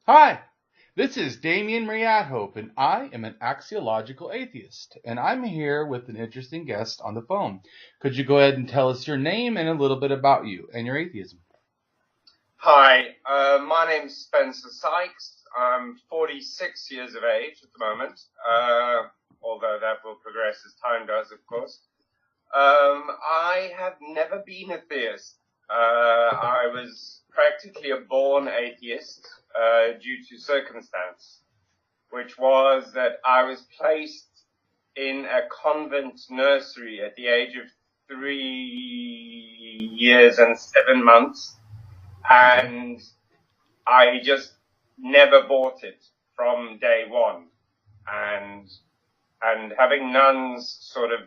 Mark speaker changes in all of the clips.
Speaker 1: Hi, this is Damien AtHope, and I am an axiological atheist, and I'm here with an interesting guest on the phone. Could you go ahead and tell us your name and a little bit about you and your atheism?
Speaker 2: Hi, my name's Spencer Sykes. I'm 46 years of age at the moment, although that will progress as time does, of course. I have never been a theist. I was practically a born atheist due to circumstance, which was that I was placed in a convent nursery at the age of 3 years and 7 months, and I just never bought it from day one. And having nuns sort of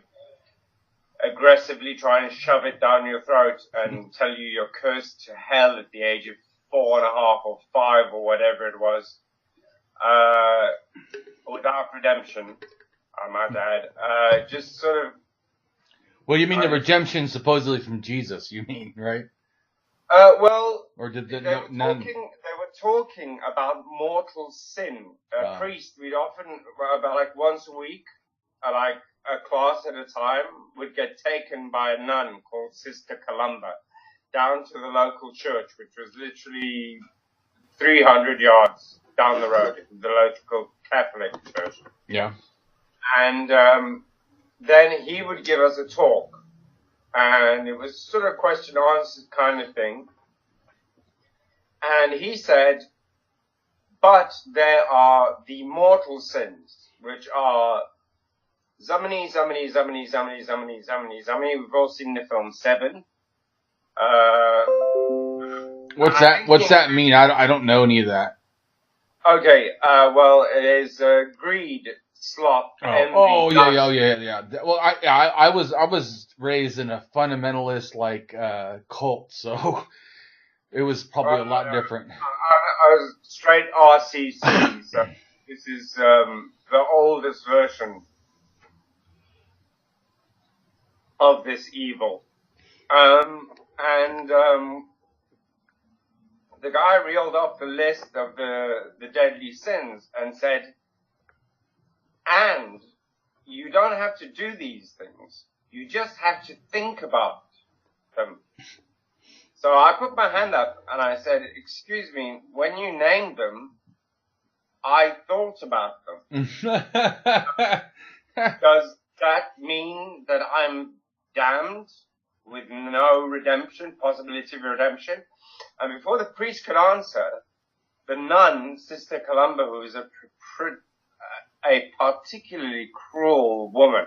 Speaker 2: aggressively try and shove it down your throat and tell you you're cursed to hell at the age of 4.5 or 5 or whatever it was, without redemption, I might add, just sort of.
Speaker 1: Well, you mean the redemption supposedly from Jesus, you mean, right?
Speaker 2: Well,
Speaker 1: or did
Speaker 2: they were talking about mortal sin. A priest, we'd often, about like once a week, like a class at a time, would get taken by a nun called Sister Columba down to the local church, which was literally 300 yards down the road, the local Catholic church.
Speaker 1: Yeah.
Speaker 2: And then he would give us a talk. And it was sort of question-answer kind of thing. And he said, but there are the mortal sins, which are Zamani. We've all seen the film Seven.
Speaker 1: What's that mean? I don't know any of that.
Speaker 2: Okay, well, it is greed, sloth, envy.
Speaker 1: Oh, yeah. Well, I was raised in a fundamentalist cult, so it was probably a lot different.
Speaker 2: I was straight RCC, so this is the oldest version of this evil. The guy reeled off the list of the deadly sins and said, and you don't have to do these things. You just have to think about them. So I put my hand up and I said, excuse me, when you named them, I thought about them. Does that mean that I'm damned with no redemption, possibility of redemption? And before the priest could answer, the nun, Sister Columba, who is a particularly cruel woman,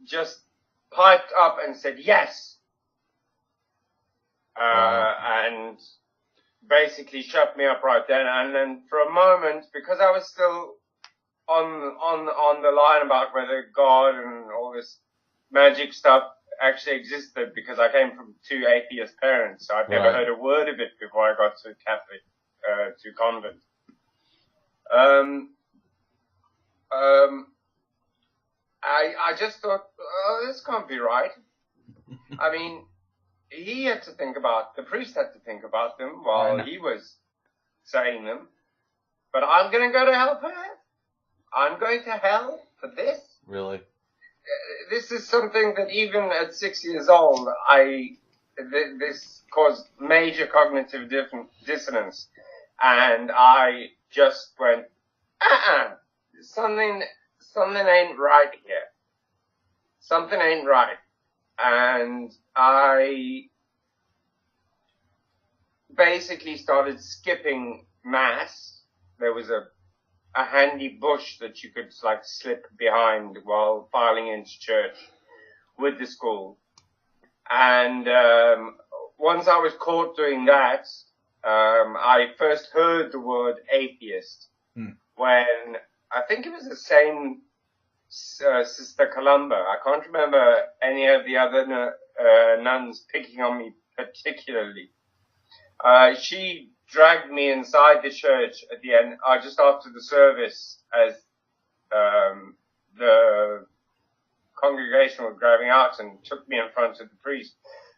Speaker 2: just piped up and said yes, and basically shut me up right then. And then for a moment, because I was still on the line about whether God and all this magic stuff actually existed, because I came from 2 atheist parents, so I'd never heard a word of it before I got to Catholic, to convent. I just thought, oh, this can't be right. I mean, he had to think about, the priest had to think about them while he was saying them. But I'm going to go to hell for that? I'm going to hell for this?
Speaker 1: Really?
Speaker 2: This is something that even at 6 years old, this caused major cognitive dissonance. And I just went, something ain't right here. Something ain't right. And I basically started skipping mass. There was a handy bush that you could slip behind while filing into church with the school. And once I was caught doing that, I first heard the word atheist when I think it was the same Sister Columba. I can't remember any of the other nuns picking on me particularly. She dragged me inside the church at the end, just after the service, as the congregation was driving out, and took me in front of the priest.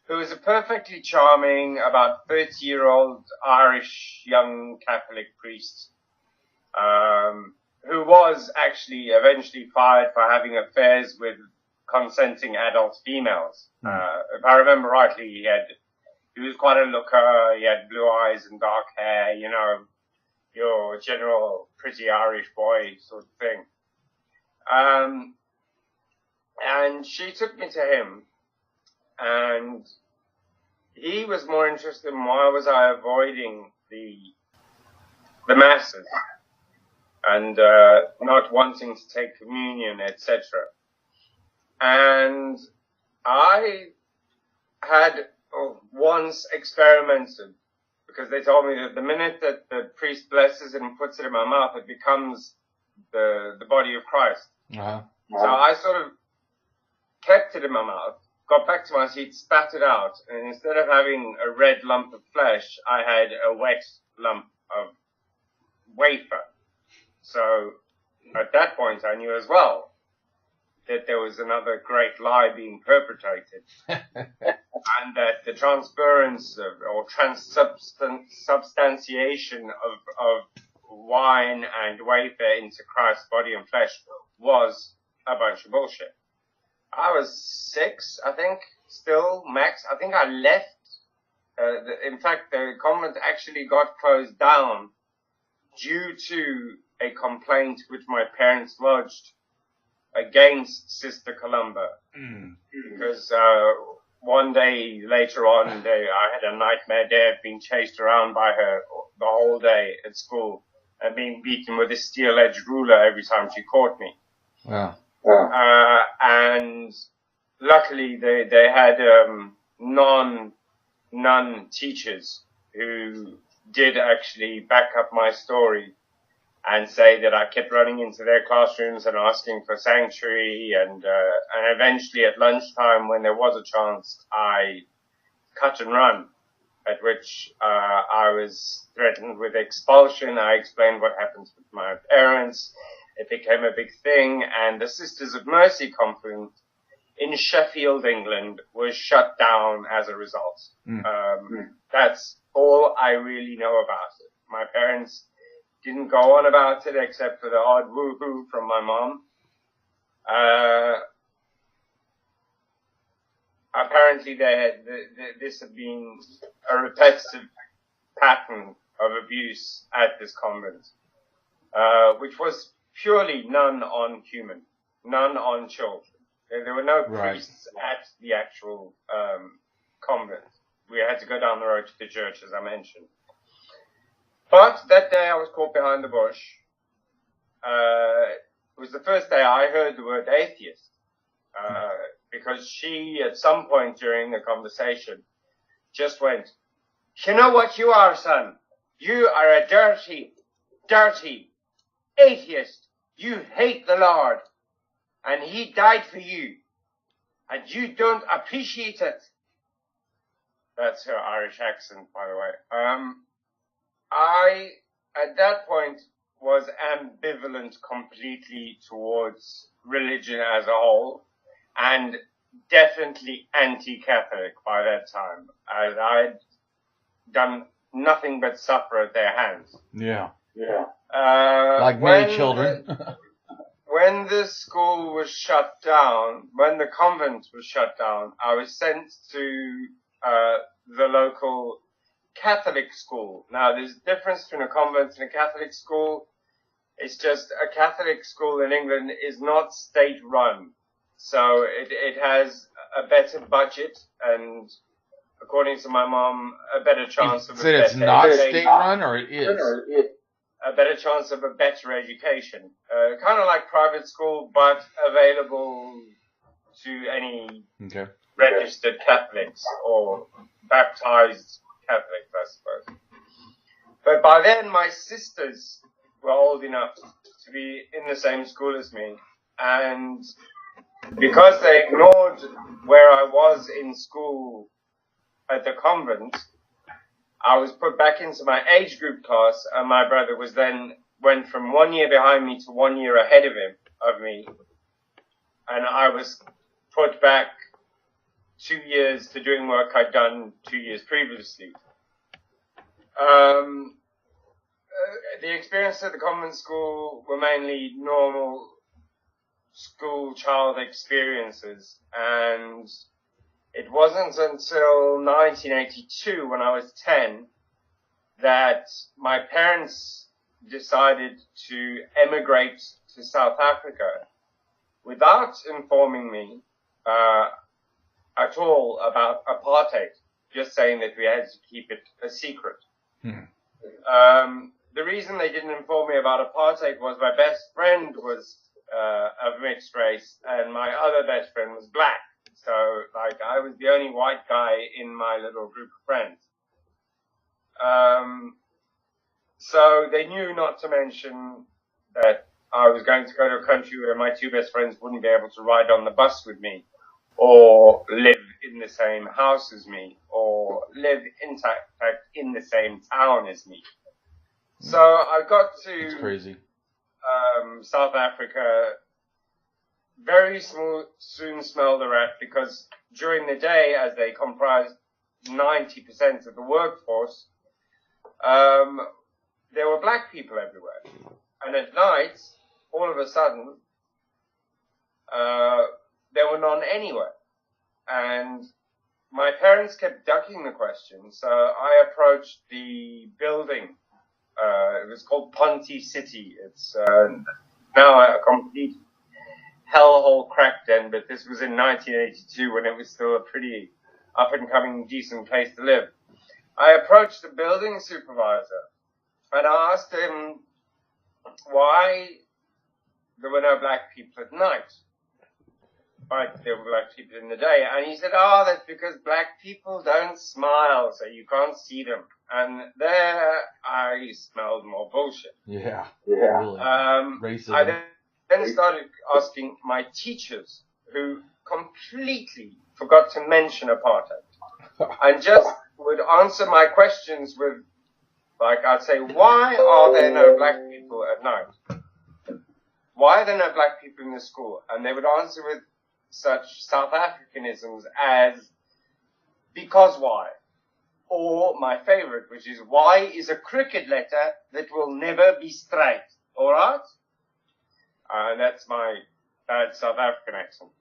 Speaker 2: who was a perfectly charming, about 30-year-old Irish young Catholic priest, who was actually eventually fired for having affairs with consenting adult females. If I remember rightly, he was quite a looker. He had blue eyes and dark hair, you know, your general pretty Irish boy sort of thing. And she took me to him, and he was more interested in why was I avoiding the masses and not wanting to take communion, etc. And I had once experimented, because they told me that the minute that the priest blesses it and puts it in my mouth, it becomes the body of Christ.
Speaker 1: Uh-huh.
Speaker 2: So I sort of kept it in my mouth, got back to my seat, spat it out, and instead of having a red lump of flesh, I had a wet lump of wafer. So at that point, I knew as well that there was another great lie being perpetrated, and that the transference or transubstantiation of wine and wafer into Christ's body and flesh was a bunch of bullshit. I was 6, I think, still, max. I think I left. In fact, the convent actually got closed down due to a complaint which my parents lodged against Sister Columba. Because one day later on, I had a nightmare day of being chased around by her the whole day at school and being beaten with a steel-edged ruler every time she caught me.
Speaker 1: Wow.
Speaker 2: And luckily they had non teachers who did actually back up my story and say that I kept running into their classrooms and asking for sanctuary, and eventually at lunchtime, when there was a chance, I cut and run, at which I was threatened with expulsion. I explained what happens with my parents. It became a big thing, and the Sisters of Mercy conference in Sheffield, England, was shut down as a result. That's all I really know about it. My parents didn't go on about it except for the odd woo-hoo from my mom. Apparently this had been a repetitive pattern of abuse at this convent, which was purely none on human, none on children. There were no priests at the actual convent. We had to go down the road to the church, as I mentioned. But that day I was caught behind the bush. It was the first day I heard the word atheist, because she, at some point during the conversation, just went, "You know what you are, son? You are a dirty, dirty atheist. You hate the Lord, and he died for you, and you don't appreciate it." That's her Irish accent, by the way. I, at that point, was ambivalent completely towards religion as a whole, and definitely anti-Catholic by that time, as I'd done nothing but suffer at their hands.
Speaker 1: Yeah. Like many children.
Speaker 2: When the school was shut down, when the convent was shut down, I was sent to the local Catholic school. Now, there's a difference between a convent and a Catholic school. It's just a Catholic school in England is not state-run. So it has a better budget and, according to my mom, a better chance of a better education.
Speaker 1: It's not state-run, or it is?
Speaker 2: A better chance of a better education. Kind of like private school, but available to any registered Catholics or baptized Catholics, I suppose. But by then, my sisters were old enough to be in the same school as me, and because they ignored where I was in school at the convent, I was put back into my age group class, and my brother went from 1 year behind me to 1 year ahead of me, and I was put back 2 years to doing work I'd done 2 years previously. The experience at the convent school were mainly normal school child experiences, and it wasn't until 1982, when I was 10, that my parents decided to emigrate to South Africa without informing me at all about apartheid, just saying that we had to keep it a secret. The reason they didn't inform me about apartheid was my best friend was of mixed race, and my other best friend was black. So, like, I was the only white guy in my little group of friends. So they knew not to mention that I was going to go to a country where my two best friends wouldn't be able to ride on the bus with me, or live in the same house as me, or live, in fact, in the same town as me. So I got to
Speaker 1: That's crazy.
Speaker 2: South Africa, very soon smelled a rat, because during the day, as they comprised 90% of the workforce, there were black people everywhere. And at night, all of a sudden, there were none anywhere. And my parents kept ducking the question, so I approached the building. It was called Ponty City. It's now a complete hellhole crack den, but this was in 1982 when it was still a pretty up-and-coming, decent place to live. I approached the building supervisor and I asked him why there were no black people at night. Like, there were black people in the day. And he said, that's because black people don't smile, so you can't see them. And there I smelled more bullshit.
Speaker 1: Yeah. Really. Racism.
Speaker 2: I then started asking my teachers, who completely forgot to mention apartheid, and just would answer my questions with, like, I'd say, why are there no black people at night? Why are there no black people in the school? And they would answer with such South Africanisms as, because why? Or my favorite, which is, why is a cricket letter that will never be straight? Alright? And that's my bad South African accent.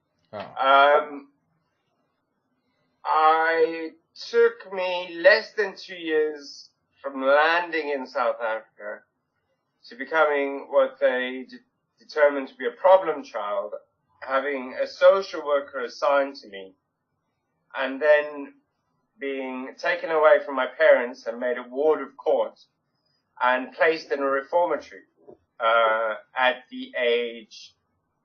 Speaker 2: It took me less than 2 years from landing in South Africa to becoming what they determined to be a problem child, having a social worker assigned to me, and then being taken away from my parents and made a ward of court and placed in a reformatory at the age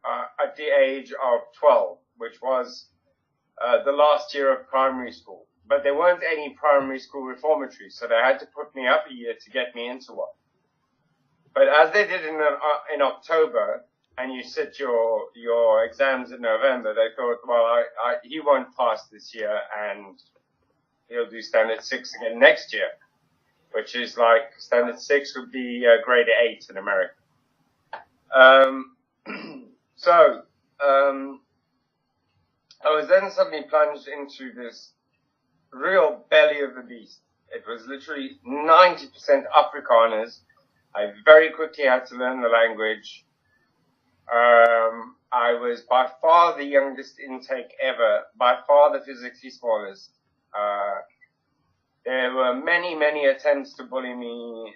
Speaker 2: of 12, which was the last year of primary school. But there weren't any primary school reformatories, so they had to put me up a year to get me into one. But as they did in October, and you sit your exams in November, they thought, well, he won't pass this year, and he'll do standard 6 again next year, which is like standard 6 would be grade 8 in America. I was then suddenly plunged into this real belly of the beast. It was literally 90% Afrikaners. I very quickly had to learn the language. I was by far the youngest intake ever, by far the physically smallest. There were many, many attempts to bully me,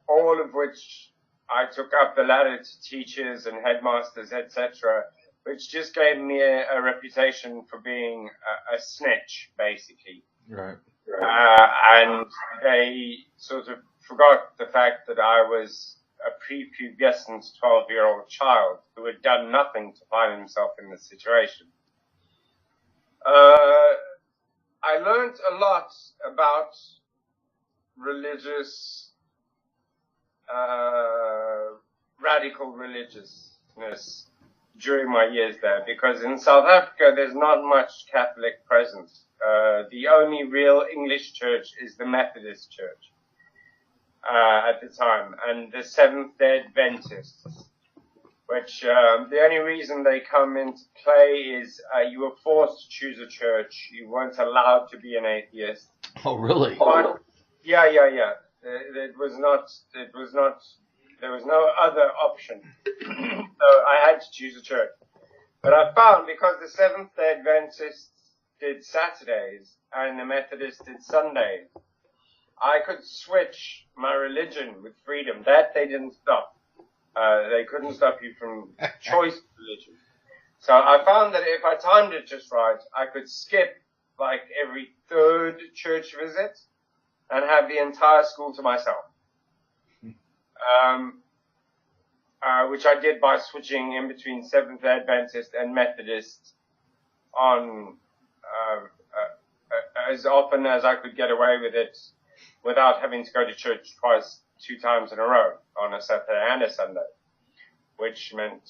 Speaker 2: all of which I took up the ladder to teachers and headmasters, etc., which just gave me a reputation for being a snitch, basically.
Speaker 1: Right.
Speaker 2: And they sort of forgot the fact that I was a prepubescent 12-year-old child who had done nothing to find himself in this situation. I learned a lot about radical religiousness during my years there, because in South Africa there's not much Catholic presence. The only real English church is the Methodist Church at the time, and the Seventh-day Adventists. which the only reason they come into play is you were forced to choose a church. You weren't allowed to be an atheist.
Speaker 1: Oh, really?
Speaker 2: But, yeah. It was not, there was no other option. So I had to choose a church. But I found because the Seventh-day Adventists did Saturdays and the Methodists did Sundays, I could switch my religion with freedom. That they didn't stop. They couldn't stop you from choice religion. So I found that if I timed it just right, I could skip like every third church visit and have the entire school to myself. Which I did by switching in between Seventh-day Adventist and Methodist on as often as I could get away with it without having to go to church twice, 2 times in a row on a Saturday and a Sunday, which made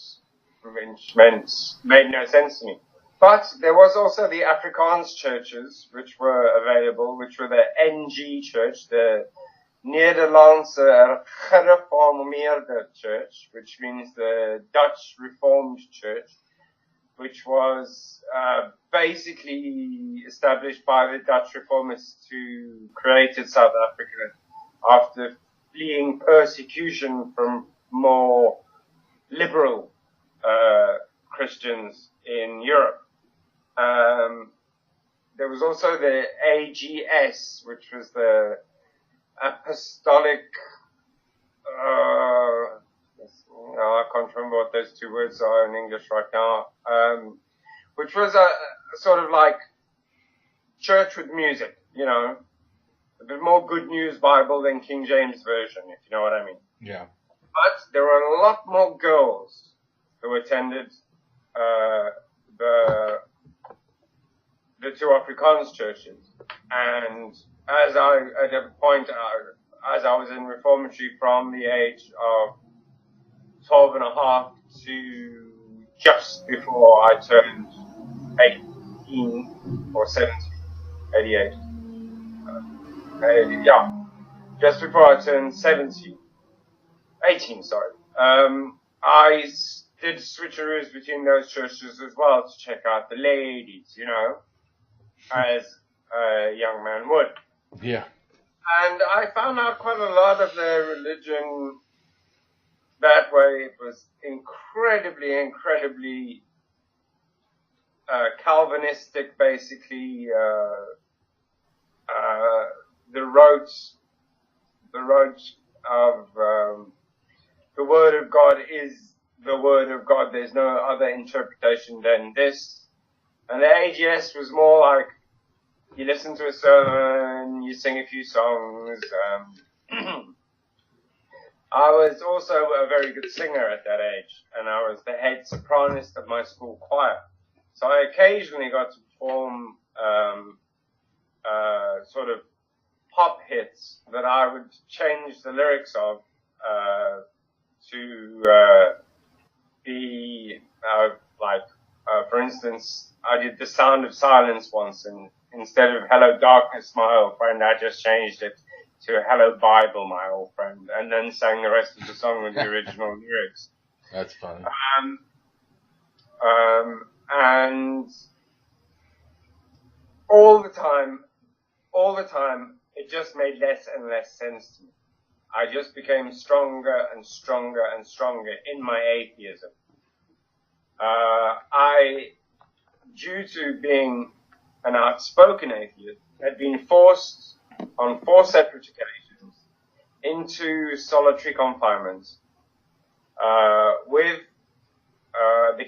Speaker 2: no sense to me. But there was also the Afrikaans churches, which were available, which were the NG church, the Nederlandse Gereformeerde Church, which means the Dutch Reformed Church, which was basically established by the Dutch Reformists who created South Africa after fleeing persecution from more liberal Christians in Europe. There was also the AGS, which was the Apostolic, I can't remember what those 2 words are in English right now, which was a sort of like church with music, you know, a bit more Good News Bible than King James Version, if you know what I mean.
Speaker 1: Yeah.
Speaker 2: But there were a lot more girls who attended the 2 Afrikaans churches, and as I was in reformatory from the age of 12 and a half to just before I turned 18 or 17, 88. Just before I turned 18, sorry. I did switcheroos between those churches as well to check out the ladies, you know, as a young man would.
Speaker 1: Yeah.
Speaker 2: And I found out quite a lot of their religion that way. It was incredibly Calvinistic, basically. The rote of the Word of God is the Word of God. There's no other interpretation than this. And the AGS was more like you listen to a sermon, you sing a few songs. I was also a very good singer at that age, and I was the head sopranist of my school choir. So I occasionally got to perform sort of pop hits that I would change the lyrics of to be for instance, I did The Sound of Silence once, and instead of Hello Darkness, my old friend, I just changed it to Hello Bible, my old friend, and then sang the rest of the song with the original lyrics.
Speaker 1: That's funny.
Speaker 2: And all the time, it just made less and less sense to me. I just became stronger and stronger and stronger in my atheism. Due to being an outspoken atheist, had been forced on 4 separate occasions into solitary confinement with the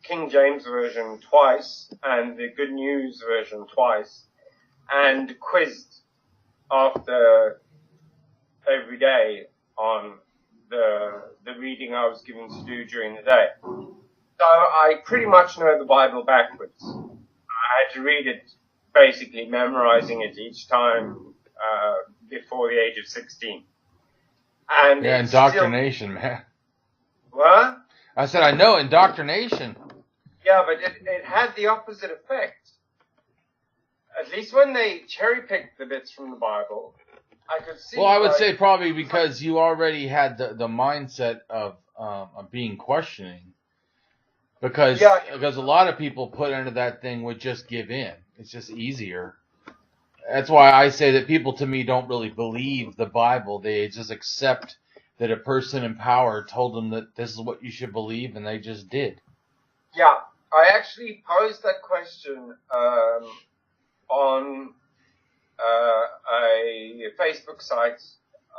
Speaker 2: King James Version twice and the Good News Version twice, and quizzed after every day on the reading I was given to do during the day. So I pretty much know the Bible backwards. I had to read it, basically memorizing it each time before the age of 16. And
Speaker 1: yeah, indoctrination, man.
Speaker 2: What?
Speaker 1: I said, I know, indoctrination.
Speaker 2: Yeah, but it had the opposite effect. At least when they cherry-picked the bits from the Bible, I could see...
Speaker 1: Well, I would say probably because you already had the mindset of being questioning, because a lot of people put into that thing would just give in. It's just easier. That's why I say that people, to me, don't really believe the Bible. They just accept that a person in power told them that this is what you should believe, and they just did.
Speaker 2: Yeah, I actually posed that question on a Facebook site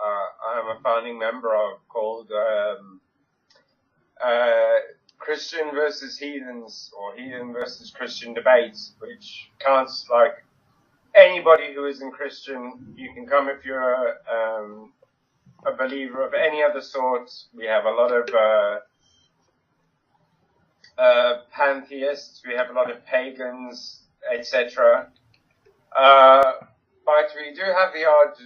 Speaker 2: I'm a founding member of called Christian versus Heathens, or Heathen versus Christian Debates, which counts like anybody who isn't Christian. You can come if you're a believer of any other sort. We have a lot of pantheists, we have a lot of pagans, etc. But we do have the odd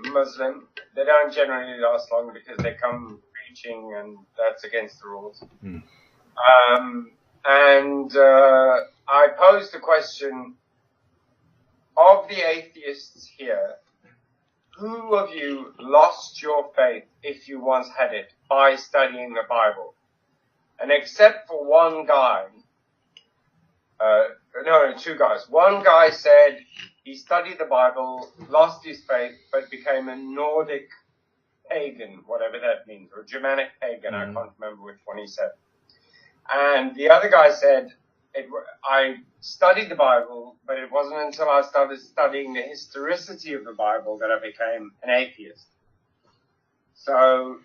Speaker 2: Muslim. They don't generally last long because they come preaching, and that's against the rules. I posed the question of the atheists here: who of you lost your faith, if you once had it, by studying the Bible? And except for one guy, two guys. One guy said he studied the Bible, lost his faith, but became a Nordic pagan, whatever that means, or Germanic pagan. I can't remember which one he said. And the other guy said, I studied the Bible, but it wasn't until I started studying the historicity of the Bible that I became an atheist. So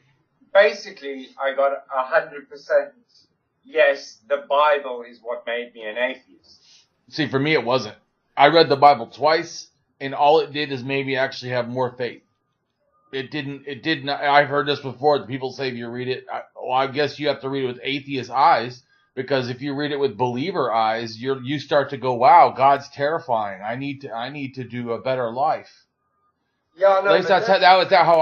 Speaker 2: basically, I got 100% yes, the Bible is what made me an atheist.
Speaker 1: See, for me, it wasn't. I read the Bible twice, and all it did is made me actually have more faith. It did not. I've heard this before. People say if you read it, I guess you have to read it with atheist eyes, because if you read it with believer eyes, you start to go, wow, God's terrifying. I need to do a better life.
Speaker 2: Yeah, no,
Speaker 1: at least that's how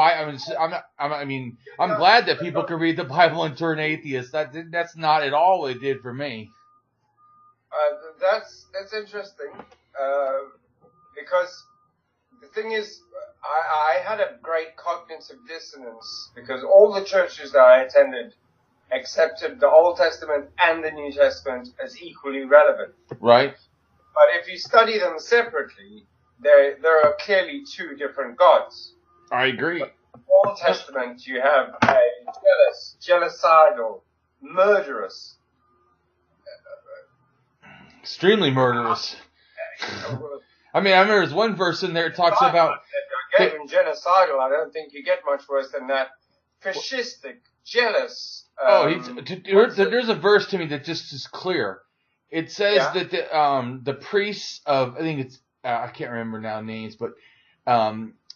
Speaker 1: I'm glad that people can read the Bible and turn atheist. That's not at all what it did for me.
Speaker 2: That's interesting, because the thing is, I had a great cognitive dissonance because all the churches that I attended accepted the Old Testament and the New Testament as equally relevant.
Speaker 1: Right.
Speaker 2: But if you study them separately, there are clearly two different gods.
Speaker 1: I agree.
Speaker 2: In the Old Testament, you have a jealous, genocidal, murderous,
Speaker 1: extremely murderous. I mean, I remember there's one verse in there that talks about...
Speaker 2: I gave him genocidal. I don't think you get much worse than that. Fascistic, jealous.
Speaker 1: There's a verse to me that just is clear. It says that the priests of, I think it's, I can't remember now names, but I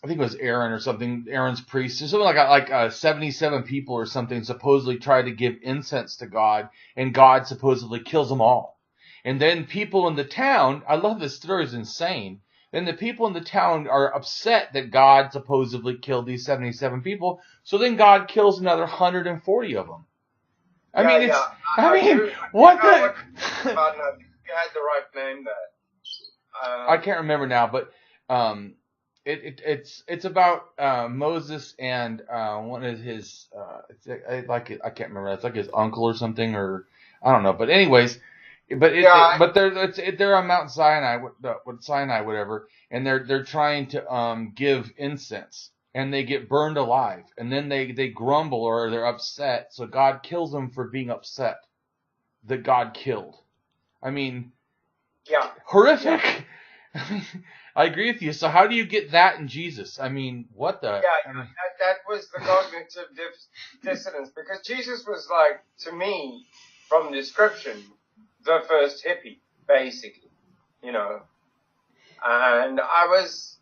Speaker 1: think it was Aaron or something, Aaron's priests, or something like 77 people or something supposedly tried to give incense to God, and God supposedly kills them all. And then people in the town, I love this story, it's insane. Then the people in the town are upset that God supposedly killed these 77 people, so then God kills another 140 of them. What the?
Speaker 2: You had the right name there.
Speaker 1: I can't remember now, but it's about Moses and one of his I can't remember. It's like his uncle or something, or I don't know. But anyways, they're on Mount Sinai, whatever, and they're trying to give incense, and they get burned alive, and then they grumble or they're upset, so God kills them for being upset that God killed. I mean, horrific. Yeah. I agree with you. So how do you get that in Jesus? I mean, what the?
Speaker 2: Yeah, that was the cognitive dissonance, because Jesus was like, to me, from description, the first hippie, basically, you know. And I was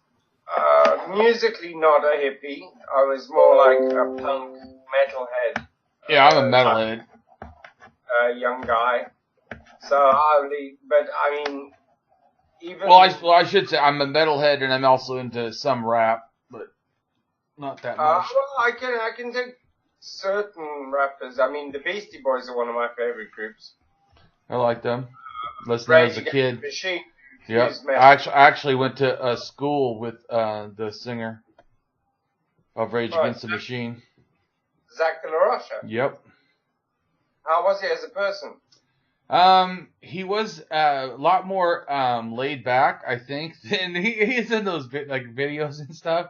Speaker 2: musically not a hippie. I was more like a punk metalhead.
Speaker 1: Yeah, I'm a metalhead.
Speaker 2: Young guy. So but I mean, even...
Speaker 1: Well, I should say I'm a metalhead, and I'm also into some rap, but not that much.
Speaker 2: Well, I can take certain rappers. I mean, the Beastie Boys are one of my favorite groups.
Speaker 1: I like them. Listening as a kid.
Speaker 2: Machine.
Speaker 1: Yeah, I actually went to a school with the singer of Rage Against the Machine.
Speaker 2: Zach de la Rocha.
Speaker 1: Yep.
Speaker 2: How was he as a person?
Speaker 1: He was a lot more laid back, I think, than he's in those videos and stuff.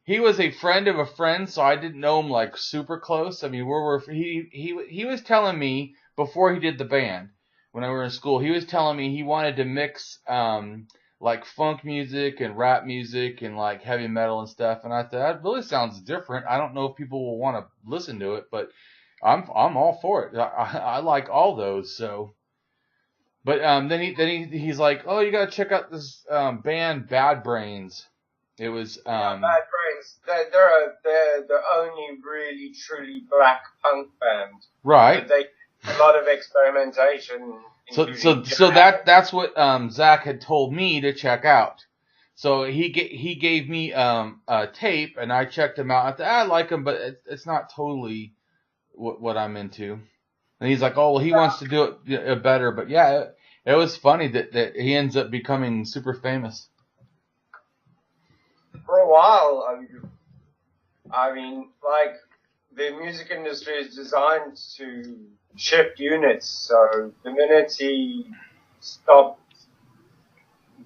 Speaker 1: He was a friend of a friend, so I didn't know him like super close. I mean, he was telling me before he did the band, when I were in school, he was telling me he wanted to mix like funk music and rap music and like heavy metal and stuff. And I thought that really sounds different. I don't know if people will want to listen to it, but I'm all for it. I like all those. So, but then he's like, oh, you gotta check out this band Bad Brains. It was
Speaker 2: Bad Brains. They're the only really truly black punk band.
Speaker 1: Right.
Speaker 2: They a lot of experimentation.
Speaker 1: So that's what Zach had told me to check out. So he gave me a tape and I checked him out. I thought I like him, but it's not totally what I'm into. And he's like, oh well, he wants to do it better. But yeah, it was funny that he ends up becoming super famous.
Speaker 2: For a while, I mean, like, the music industry is designed to shift units, so the minute he stopped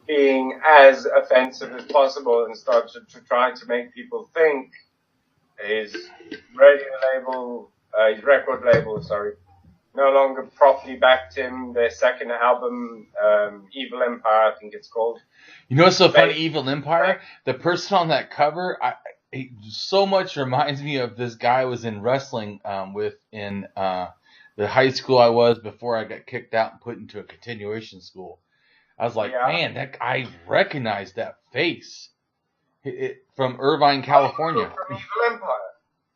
Speaker 2: being as offensive as possible and started to try to make people think, his record label, no longer properly backed him. Their second album, Evil Empire, I think it's called.
Speaker 1: You know what's so funny? Evil Empire? The person on that cover, he so much reminds me of this guy I was in wrestling with in the high school I was before I got kicked out and put into a continuation school. I was like, man, I recognize that face. From Irvine, California.
Speaker 2: From Evil Empire.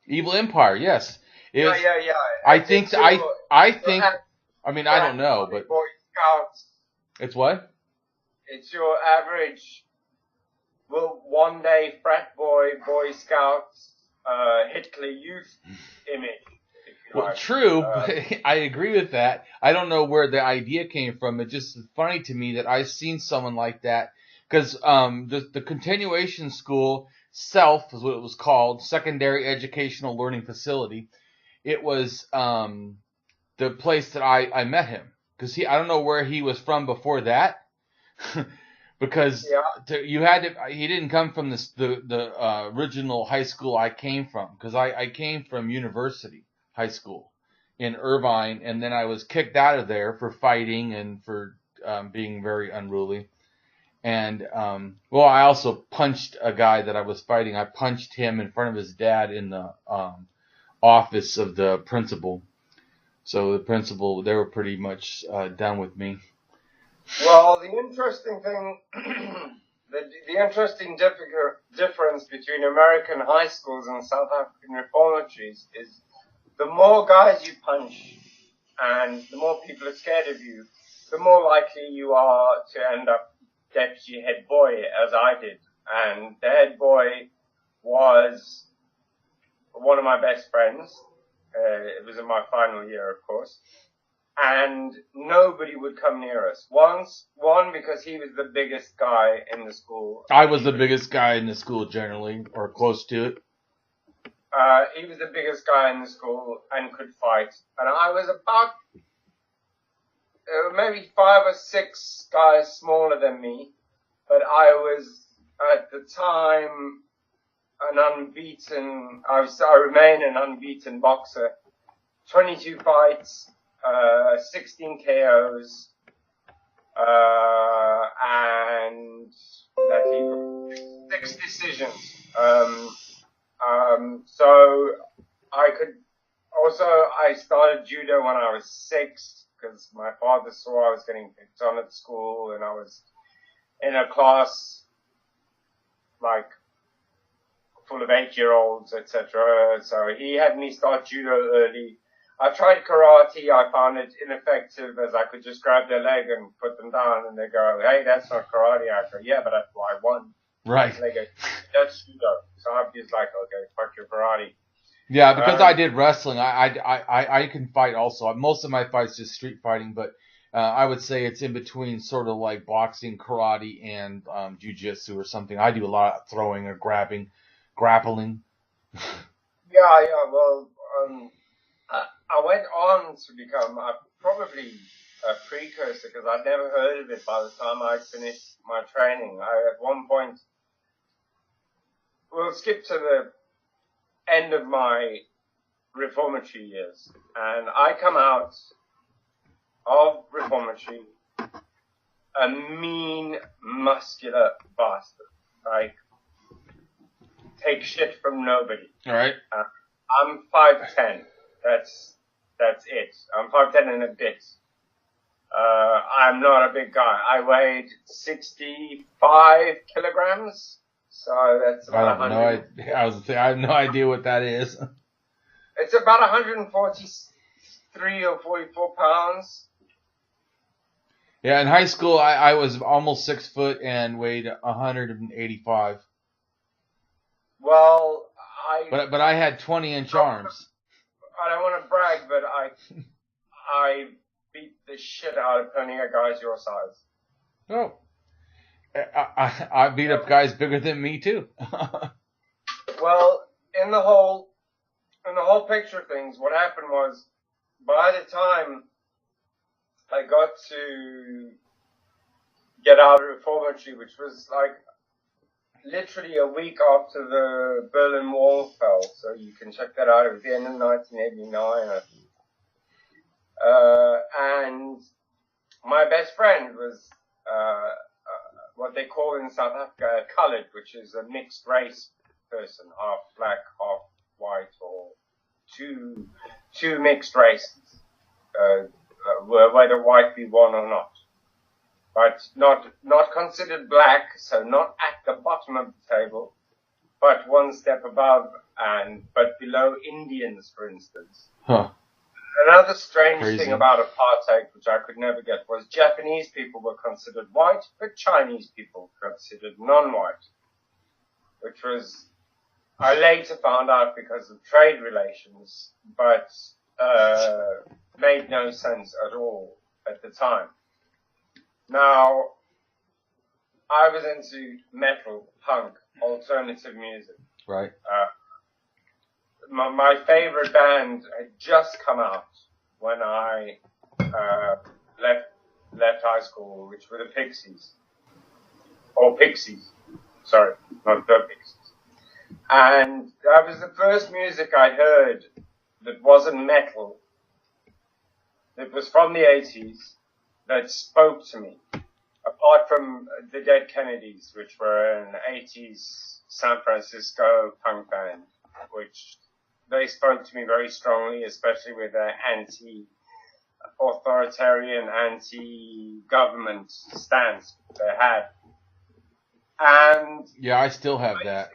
Speaker 1: Evil Empire, yes.
Speaker 2: Yeah.
Speaker 1: I think. I mean, I don't know, but
Speaker 2: Boy Scouts.
Speaker 1: It's what?
Speaker 2: It's your average, one day frat boy, Boy Scouts, Hitler Youth image.
Speaker 1: Well, like. True, but I agree with that. I don't know where the idea came from. It's just funny to me that I've seen someone like that. Because the continuation school, SELF is what it was called, Secondary Educational Learning Facility. It was the place that I met him. Because I don't know where he was from before that. Because he didn't come from the original high school I came from. Because I came from University High School in Irvine. And then I was kicked out of there for fighting and for being very unruly. And, I also punched a guy that I was fighting. I punched him in front of his dad in the office of the principal. So the principal, they were pretty much done with me.
Speaker 2: Well, the interesting thing, the interesting difference between American high schools and South African reformatories is the more guys you punch and the more people are scared of you, the more likely you are to end up deputy head boy, as I did. And the head boy was one of my best friends. It was in my final year, of course. And nobody would come near us. One, because he was the biggest guy in the school.
Speaker 1: I was the biggest guy in the school generally, or close to it.
Speaker 2: He was the biggest guy in the school and could fight. And I was about maybe 5 or 6 guys smaller than me. But I was, at the time, I remain an unbeaten boxer. 22 fights, 16 KOs, and 6 decisions. So I started judo when I was 6 because my father saw I was getting picked on at school and I was in a class like full of 8-year-olds, etc. So he had me start judo early. I tried karate. I found it ineffective as I could just grab their leg and put them down and they go, hey, that's not karate. I go, yeah, but I won.
Speaker 1: Right.
Speaker 2: And they go, that's judo. So I'm just like, okay, fuck your karate.
Speaker 1: Yeah, because I did wrestling. I can fight also. Most of my fights just street fighting, but I would say it's in between sort of like boxing, karate, and jiu-jitsu or something. I do a lot of throwing or grabbing, grappling.
Speaker 2: Yeah. Well, I went on to become probably a precursor because I'd never heard of it by the time I finished my training. At one point, we'll skip to the end of my reformatory years, and I come out of reformatory a mean, muscular bastard. Like, take shit from nobody.
Speaker 1: All right.
Speaker 2: I'm 5'10". That's it. I'm 5'10" and a bit. I'm not a big guy. I weighed 65 kilograms, so that's about 100.
Speaker 1: I have no idea what that is.
Speaker 2: It's about 143 or 44 pounds.
Speaker 1: Yeah, in high school, I was almost 6 foot and weighed 185.
Speaker 2: Well,
Speaker 1: But I had 20-inch arms.
Speaker 2: I don't want to brag, but I beat the shit out of plenty of guys your size.
Speaker 1: Oh, I beat up guys bigger than me too.
Speaker 2: Well, in the whole picture of things, what happened was, by the time I got to get out of reformatory, which was like literally a week after the Berlin Wall fell, so you can check that out. It was the end of 1989, I think. And my best friend was what they call in South Africa a coloured, which is a mixed race person, half black, half white, or two mixed races, whether white be one or not. But not considered black, so not at the bottom of the table, but one step above but below Indians, for instance.
Speaker 1: Huh.
Speaker 2: Another strange
Speaker 1: Crazy
Speaker 2: thing about apartheid, which I could never get, was Japanese people were considered white, but Chinese people considered non-white, which was, I later found out because of trade relations, but made no sense at all at the time. Now, I was into metal, punk, alternative music.
Speaker 1: Right.
Speaker 2: My favorite band had just come out when I left high school, which were the Pixies. Or Pixies. Sorry, not the Pixies. And that was the first music I heard that wasn't metal, that was from the 80s, that spoke to me. Apart from the Dead Kennedys, which were an 80s San Francisco punk band, which they spoke to me very strongly, especially with their anti-authoritarian, anti-government stance they had. And
Speaker 1: yeah, I still have that.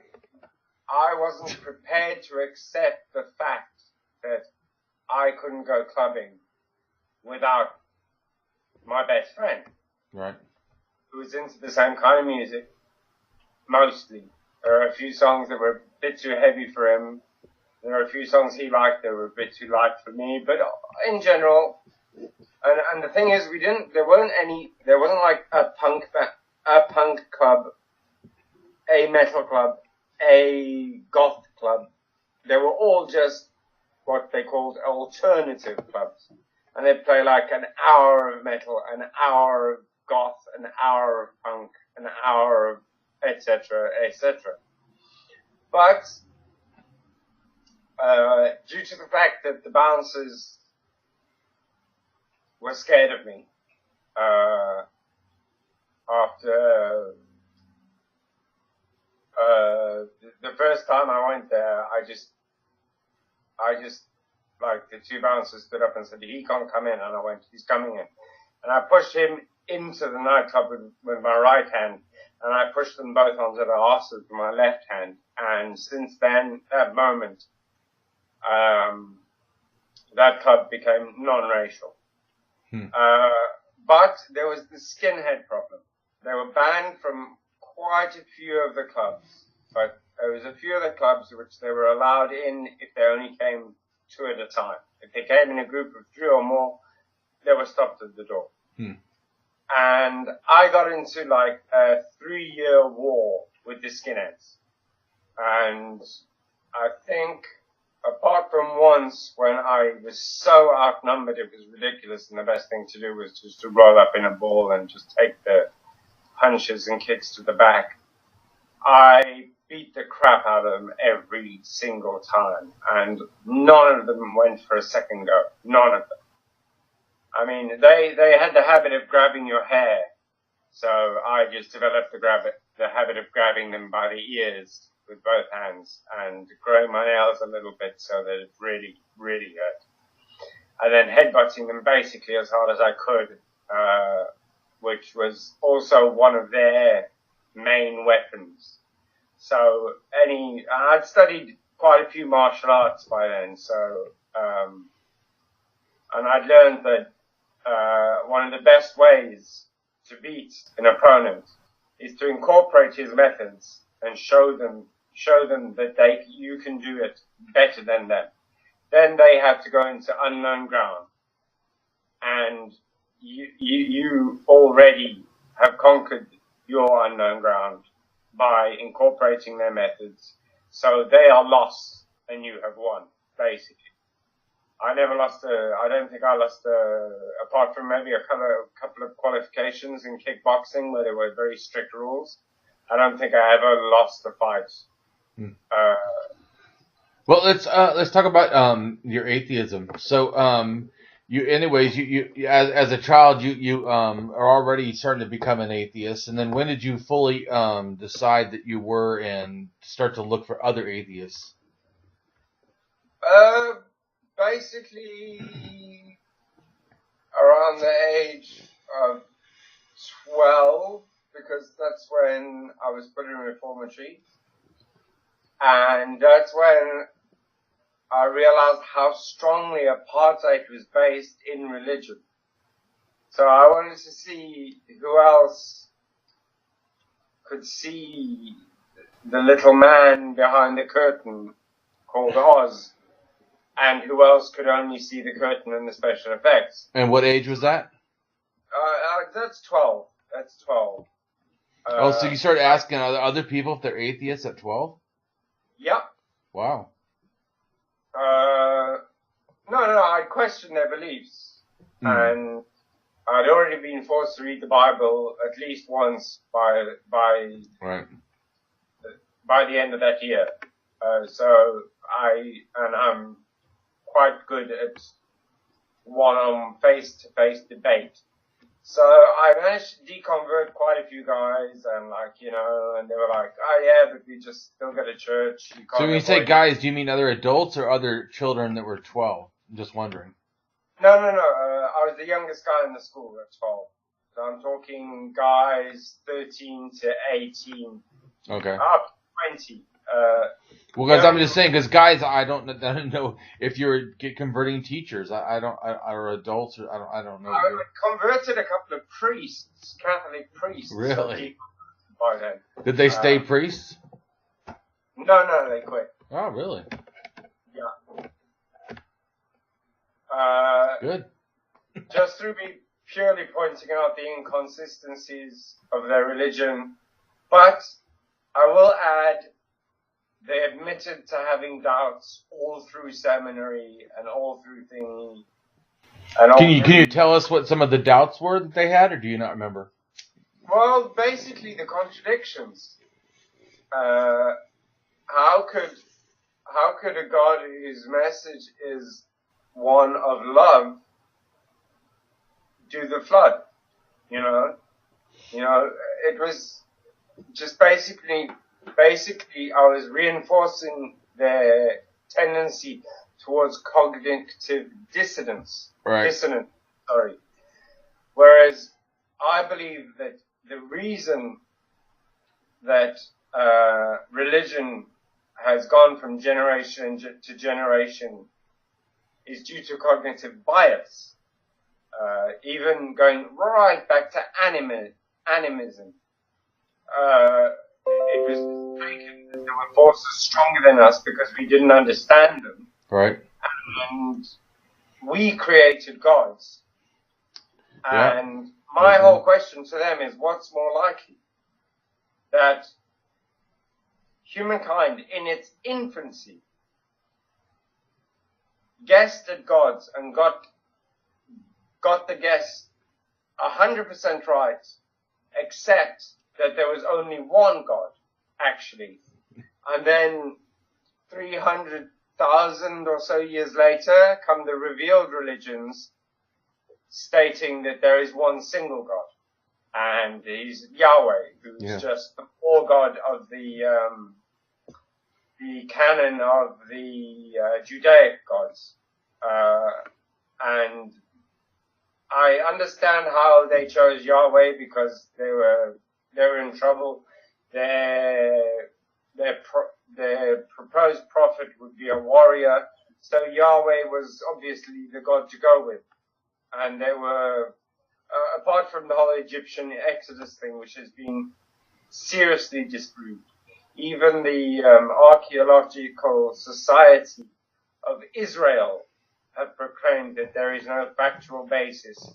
Speaker 2: I wasn't prepared to accept the fact that I couldn't go clubbing without my best friend.
Speaker 1: Right.
Speaker 2: Who was into the same kind of music, mostly. There are a few songs that were a bit too heavy for him. There are a few songs he liked that were a bit too light for me. But in general, and the thing is, there wasn't like a punk club, a metal club, a goth club. They were all just what they called alternative clubs. And they'd play like an hour of metal, an hour of goth, an hour of punk, an hour of etc., etc. But due to the fact that the bouncers were scared of me after the first time I went there, I just like the two bouncers stood up and said, he can't come in. And I went, he's coming in. And I pushed him into the nightclub with my right hand. And I pushed them both onto the arses with my left hand. And since then, that moment, that club became non-racial. But there was the skinhead problem. They were banned from quite a few of the clubs. But there was a few of the clubs which they were allowed in if they only came two at a time. If they came in a group of three or more, they were stopped at the door. And I got into like a 3-year war with the skinheads. And I think apart from once when I was so outnumbered it was ridiculous, and the best thing to do was just to roll up in a ball and just take the punches and kicks to the back, I beat the crap out of them every single time, and none of them went for a second go. None of them. I mean, they had the habit of grabbing your hair, so I just developed the habit of grabbing them by the ears with both hands and growing my nails a little bit so that it really, really hurt. And then headbutting them basically as hard as I could, which was also one of their main weapons. So I'd studied quite a few martial arts by then, so, and I'd learned that, one of the best ways to beat an opponent is to incorporate his methods and show them that you can do it better than them. Then they have to go into unknown ground, and you already have conquered your unknown ground by incorporating their methods. So they are lost and you have won, basically. I don't think I lost, apart from maybe a couple of qualifications in kickboxing where there were very strict rules. I don't think I ever lost a fight.
Speaker 1: Well, let's talk about your atheism. So you as a child you are already starting to become an atheist, and then when did you fully decide that you were and start to look for other atheists?
Speaker 2: Basically around the age of 12, because that's when I was put in reformatory, and that's when I realized how strongly apartheid was based in religion. So I wanted to see who else could see the little man behind the curtain called Oz, and who else could only see the curtain and the special effects.
Speaker 1: And what age was that?
Speaker 2: That's 12. That's 12.
Speaker 1: So you started asking other people if they're atheists at 12?
Speaker 2: Yep.
Speaker 1: Wow.
Speaker 2: No, I'd questioned their beliefs, and I'd already been forced to read the Bible at least once by the end of that year. So I'm quite good at one-on face-to-face debate. So I managed to deconvert quite a few guys, and and they were like, "Oh yeah, but we just still go to church."
Speaker 1: So when you say guys, do you mean other adults or other children that were 12? I'm just wondering.
Speaker 2: No. I was the youngest guy in the school at 12. So I'm talking guys 13 to 18.
Speaker 1: Okay.
Speaker 2: Up 20.
Speaker 1: Well, guys, I'm just saying, because guys, I don't know if you're converting teachers. Or adults, or I don't know.
Speaker 2: I converted a couple of priests, Catholic priests.
Speaker 1: Really?
Speaker 2: By then.
Speaker 1: Did they stay priests?
Speaker 2: No, they quit.
Speaker 1: Oh, really?
Speaker 2: Yeah.
Speaker 1: Good.
Speaker 2: Just through me purely pointing out the inconsistencies of their religion, but I will add, they admitted to having doubts all through seminary and all through thingy. Can
Speaker 1: you tell us what some of the doubts were that they had, or do you not remember?
Speaker 2: Well, basically the contradictions. How could a God whose message is one of love do the flood? It was just basically I was reinforcing their tendency towards cognitive dissonance.
Speaker 1: Right.
Speaker 2: Whereas I believe that the reason that religion has gone from generation to generation is due to cognitive bias. Even going right back to animism. It was taken that there were forces stronger than us because we didn't understand them.
Speaker 1: Right.
Speaker 2: And we created gods.
Speaker 1: Yeah.
Speaker 2: And my whole question to them is, what's more likely? That humankind in its infancy guessed at gods and got the guess 100% right, except that there was only one God, actually. And then 300,000 or so years later come the revealed religions stating that there is one single God. And he's Yahweh, who's just the foregod of the canon of the Judaic gods. And I understand how they chose Yahweh because they were in trouble. Their proposed prophet would be a warrior, so Yahweh was obviously the God to go with. And they were, apart from the whole Egyptian Exodus thing, which has been seriously disproved, even the Archaeological Society of Israel have proclaimed that there is no factual basis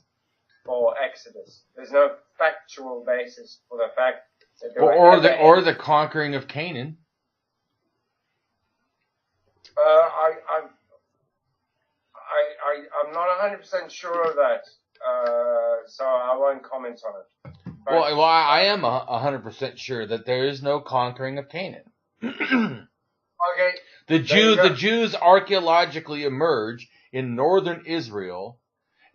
Speaker 2: for Exodus. There's no factual basis for the fact that there
Speaker 1: or the conquering of Canaan.
Speaker 2: I'm not 100% sure of that, so I won't comment on it. But,
Speaker 1: well, I am 100% sure that there is no conquering of Canaan.
Speaker 2: Okay.
Speaker 1: The Jews archaeologically emerge in northern Israel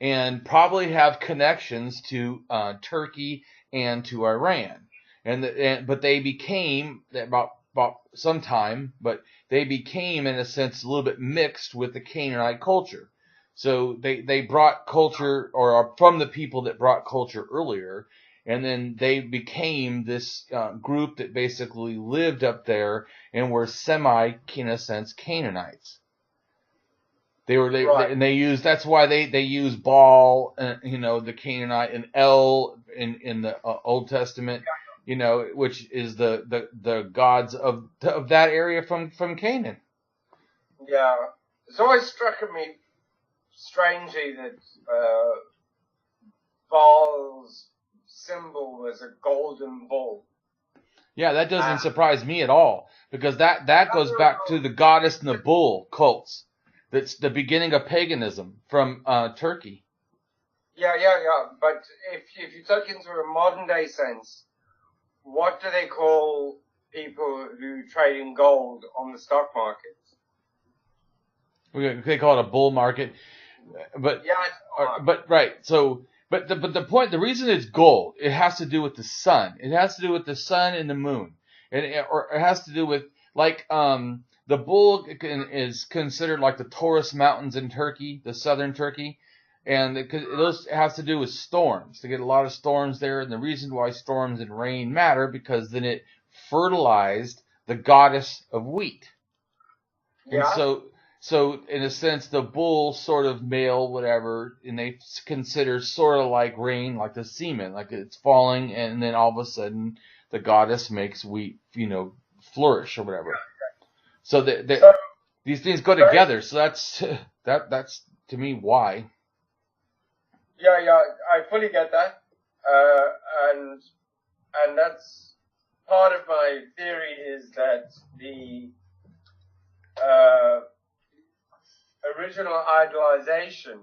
Speaker 1: and probably have connections to Turkey and to Iran. But they became about some time, but they became in a sense a little bit mixed with the Canaanite culture. So they brought culture, or are from the people that brought culture earlier, and then they became this group that basically lived up there and were in a sense, Canaanites. That's why they use Baal, the Canaanite, and El in the Old Testament, which is the gods of that area from Canaan.
Speaker 2: Yeah, it's always struck me strangely that Baal's symbol was a golden bull.
Speaker 1: Yeah, that doesn't surprise me at all, because that goes back to the goddess and the bull cults. That's the beginning of paganism from Turkey.
Speaker 2: Yeah. But if you take into a modern day sense, what do they call people who trade in gold on the stock market?
Speaker 1: They call it a bull market, but right. So, but the point, the reason it's gold, it has to do with the sun. It has to do with the sun and the moon, or it has to do with the bull is considered like the Taurus Mountains in Turkey, the southern Turkey, and it has to do with storms. They get a lot of storms there, and the reason why storms and rain matter because then it fertilized the goddess of wheat. Yeah. And so in a sense, the bull sort of male, whatever, and they consider sort of like rain, like the semen, like it's falling, and then all of a sudden the goddess makes wheat, flourish or whatever. So these things go together. So that's to me why.
Speaker 2: Yeah, I fully get that, and that's part of my theory is that the original idealization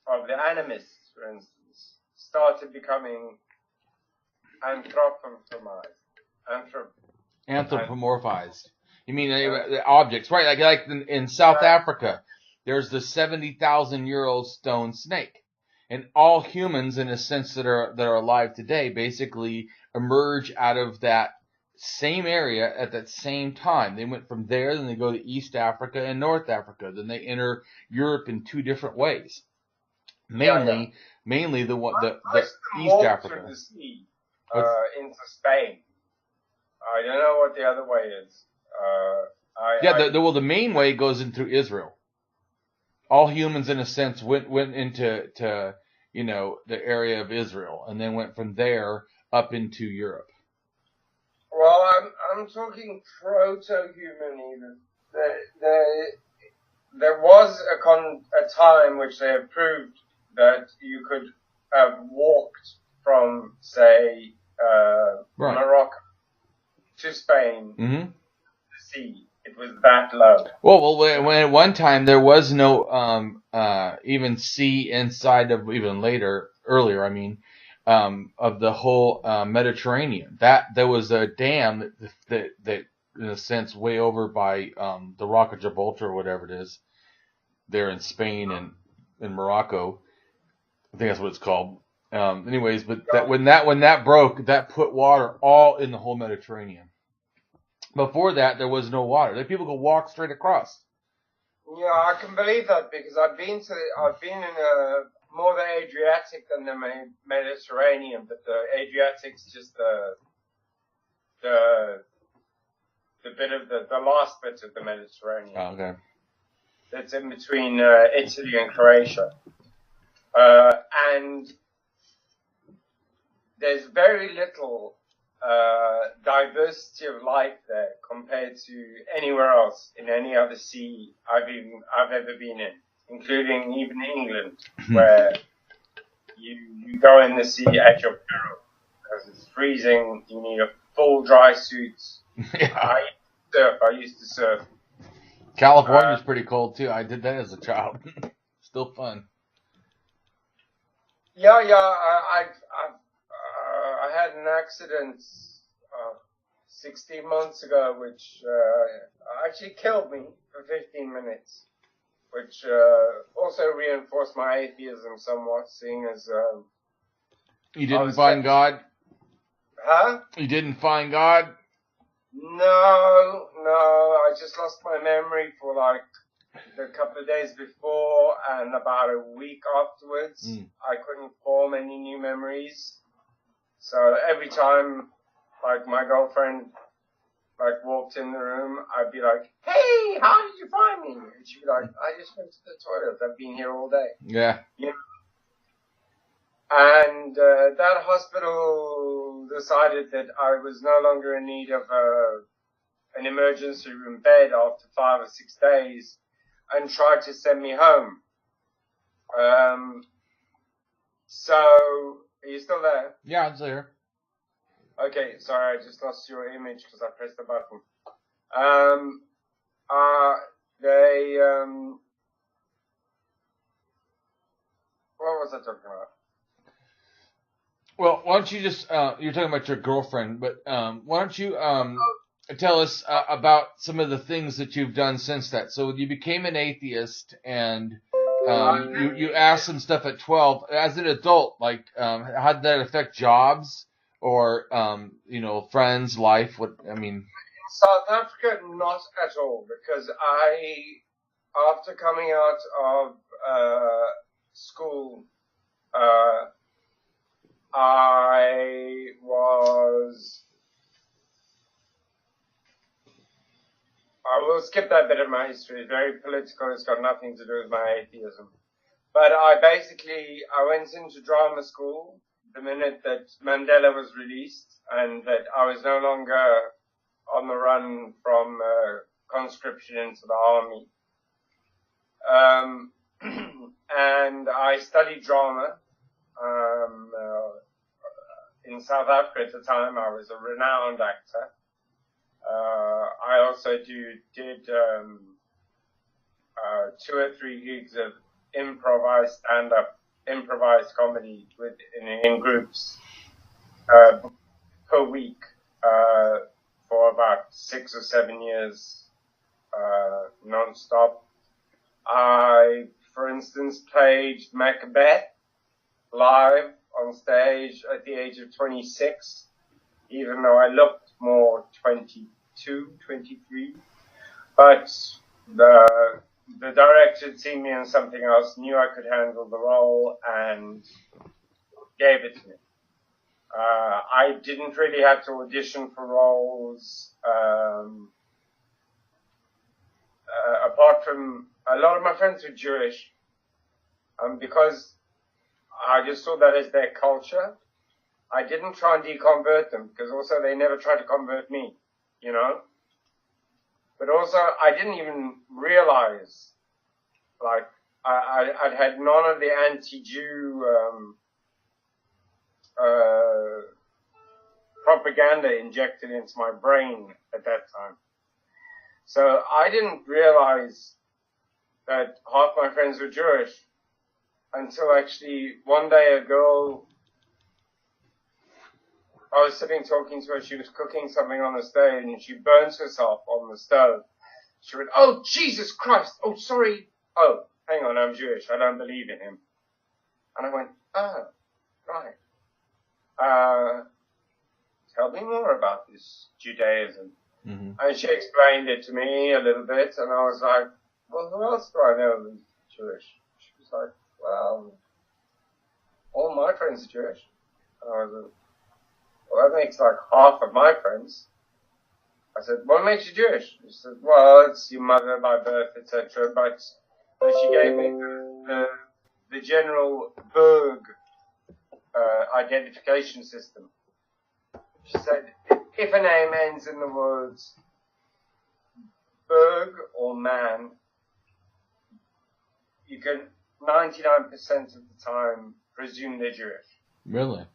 Speaker 2: of the animists, for instance, started becoming
Speaker 1: anthropomorphized. You mean the objects, right? Like in South Africa, there's the 70,000-year-old stone snake, and all humans, in a sense, that are alive today, basically emerge out of that same area at that same time. They went from there, then they go to East Africa and North Africa, then they enter Europe in two different ways. Mainly the East Africa.
Speaker 2: The sea, into Spain. I don't know what the other way is.
Speaker 1: The main way goes in through Israel. All humans, in a sense, went into the area of Israel, and then went from there up into Europe.
Speaker 2: Well, I'm talking proto-human even. There was a time which they have proved that you could have walked from, say, Morocco to Spain, the sea, It was that low.
Speaker 1: Well, when at one time there was no even sea inside of even earlier, I mean, of the whole Mediterranean. That there was a dam that in a sense way over by the Rock of Gibraltar or whatever it is, there in Spain and in Morocco. I think that's what it's called. Anyways, but when that broke, that put water all in the whole Mediterranean. Before that, there was no water. There people could walk straight across.
Speaker 2: Yeah, I can believe that because I've been in more the Adriatic than the Mediterranean, but the Adriatic's just the bit of the last bit of the Mediterranean.
Speaker 1: Oh, okay.
Speaker 2: That's in between Italy and Croatia, and there's very little diversity of life there compared to anywhere else in any other sea I've ever been in, including even England, where you go in the sea at your peril because it's freezing. You need a full dry suit.
Speaker 1: Yeah.
Speaker 2: I used to surf.
Speaker 1: California's pretty cold too. I did that as a child. Still fun.
Speaker 2: Yeah. I had an accident 16 months ago, which actually killed me for 15 minutes, which also reinforced my atheism somewhat, seeing as
Speaker 1: you didn't find God?
Speaker 2: Huh?
Speaker 1: You didn't find God?
Speaker 2: No, I just lost my memory for like a couple of days before and about a week afterwards. I couldn't form any new memories. So every time, like, my girlfriend, like, walked in the room, I'd be like, hey, how did you find me? And she'd be like, I just went to the toilet. I've been here all day.
Speaker 1: Yeah.
Speaker 2: You know? And that hospital decided that I was no longer in need of an emergency room bed after 5 or 6 days and tried to send me home. So, are you still there?
Speaker 1: Yeah, I'm still here.
Speaker 2: Okay, sorry, I just lost your image because I pressed the button. What was I talking about?
Speaker 1: Well, why don't you just, you're talking about your girlfriend, but why don't you tell us about some of the things that you've done since that. So you became an atheist and you asked some stuff at 12. As an adult, like, how did that affect jobs or, friends, life?
Speaker 2: South Africa, not at all, because after coming out of school, I will skip that bit of my history. It's very political. It's got nothing to do with my atheism. But I went into drama school the minute that Mandela was released and that I was no longer on the run from conscription into the army. And I studied drama. In South Africa at the time, I was a renowned actor. I also did 2 or 3 gigs of improvised improvised comedy in groups per week for about 6 or 7 years non-stop. I, for instance, played Macbeth live on stage at the age of 26, even though I looked more 22, 23. But the director had seen me in something else, knew I could handle the role, and gave it to me. I didn't really have to audition for roles, apart from a lot of my friends were Jewish, because I just saw that as their culture. I didn't try and deconvert them, because also they never tried to convert me, you know? But also, I didn't even realize, like, I'd had none of the anti-Jew propaganda injected into my brain at that time. So I didn't realize that half my friends were Jewish until actually one day I was sitting talking to her, she was cooking something on the stove and she burnt herself on the stove. She went, "Oh, Jesus Christ, oh, sorry. Oh, hang on, I'm Jewish, I don't believe in him." And I went, "Oh, right. Tell me more about this Judaism."
Speaker 1: Mm-hmm.
Speaker 2: And she explained it to me a little bit, and I was like, "Well, who else do I know who's Jewish?" She was like, "Well, all my friends are Jewish." And I was like, "Well, that makes like half of my friends." I said, "What makes you Jewish?" She said, "Well, it's your mother by birth, etc." But she gave me the general Berg identification system. She said, if a name ends in the words Berg or man, you can 99% of the time presume they're Jewish.
Speaker 1: Really?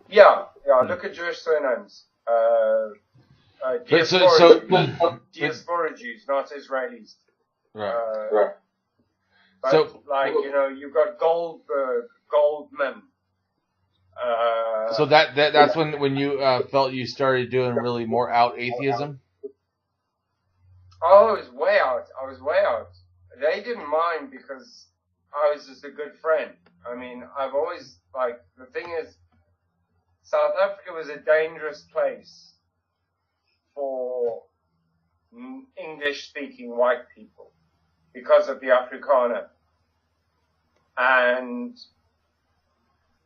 Speaker 2: Yeah. Look at Jewish surnames. Diaspora Jews, not Israelis.
Speaker 1: Right.
Speaker 2: But you've got Goldberg, Goldman.
Speaker 1: So that's when you felt you started doing really more out atheism?
Speaker 2: Oh, I was way out. They didn't mind because I was just a good friend. I mean, I've always, the thing is, South Africa was a dangerous place for English-speaking white people because of the Afrikaner. And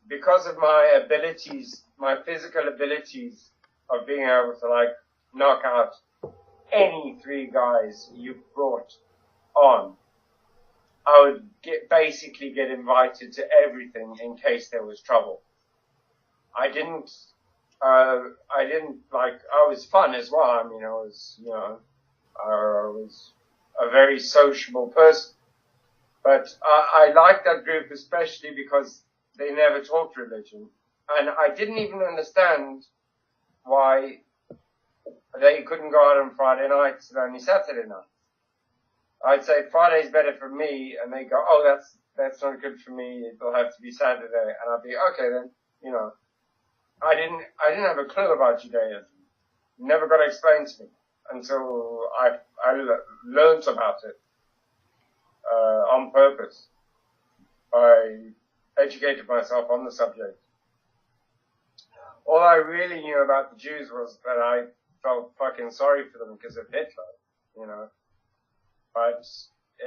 Speaker 2: because of my abilities, my physical abilities of being able to knock out any three guys you brought on, I would basically get invited to everything in case there was trouble. I was fun as well. I mean, I was a very sociable person. But I liked that group especially because they never talked religion. And I didn't even understand why they couldn't go out on Friday nights and only Saturday nights. I'd say Friday's better for me, and they go, "Oh, that's not good for me. It'll have to be Saturday." And I'd be, "Okay then." I didn't have a clue about Judaism. Never got explained to me until I learned about it on purpose. I educated myself on the subject. All I really knew about the Jews was that I felt fucking sorry for them because of Hitler, But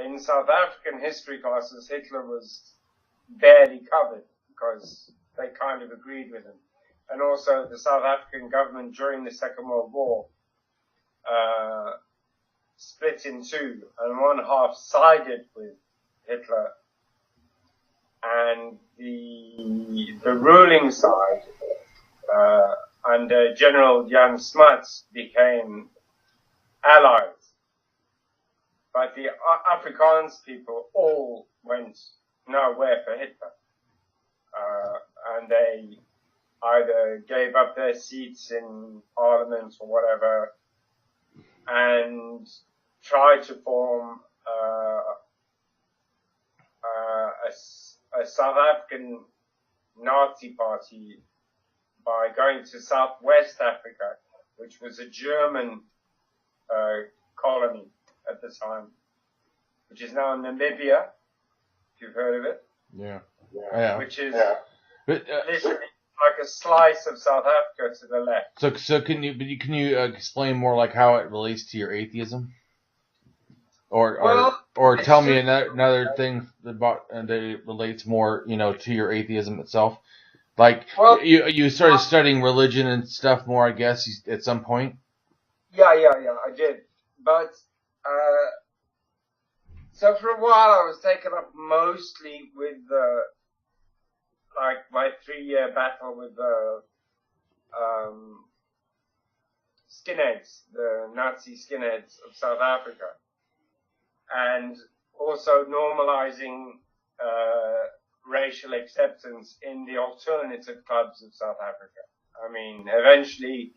Speaker 2: in South African history classes, Hitler was barely covered because they kind of agreed with him. And also the South African government during the Second World War split in two, and one half sided with Hitler, and the ruling side under General Jan Smuts became allies. But the Afrikaans people all went nowhere for Hitler. And they either gave up their seats in parliament or whatever and tried to form a South African Nazi party by going to Southwest Africa, which was a German colony at the time, which is now Namibia, if you've heard of it.
Speaker 1: Yeah.
Speaker 2: Which is literally like a slice of South Africa to the left.
Speaker 1: So can you explain more like how it relates to your atheism, or tell me another thing about that it relates more to your atheism itself? You started studying religion and stuff more, I guess, at some point.
Speaker 2: Yeah, I did. But so for a while I was taken up mostly with my 3-year battle with the skinheads, the Nazi skinheads of South Africa, and also normalizing racial acceptance in the alternative clubs of South Africa. I mean, eventually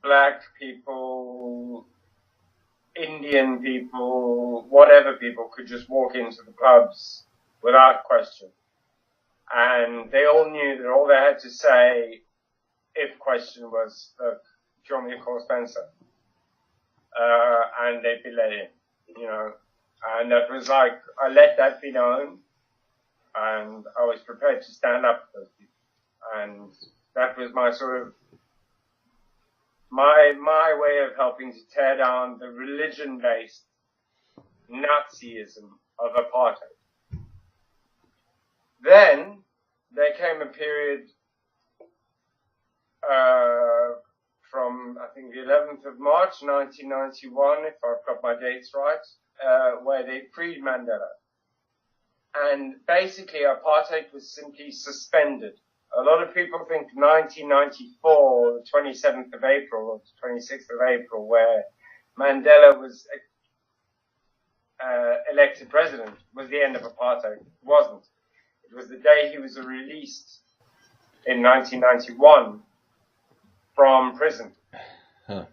Speaker 2: black black people, Indian people, whatever people could just walk into the pubs without question. And they all knew that all they had to say, if question, was, "Look, do you want me to call Spencer?" And they'd be let in, you know. And that was like, I let that be known, and I was prepared to stand up for those people. And that was my sort of, my way of helping to tear down the religion-based Nazism of apartheid. Then there came a period from, I think, the 11th of March 1991, if I've got my dates right, where they freed Mandela. And basically apartheid was simply suspended. A lot of people think 1994, the 27th of April or the 26th of April, where Mandela was elected president, was the end of apartheid. It wasn't. It was the day he was released in 1991 from prison.
Speaker 1: Huh.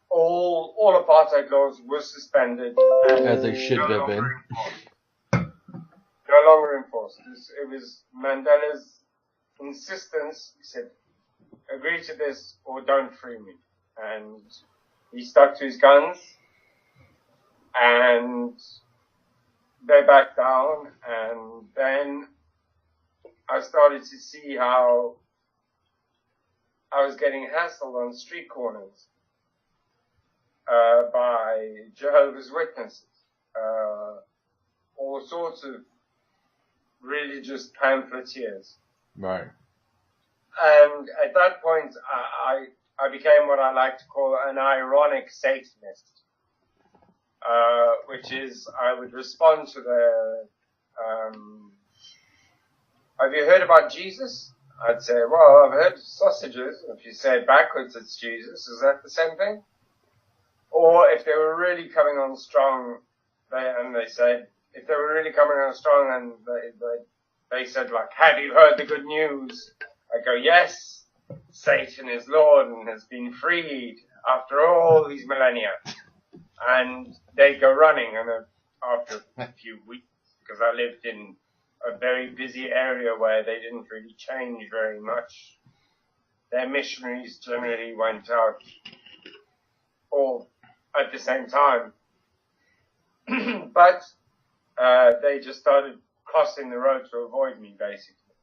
Speaker 2: All apartheid laws were suspended.
Speaker 1: As they should have been.
Speaker 2: No longer enforced. It was Mandela's insistence. He said, agree to this or don't free me. And he stuck to his guns. And they backed down. And then I started to see how I was getting hassled on street corners by Jehovah's Witnesses, all sorts of religious pamphleteers.
Speaker 1: Right.
Speaker 2: And at that point, I became what I like to call an ironic Satanist, which is I would respond to the, have you heard about Jesus? I'd say, well, I've heard sausages. If you say it backwards, it's Jesus. Is that the same thing? Or if they were really coming on strong, they said, if they were really coming on strong and they said, like, have you heard the good news? I go, yes, Satan is Lord and has been freed after all these millennia. And they go running, and after a few weeks, because I lived in a very busy area where they didn't really change very much. Their missionaries generally went out all at the same time. But they just started crossing the road to avoid me, basically.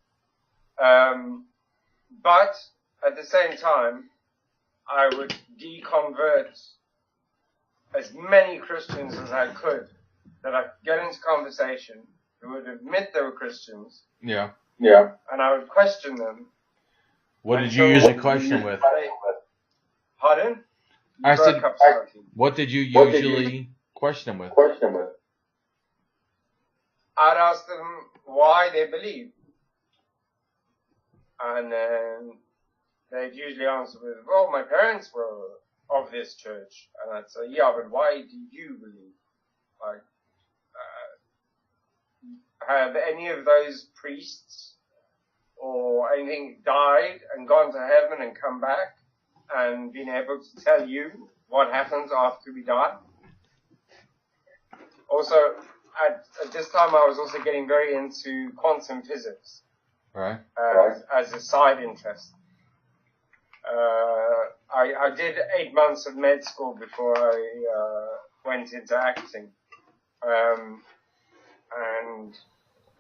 Speaker 2: But at the same time, I would deconvert as many Christians as I could, that I could get into conversation, who would admit they were Christians.
Speaker 1: Yeah.
Speaker 2: Yeah. And I would question them.
Speaker 1: What did you usually question with?
Speaker 2: Pardon?
Speaker 1: I said, what did you usually question them with?
Speaker 2: I'd ask them why they believe. And then they'd usually answer with, well, my parents were of this church. And I'd say, yeah, but why do you believe? Like, have any of those priests or anything died and gone to heaven and come back and been able to tell you what happens after we die? Also, at this time I was also getting very into quantum physics.
Speaker 1: Right.
Speaker 2: As a side interest. I did 8 months of med school before I went into acting. And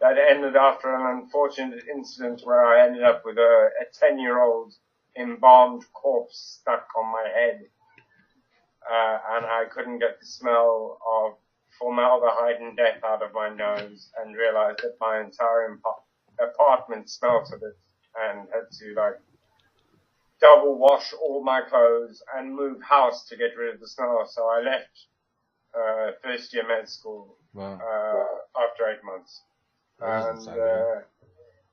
Speaker 2: that ended after an unfortunate incident where I ended up with a 10-year-old embalmed corpse stuck on my head. And I couldn't get the smell of formaldehyde and death out of my nose, and realized that my entire apartment smelt of it, and had to, like, double wash all my clothes and move house to get rid of the smell. So I left first year med school after 8 months. And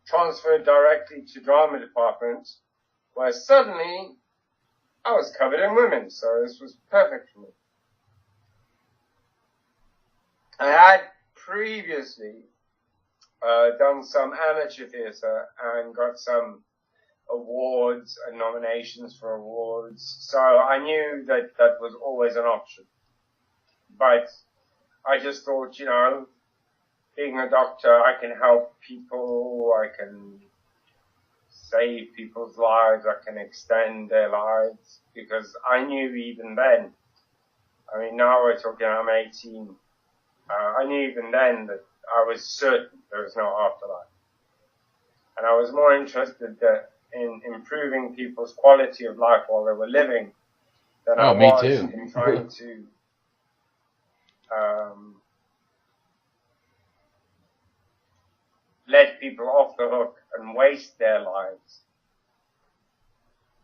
Speaker 2: transferred directly to drama department, where suddenly I was covered in women, so this was perfect for me. I had previously done some amateur theatre and got some awards and nominations for awards. So I knew that that was always an option. But I just thought, being a doctor, I can help people, I can save people's lives, I can extend their lives, because I knew even then, now we're talking, I'm 18, I knew even then that I was certain there was no afterlife. And I was more interested in improving people's quality of life while they were living than I was in trying to let people off the hook and waste their lives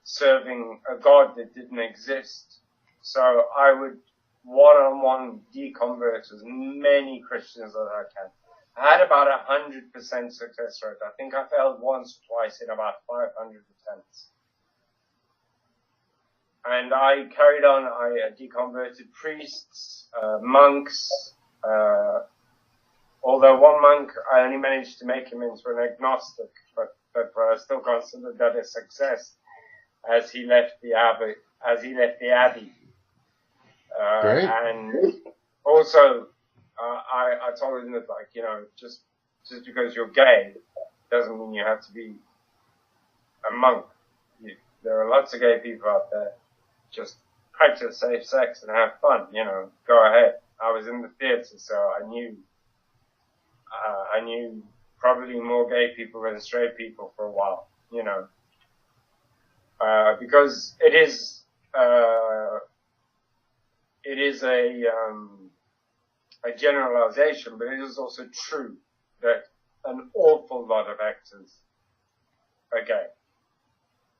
Speaker 2: serving a God that didn't exist. So I would one-on-one deconvert as many Christians as I can. I had about 100% success rate. I think I failed once or twice in about 500 attempts. And I carried on. I deconverted priests, monks, although one monk, I only managed to make him into an agnostic, but I still considered that a success as he left the abbey.
Speaker 1: Great.
Speaker 2: And also, I told him that, just because you're gay doesn't mean you have to be a monk. There are lots of gay people out there. Just practice safe sex and have fun, go ahead. I was in the theater, so I knew probably more gay people than straight people for a while, because it is a generalization, but it is also true that an awful lot of actors are gay,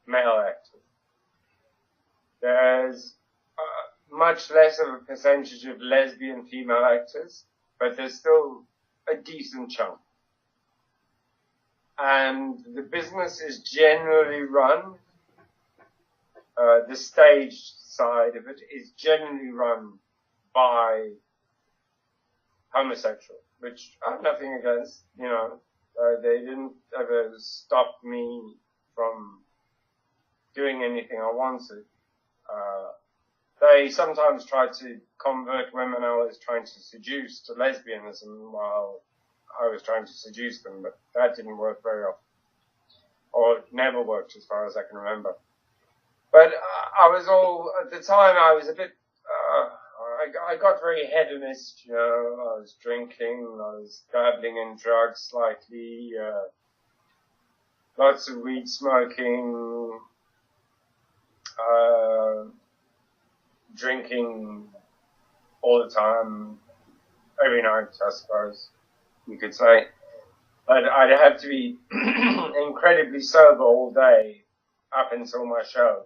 Speaker 2: male actors. There's much less of a percentage of lesbian female actors, but there's still a decent chunk. And the business is generally run, the stage side of it is generally run by homosexuals, which I have nothing against, they didn't ever stop me from doing anything I wanted. They sometimes tried to convert women I was trying to seduce to lesbianism while I was trying to seduce them, but that didn't work very often. Or it never worked as far as I can remember. But at the time I was a bit, I got very hedonist, I was drinking, I was dabbling in drugs slightly, lots of weed smoking, drinking all the time, every night, I suppose you could say. But I'd have to be incredibly sober all day up until my show.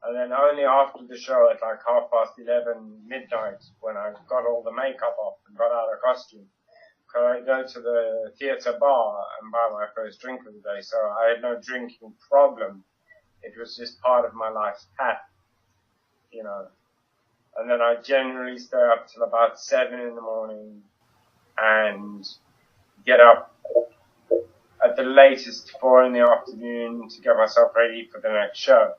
Speaker 2: And then only after the show at 11:30, midnight, when I got all the makeup off and got out of costume, could I go to the theatre bar and buy my first drink of the day. So I had no drinking problem. It was just part of my life's path, And then I generally stay up till about 7 in the morning and get up at the latest 4 in the afternoon to get myself ready for the next show.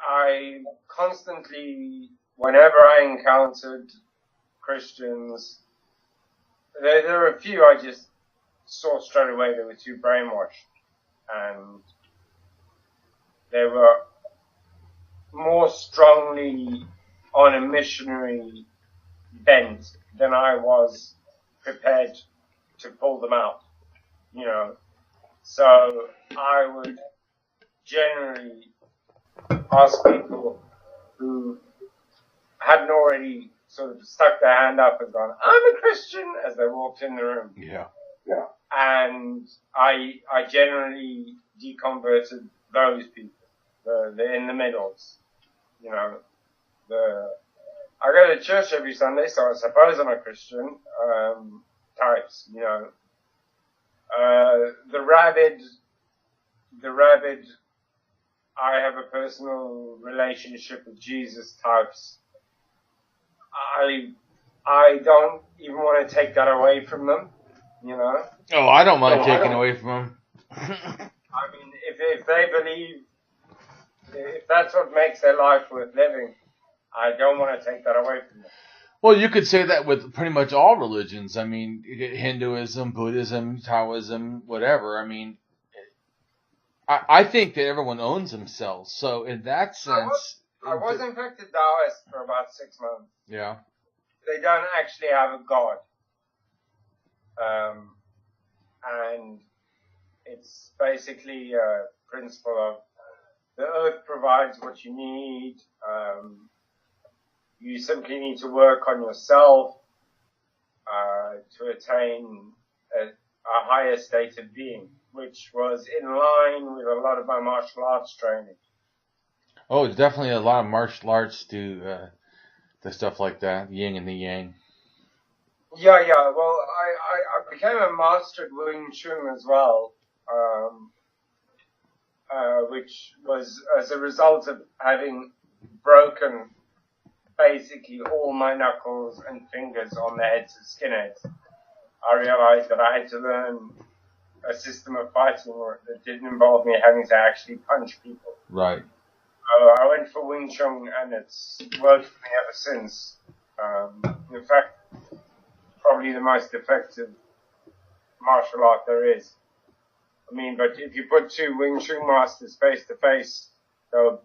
Speaker 2: I constantly, whenever I encountered Christians, there were a few I just saw straight away they were too brainwashed, and they were more strongly on a missionary bent than I was prepared to pull them out, So I would generally ask people who hadn't already sort of stuck their hand up and gone, "I'm a Christian," as they walked in the room.
Speaker 1: Yeah.
Speaker 2: And I generally deconverted those people, the in the middles, I go to church every Sunday, so I suppose I'm a Christian, types, the rabid, I have a personal relationship with Jesus types. I don't even want to take that away from them. you know?
Speaker 1: Oh, I don't mind taking away from them.
Speaker 2: I mean, if they believe, if that's what makes their life worth living, I don't want to take that away from them.
Speaker 1: Well, you could say that with pretty much all religions. I mean, Hinduism, Buddhism, Taoism, whatever. I mean, I think that everyone owns themselves. So in that sense...
Speaker 2: I was in fact a Taoist for about 6 months.
Speaker 1: Yeah.
Speaker 2: They don't actually have a god. And it's basically a principle of the earth provides what you need. You simply need to work on yourself to attain a higher state of being, which was in line with a lot of my martial arts training.
Speaker 1: Oh, it's definitely a lot of martial arts do the stuff like that, yin and the yang.
Speaker 2: Yeah. Well, I became a master at Wing Chun as well, which was as a result of having broken basically all my knuckles and fingers on the heads of skinheads. I realized that I had to learn a system of fighting that didn't involve me having to actually punch people.
Speaker 1: Right.
Speaker 2: I went for Wing Chun, and it's worked for me ever since. In fact, probably the most effective martial art there is. I mean, but if you put two Wing Chun masters face to face, they'll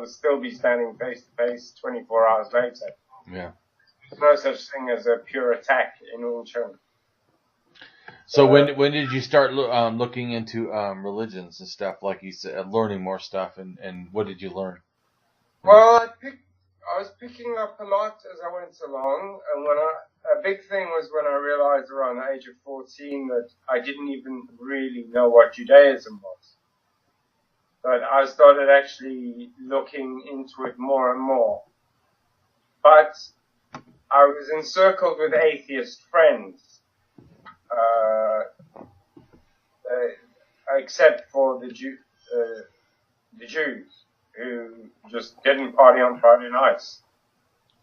Speaker 2: still be standing face to face 24 hours later.
Speaker 1: Yeah.
Speaker 2: There's no such thing as a pure attack in Wing Chun.
Speaker 1: So when did you start looking into religions and stuff, like you said, learning more stuff, and what did you learn?
Speaker 2: Well, I was picking up a lot as I went along, and a big thing was when I realized around the age of 14 that I didn't even really know what Judaism was. But I started actually looking into it more and more. But I was encircled with atheist friends. Except for the Jews, who just didn't party on Friday nights.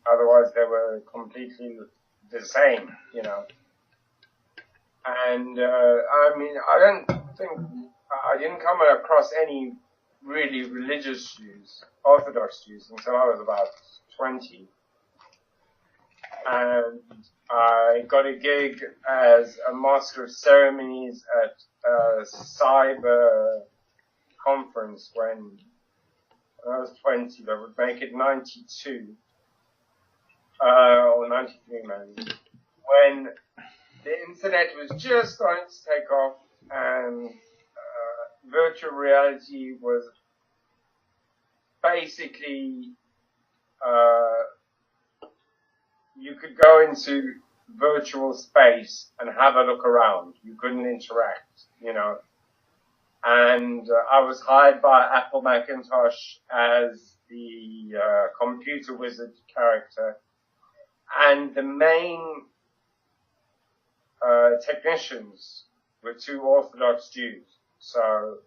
Speaker 2: Otherwise, they were completely the same, you know. And I mean, I didn't come across any really religious Jews, Orthodox Jews, until I was about 20. And I got a gig as a master of ceremonies at a cyber conference when I was 20. That would make it 92, or 93 maybe, when the internet was just starting to take off and virtual reality was basically you could go into virtual space and have a look around. You couldn't interact, you know. And I was hired by Apple Macintosh as the computer wizard character. And the main technicians were two Orthodox Jews. So,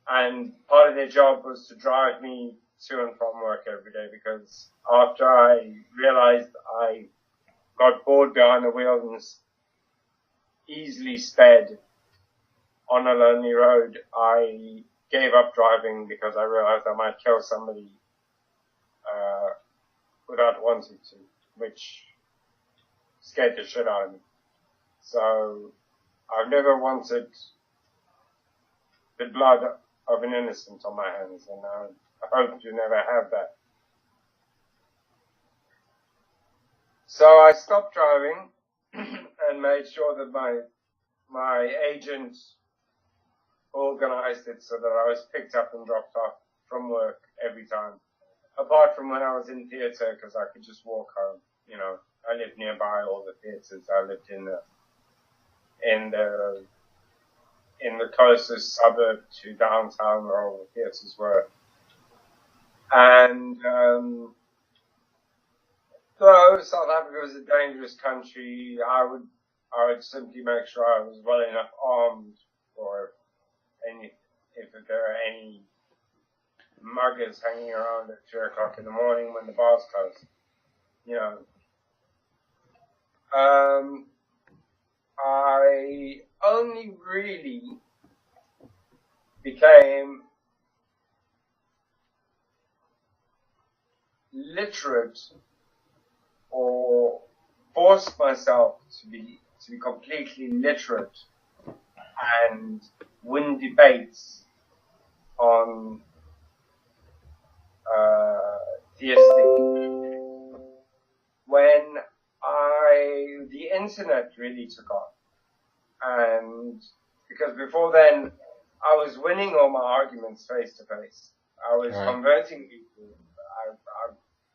Speaker 2: and part of their job was to drive me to and from work every day, because after I realized I got bored behind the wheel and easily sped on a lonely road, I gave up driving because I realized I might kill somebody without wanting to, which scared the shit out of me. So I've never wanted the blood of an innocent on my hands, and I hope to never have that. So I stopped driving and made sure that my agent organized it so that I was picked up and dropped off from work every time. Apart from when I was in theatre, because I could just walk home. You know, I lived nearby all the theatres. I lived in the closest suburb to downtown where all the theatres were. And though South Africa was a dangerous country, I would simply make sure I was well enough armed for if there are any muggers hanging around at 2 o'clock in the morning when the bars close. You know. I only really became literate or forced myself to be completely literate and win debates on theistic when the internet really took off. And because before then I was winning all my arguments face to face. I was converting people. I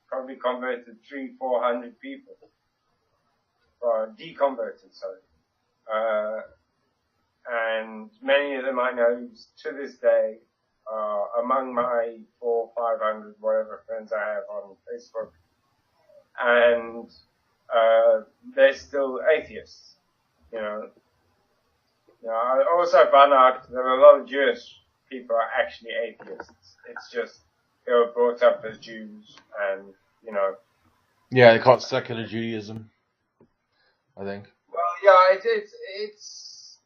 Speaker 2: probably converted 300-400 people. Deconverted, sorry. And many of them I know to this day, among my 400-500 whatever friends I have on Facebook. And they're still atheists, you know. I also found out that a lot of Jewish people are actually atheists. It's just they were brought up as Jews, and you know.
Speaker 1: Yeah, they call it secular Judaism, I think.
Speaker 2: Well, yeah, it's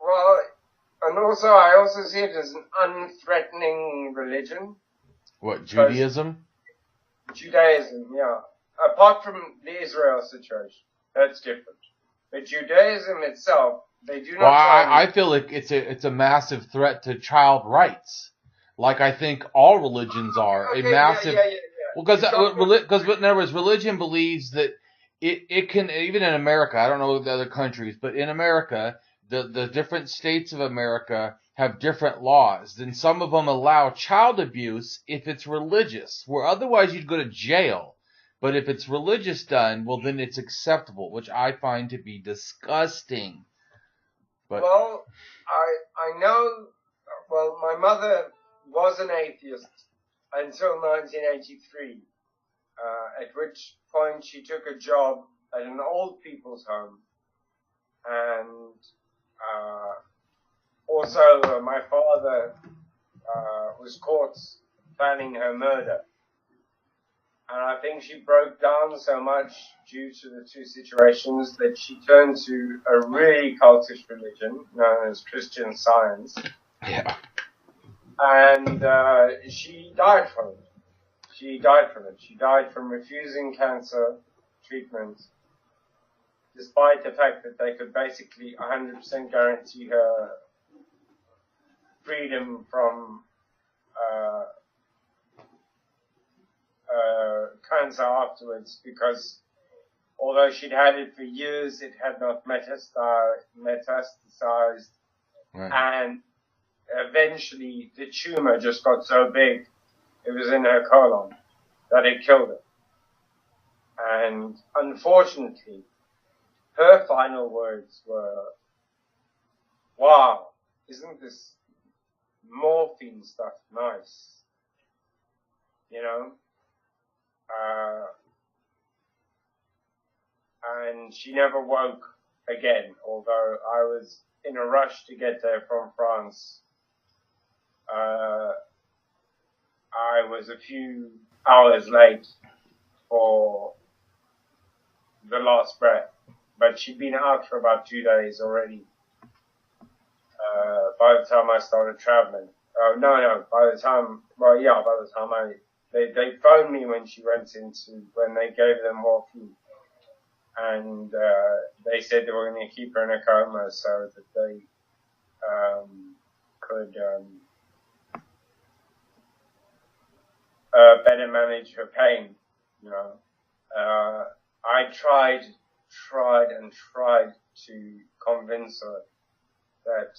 Speaker 2: well, and also I also see it as an unthreatening religion.
Speaker 1: What, Judaism?
Speaker 2: Judaism, yeah. Apart from the Israel situation, that's different. But Judaism itself, they do not.
Speaker 1: Well, I feel like it's a massive threat to child rights, like I think all religions are.
Speaker 2: Okay,
Speaker 1: a massive.
Speaker 2: Yeah.
Speaker 1: Well, because in other words, religion believes that it can, even in America. I don't know the other countries, but in America, the different states of America have different laws. And some of them allow child abuse if it's religious, where otherwise you'd go to jail. But if it's religious done, well, then it's acceptable, which I find to be disgusting. But
Speaker 2: well, I know. Well, my mother was an atheist until 1983, at which point she took a job at an old people's home, and also my father was caught planning her murder. And I think she broke down so much due to the two situations that she turned to a really cultish religion known as Christian Science.
Speaker 1: Yeah.
Speaker 2: And she died from it. She died from refusing cancer treatment, despite the fact that they could basically 100% guarantee her freedom from cancer afterwards, because although she'd had it for years, it had not metastasized, and eventually the tumor just got so big, it was in her colon, that it killed her. And unfortunately, her final words were, "Wow, isn't this morphine stuff nice?" You know? And she never woke again, although I was in a rush to get there from France. I was a few hours late for the last breath, but she'd been out for about 2 days already. By the time I started traveling. By the time they phoned me when they gave them morphine. And, they said they were going to keep her in a coma so that they, could, better manage her pain, you know. I tried to convince her that,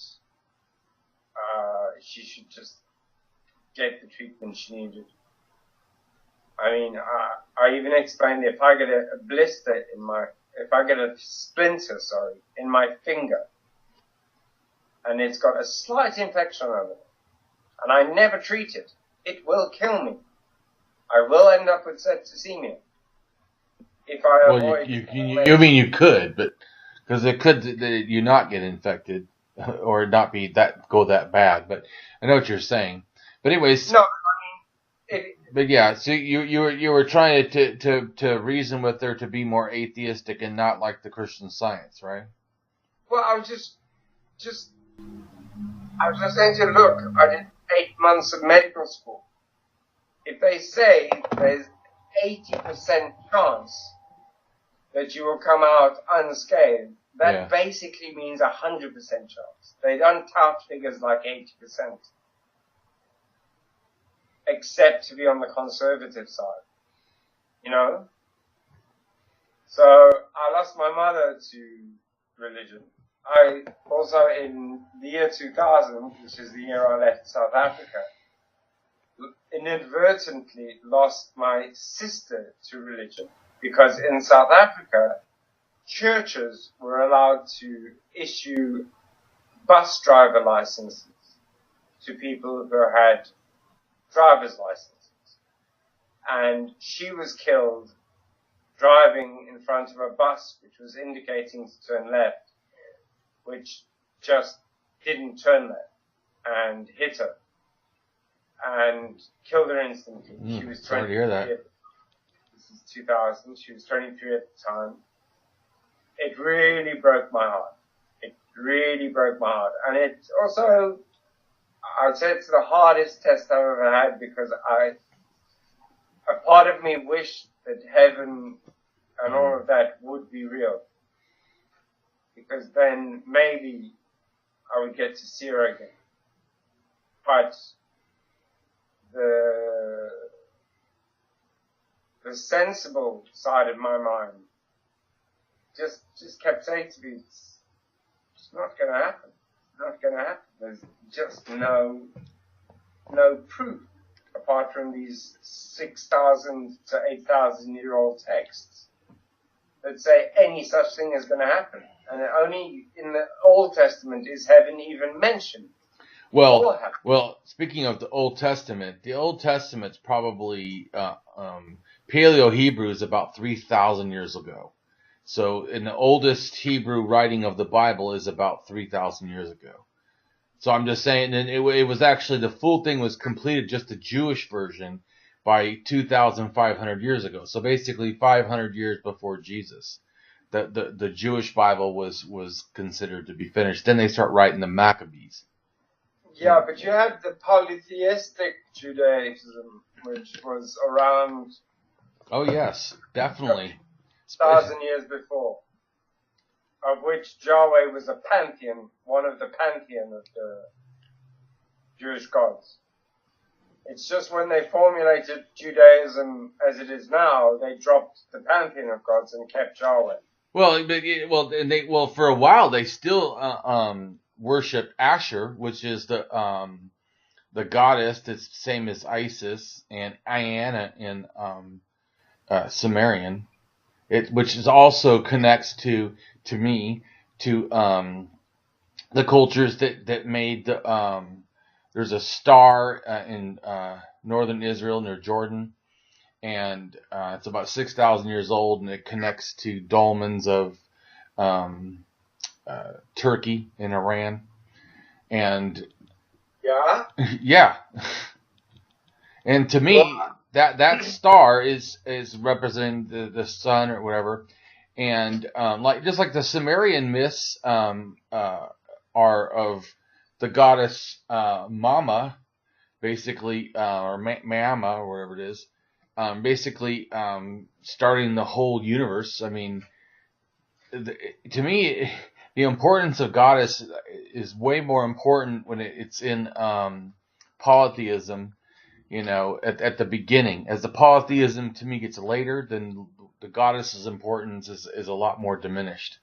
Speaker 2: she should just get the treatment she needed. I mean, I even explained if I get a splinter in my finger, and it's got a slight infection on it, and I never treat it, it will kill me. I will end up with septicemia. If I avoid...
Speaker 1: You could, but, because it could, you not get infected, or not go that bad, but I know what you're saying. But anyways...
Speaker 2: No, I mean,
Speaker 1: But yeah, so you were trying to reason with her to be more atheistic and not like the Christian Science, right?
Speaker 2: Well, I was just saying to her, look, I did 8 months of medical school. If they say there's 80% chance that you will come out unscathed, that basically means 100% chance. They don't tout figures like 80%, except to be on the conservative side, you know? So I lost my mother to religion. I also, in the year 2000, which is the year I left South Africa, inadvertently lost my sister to religion, because in South Africa, churches were allowed to issue bus driver licenses to people who had driver's licenses. And she was killed driving in front of a bus which was indicating to turn left, which just didn't turn left and hit her and killed her instantly. She was 23.
Speaker 1: Sorry to hear that.
Speaker 2: This is 2000. She was 23 at the time. It really broke my heart. It really broke my heart. And it also, I'd say it's the hardest test I've ever had, because a part of me wished that heaven and all of that would be real, because then maybe I would get to see her again. But the sensible side of my mind just kept saying to me, it's not going to happen. It's not going to happen. There's just no proof apart from these 6,000 to 8,000 year old texts that say any such thing is going to happen. And only in the Old Testament is heaven even mentioned.
Speaker 1: Well, speaking of the Old Testament's probably Paleo-Hebrew is about 3,000 years ago. So, in the oldest Hebrew writing of the Bible is about 3,000 years ago. So I'm just saying, and it was actually, the full thing was completed, just the Jewish version, by 2,500 years ago. So basically 500 years before Jesus. The Jewish Bible was considered to be finished. Then they start writing the Maccabees.
Speaker 2: Yeah, but you had the polytheistic Judaism, which was around...
Speaker 1: Oh yes, definitely.
Speaker 2: 1,000 years before, of which Yahweh was a pantheon, one of the pantheon of the Jewish gods. It's just when they formulated Judaism as it is now, they dropped the pantheon of gods and kept Yahweh.
Speaker 1: Well, for a while they still worshipped Asher, which is the goddess that's the same as Isis, and Iana in Sumerian. Which is also connects to me to the cultures that made the there's a star in northern Israel near Jordan, and it's about 6,000 years old, and it connects to dolmens of Turkey and Iran, and yeah, and to me. That star is representing the sun or whatever, and just like the Sumerian myths are of the goddess Mama, basically, or Mama or whatever it is, basically starting the whole universe. I mean, to me, the importance of goddess is way more important when it's in polytheism. You know, at the beginning. As the polytheism to me gets later, then the goddess's importance is a lot more diminished.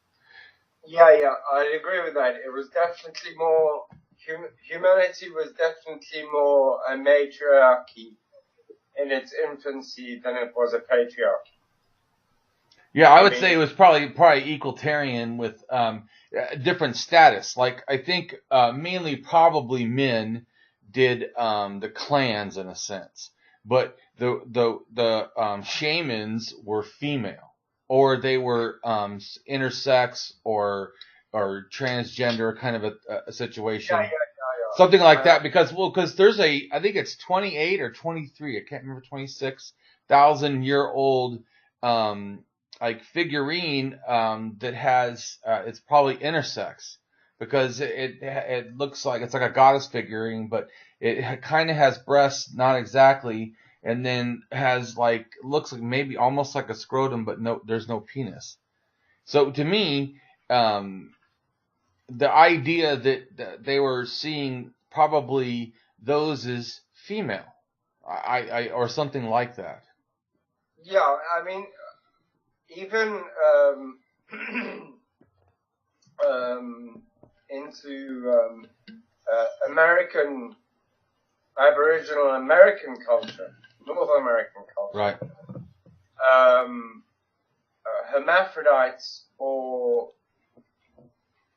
Speaker 2: Yeah, I agree with that. It was definitely more, humanity was definitely more a matriarchy in its infancy than it was a patriarchy.
Speaker 1: Yeah, I would say it was probably egalitarian with different status. Like, I think mainly probably men did the clans in a sense, but the shamans were female, or they were intersex or transgender, kind of a situation. Something like that, because there's I think it's 28 or 23, I can't remember, 26,000-year-old like figurine that has it's probably intersex, because it looks like it's like a goddess figurine, but it kind of has breasts, not exactly, and then has looks like maybe almost like a scrotum, but no, there's no penis. So to me, the idea that they were seeing probably those as female, or something like that.
Speaker 2: Yeah, I mean, even into American, Aboriginal American culture, North American culture,
Speaker 1: Right.
Speaker 2: Hermaphrodites or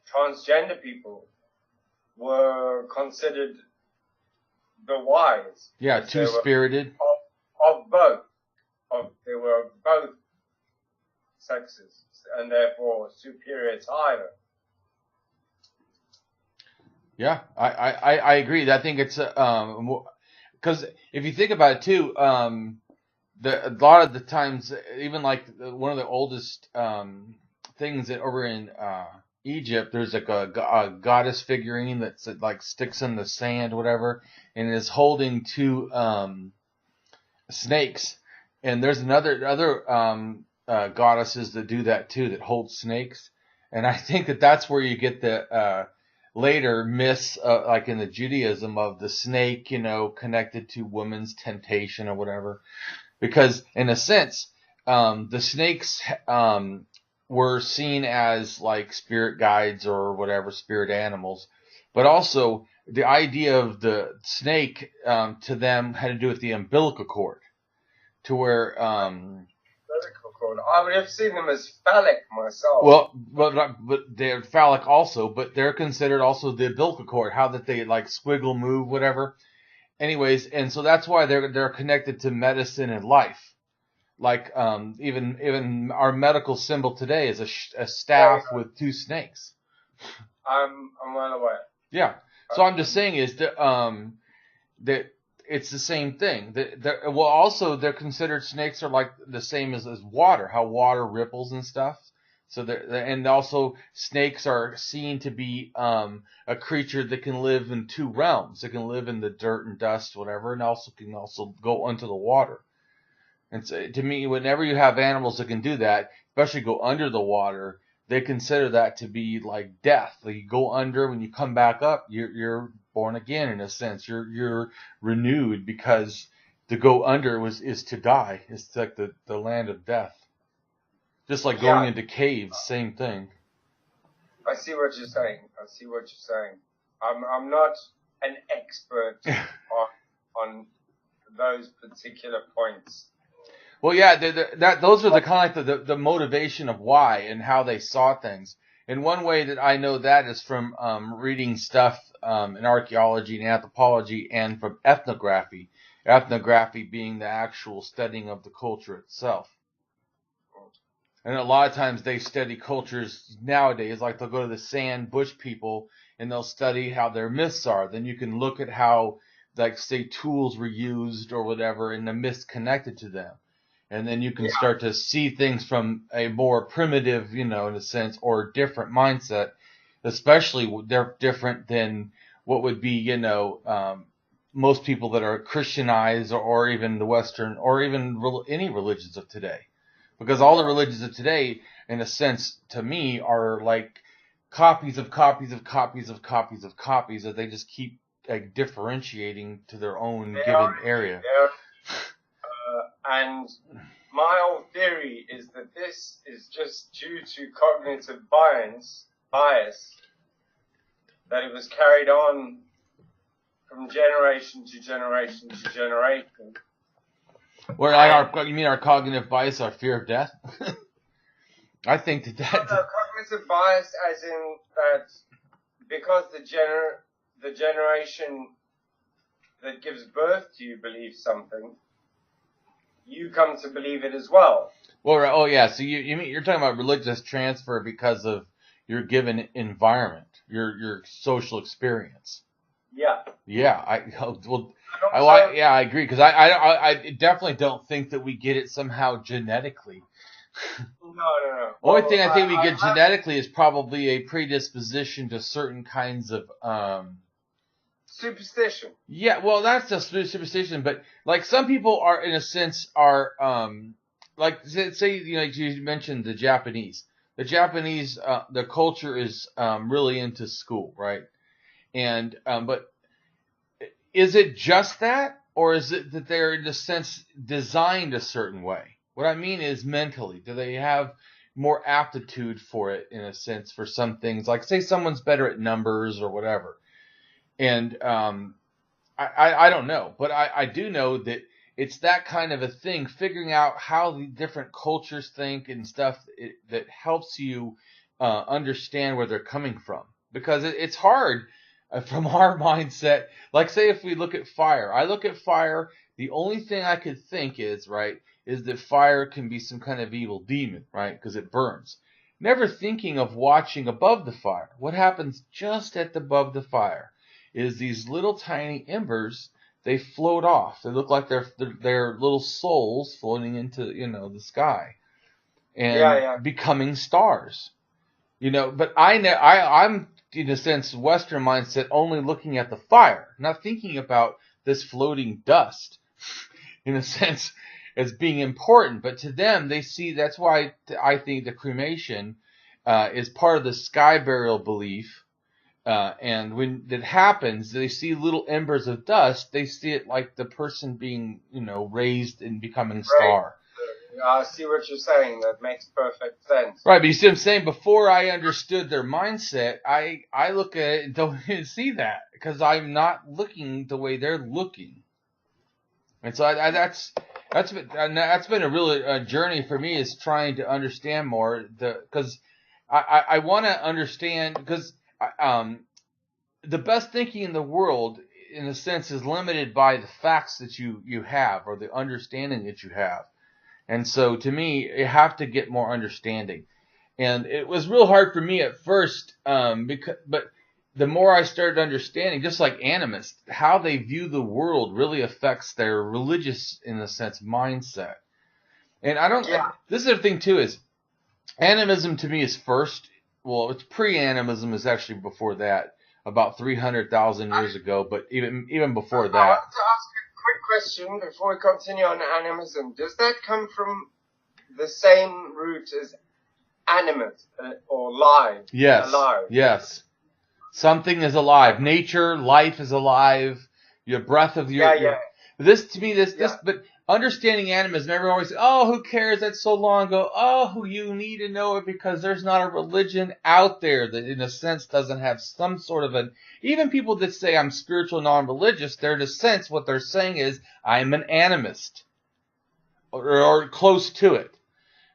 Speaker 2: transgender people were considered the wise.
Speaker 1: Yeah, two-spirited.
Speaker 2: Of both. They were of both sexes, and therefore superior to either.
Speaker 1: Yeah, I agree. I think it's because if you think about it too, a lot of the times, even like one of the oldest things that over in Egypt, there's like a goddess figurine that's like sticks in the sand, or whatever, and is holding two snakes. And there's other goddesses that do that too, that hold snakes. And I think that's where you get the later myths, like in the Judaism, of the snake, connected to woman's temptation or whatever. Because in a sense, the snakes were seen as like spirit guides or whatever, spirit animals. But also the idea of the snake to them had to do with the umbilical cord. To where
Speaker 2: umbilical cord. I would have seen them as phallic myself.
Speaker 1: Well, but they're phallic also, but they're considered also the umbilical cord. How that they like squiggle, move, whatever. Anyways, and so that's why they're connected to medicine and life. Like even our medical symbol today is a staff with two snakes.
Speaker 2: I'm well aware.
Speaker 1: Yeah. So I'm just saying is that it's the same thing. Also they're considered, snakes are like the same as water, how water ripples and stuff. So and also snakes are seen to be a creature that can live in two realms. It can live in the dirt and dust, whatever, and can also go into the water. And so, to me, whenever you have animals that can do that, especially go under the water, they consider that to be like death. Like you go under, when you come back up, you're born again in a sense. You're renewed, because to go under is to die. It's like the land of death. Just like going into caves, same thing.
Speaker 2: I see what you're saying. I'm not an expert on those particular points.
Speaker 1: Well, yeah, those are the kind of like the motivation of why and how they saw things. And one way that I know that is from reading stuff in archaeology and anthropology, and from ethnography. Ethnography being the actual studying of the culture itself. And a lot of times they study cultures nowadays, like they'll go to the sand bush people and they'll study how their myths are. Then you can look at how, like, say, tools were used or whatever, and the myths connected to them. And then you can start to see things from a more primitive, in a sense, or different mindset. Especially they're different than what would be, most people that are Christianized, or even the Western, or even any religions of today. Because all the religions of today, in a sense, to me, are like copies of copies of copies of copies of copies that they just keep like differentiating to their own given area.
Speaker 2: And my old theory is that this is just due to cognitive bias, that it was carried on from generation to generation to generation.
Speaker 1: Where you mean our cognitive bias, our fear of death? I think that.
Speaker 2: No, cognitive bias, as in that, because the generation that gives birth to you believes something, you come to believe it as well.
Speaker 1: Well, oh yeah. So you're talking about religious transfer because of your given environment, your social experience.
Speaker 2: Yeah.
Speaker 1: Yeah, I agree, because I definitely don't think that we get it somehow genetically.
Speaker 2: No.
Speaker 1: Only
Speaker 2: Well,
Speaker 1: thing I think we get genetically is probably a predisposition to certain kinds of
Speaker 2: superstition.
Speaker 1: Yeah, well, that's just superstition, but like some people are, in a sense, are like say like you mentioned the Japanese. The Japanese, the culture is really into school, right? And but is it just that, or is it that they're, in a sense, designed a certain way? What I mean is mentally, do they have more aptitude for it, in a sense, for some things? Like, say someone's better at numbers or whatever. And I don't know, but I do know that it's that kind of a thing, figuring out how the different cultures think and stuff, that helps you understand where they're coming from. Because it's hard from our mindset. Like, say if we look at fire. I look at fire, the only thing I could think is that fire can be some kind of evil demon, right? Because it burns. Never thinking of watching above the fire. What happens just above the fire is these little tiny embers. They float off. They look like they're little souls floating into the sky and becoming stars. But I'm, in a sense, Western mindset, only looking at the fire, not thinking about this floating dust, in a sense, as being important. But to them, they see, that's why I think the cremation is part of the sky burial belief. And when that happens, they see little embers of dust. They see it like the person being, raised and becoming a star.
Speaker 2: I see what you're saying. That makes perfect sense.
Speaker 1: Right, but you see what I'm saying? Before I understood their mindset, I look at it and don't even see that, because I'm not looking the way they're looking. And so that's been a really journey for me, is trying to understand more, because I want to understand, because the best thinking in the world, in a sense, is limited by the facts that you have, or the understanding that you have. And so, to me, you have to get more understanding. And it was real hard for me at first, but the more I started understanding, just like animists, how they view the world really affects their religious, in a sense, mindset. And this is the thing too, is animism to me is first. Well, it's pre-animism is actually before that, about 300,000 years ago, but even before that.
Speaker 2: I want to ask a quick question before we continue on animism. Does that come from the same root as animate, or live?
Speaker 1: Yes.
Speaker 2: Alive?
Speaker 1: Yes. Something is alive. Nature, life is alive. Your breath of your... This, to me, but understanding animism, everyone always says, oh, who cares? That's so long ago. Oh, you need to know it because there's not a religion out there that, in a sense, doesn't have some sort of an... Even people that say I'm spiritual, non-religious, they're, in a sense, what they're saying is, I'm an animist. Or close to it.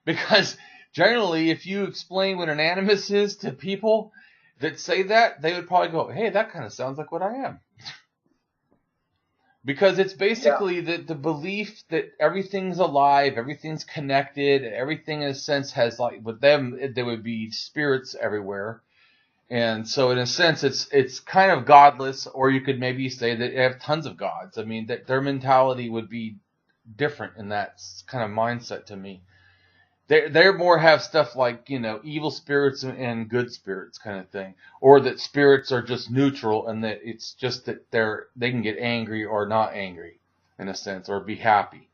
Speaker 1: Because, generally, if you explain what an animist is to people that say that, they would probably go, hey, that kind of sounds like what I am. Because it's basically the belief that everything's alive, everything's connected, everything, in a sense, has, like, with them, there would be spirits everywhere. And so, in a sense, it's kind of godless, or you could maybe say that they have tons of gods. I mean, that their mentality would be different in that kind of mindset to me. They more have stuff like, evil spirits and good spirits kind of thing. Or that spirits are just neutral, and that it's just that they can get angry or not angry, in a sense, or be happy.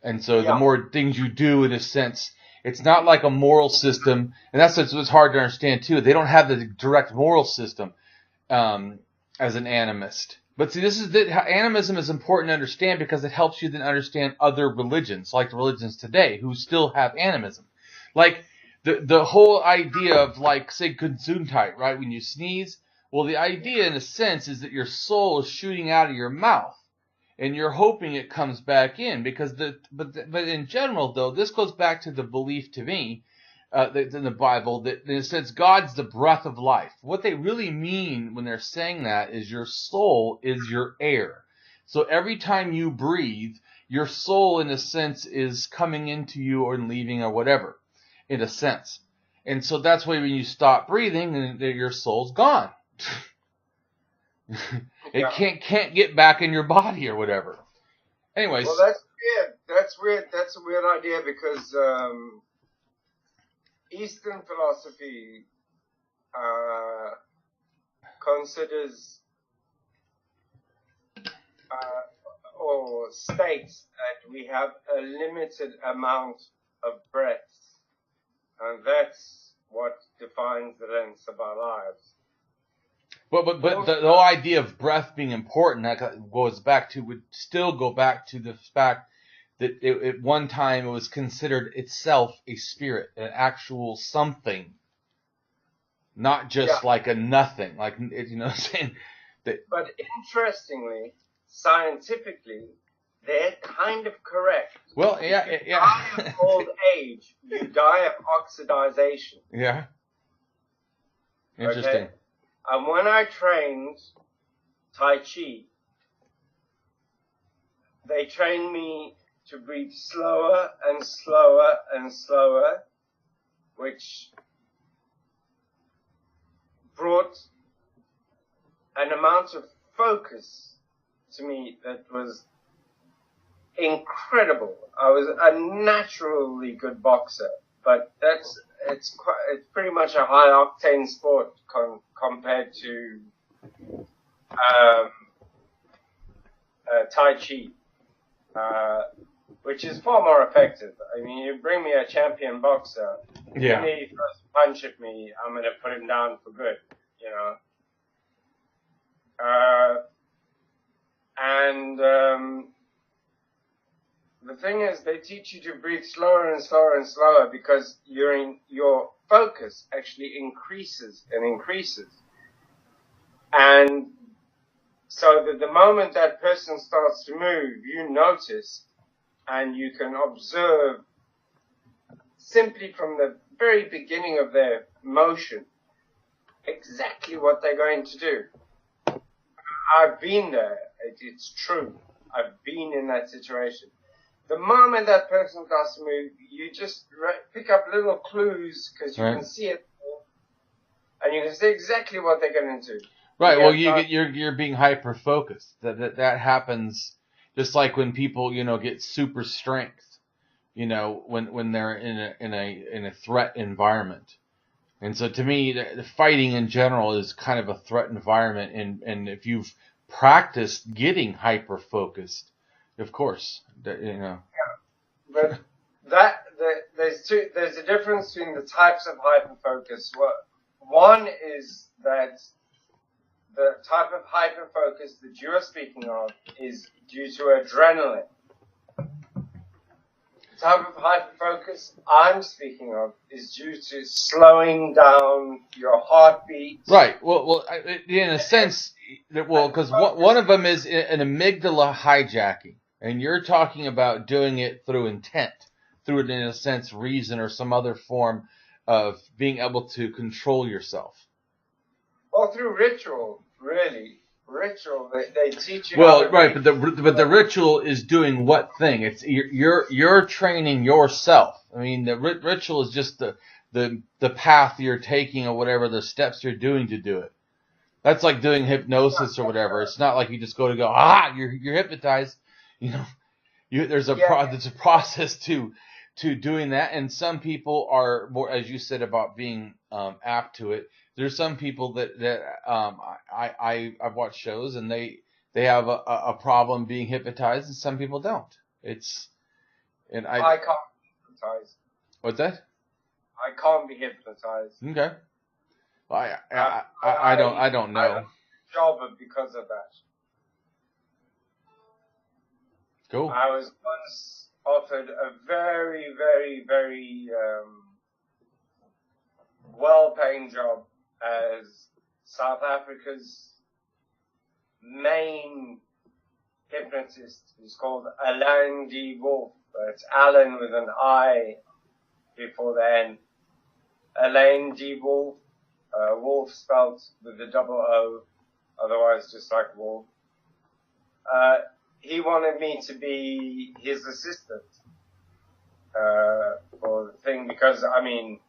Speaker 1: And so the more things you do, in a sense, it's not like a moral system. And that's what's hard to understand too. They don't have the direct moral system as an animist. But see, animism is important to understand because it helps you then understand other religions, like the religions today, who still have animism. Like the whole idea of, like, say, Gesundheit, right? When you sneeze, well, the idea, in a sense, is that your soul is shooting out of your mouth, and you're hoping it comes back in. But in general, though, this goes back to the belief, to me, in the Bible, that, in a sense, God's the breath of life. What they really mean when they're saying that is your soul is your air. So every time you breathe, your soul, in a sense, is coming into you or leaving or whatever, in a sense. And so that's why when you stop breathing, then your soul's gone. It can't get back in your body or whatever. Anyways.
Speaker 2: Well, that's weird. That's weird. That's a weird idea because Eastern philosophy considers or states that we have a limited amount of breaths, and that's what defines the length of our lives.
Speaker 1: But the whole idea of breath being important, that would still go back to the fact that at one time it was considered itself a spirit, an actual something, not just like a nothing, like, you know what I'm saying?
Speaker 2: But interestingly, scientifically, they're kind of correct.
Speaker 1: Well, yeah.
Speaker 2: If you die of old age, you die of oxidization.
Speaker 1: Yeah. Interesting.
Speaker 2: Okay? And when I trained Tai Chi, they trained me to breathe slower and slower and slower, which brought an amount of focus to me that was incredible. I was a naturally good boxer, but it's pretty much a high octane sport compared to Tai Chi, which is far more effective. I mean, you bring me a champion boxer, if he throws a punch at me, I'm going to put him down for good, you know. The thing is, they teach you to breathe slower and slower and slower because your focus actually increases and increases. And so that the moment that person starts to move, you notice and you can observe simply from the very beginning of their motion exactly what they're going to do. I've been there. It's true. I've been in that situation. The moment that person starts to move, you just pick up little clues because you can see it, and you can see exactly what they're going to do.
Speaker 1: Right. Well, you're being hyper focused. That happens just like when people get super strength. When they're in a threat environment. And so to me, the fighting in general is kind of a threat environment. And if you've practiced getting hyper focused, of course,
Speaker 2: Yeah, but there's a difference between the types of hyper focus. One is that the type of hyper focus that you are speaking of is due to adrenaline. The type of hyperfocus I'm speaking of is due to slowing down your heartbeat.
Speaker 1: Right. Well, in a sense, because one of them is an amygdala hijacking, and you're talking about doing it through intent, through, in a sense, reason or some other form of being able to control yourself.
Speaker 2: Well, through ritual, really. Ritual, they teach you.
Speaker 1: Well, right, but the ritual is doing what thing? It's you're training yourself. I mean, the ritual is just the path you're taking or whatever, the steps you're doing to do it. That's like doing hypnosis or whatever. It's not like you just go, you're hypnotized. There's a process to doing that, and some people are more, as you said, about being apt to it. There's some people that I've watched shows and they have a problem being hypnotized, and some people don't. I can't
Speaker 2: be hypnotized.
Speaker 1: What's that?
Speaker 2: I can't be hypnotized.
Speaker 1: Okay. Well, I don't know.
Speaker 2: I have a job because of that.
Speaker 1: Cool.
Speaker 2: I was once offered a very, very, very well-paying job as South Africa's main hypnotist, who's called Alain D. Wolf. It's Alan with an I before the N. Alain D. Wolf. Wolf spelled with a double O, otherwise just like Wolf. He wanted me to be his assistant for the thing because,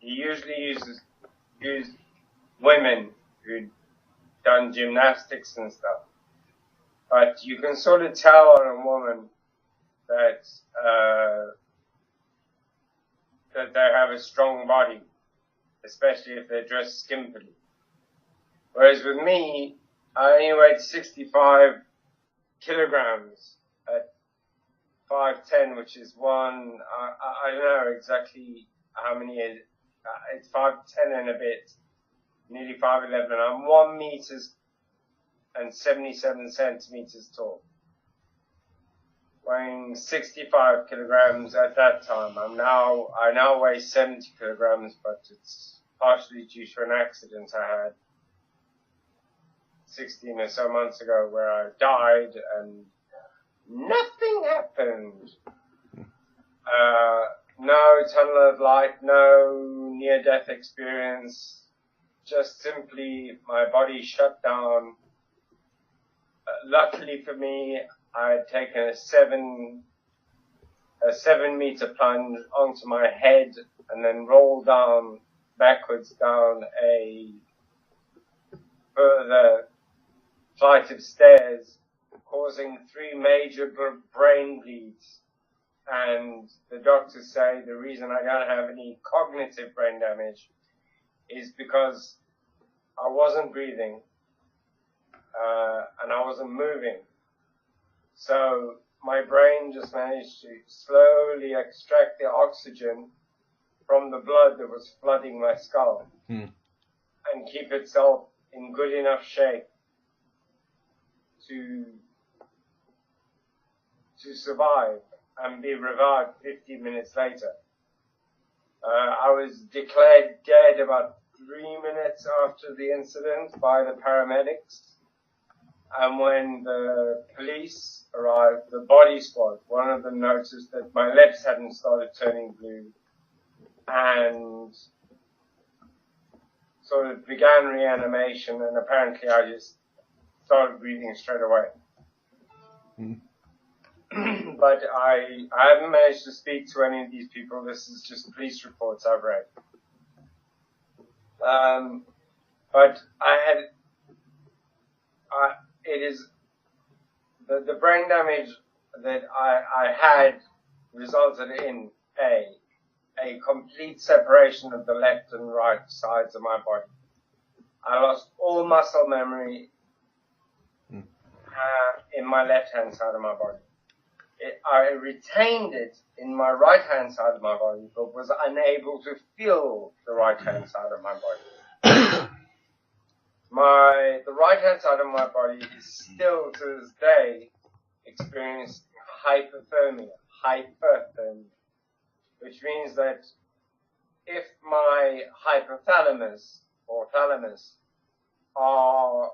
Speaker 2: he usually used women who'd done gymnastics and stuff. but you can sort of tell on a woman that that they have a strong body, especially if they're dressed skimpily. Whereas with me, I only weighed 65 kilograms at 5'10", which is I don't know exactly how many it's 5'10" and a bit, nearly 5'11". I'm 1 meter and 77 centimeters tall, weighing 65 kilograms at that time. I now weigh 70 kilograms, but it's partially due to an accident I had 16 or so months ago where I died and nothing happened. No tunnel of light, no near-death experience, just simply my body shut down. Luckily for me, I had taken a 7 meter plunge onto my head and then rolled backwards down a further flight of stairs, causing 3 major brain bleeds. And the doctors say the reason I don't have any cognitive brain damage is because I wasn't breathing and I wasn't moving. So my brain just managed to slowly extract the oxygen from the blood that was flooding my skull and keep itself in good enough shape to survive and be revived 15 minutes later. I was declared dead about 3 minutes after the incident by the paramedics. And when the police arrived, the body squad, one of them noticed that my lips hadn't started turning blue and sort of began reanimation, and apparently I just started breathing straight away. But I haven't managed to speak to any of these people. This is just police reports I've read. But it is the brain damage that I had resulted in a complete separation of the left and right sides of my body. I lost all muscle memory in my left-hand side of my body. I retained it in my right-hand side of my body, but was unable to feel the right-hand side of my body. The right-hand side of my body is still, to this day, experiencing hypothermia, which means that if my hypothalamus or thalamus are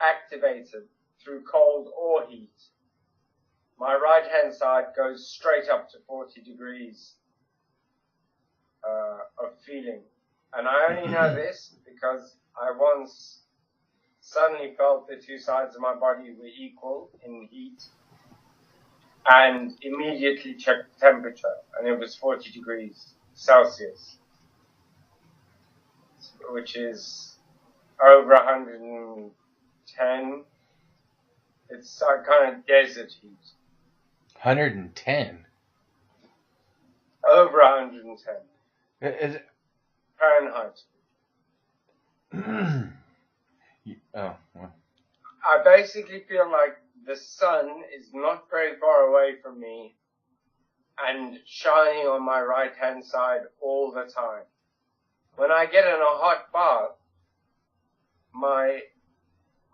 Speaker 2: activated through cold or heat, my right-hand side goes straight up to 40 degrees of feeling. And I only know this because I once suddenly felt the 2 sides of my body were equal in heat and immediately checked the temperature, and it was 40 degrees Celsius, which is over 110. It's a kind of desert heat.
Speaker 1: 110?
Speaker 2: Over 110.
Speaker 1: Is it?
Speaker 2: Fahrenheit.
Speaker 1: Oh, well.
Speaker 2: I basically feel like the sun is not very far away from me and shining on my right-hand side all the time. When I get in a hot bath, my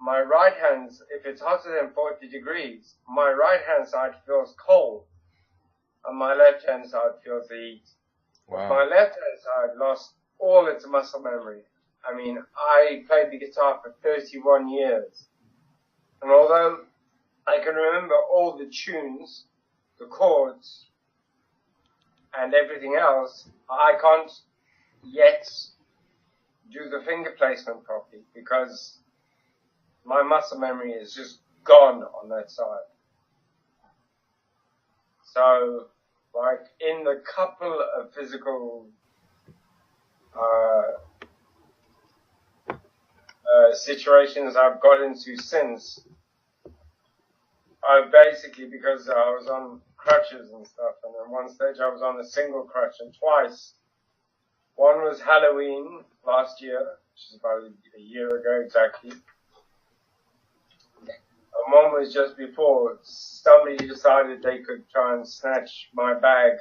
Speaker 2: right hand, if it's hotter than 40 degrees, my right-hand side feels cold and my left-hand side feels the heat.
Speaker 1: Wow.
Speaker 2: My left-hand side lost all its muscle memory. I mean, I played the guitar for 31 years. And although I can remember all the tunes, the chords, and everything else, I can't yet do the finger placement properly because my muscle memory is just gone on that side. So, like, in the couple of physical situations I've got into since, I basically, because I was on crutches and stuff, and at one stage I was on a single crutch, and twice. One was Halloween last year, which is about a year ago exactly. And one was just before. Somebody decided they could try and snatch my bag,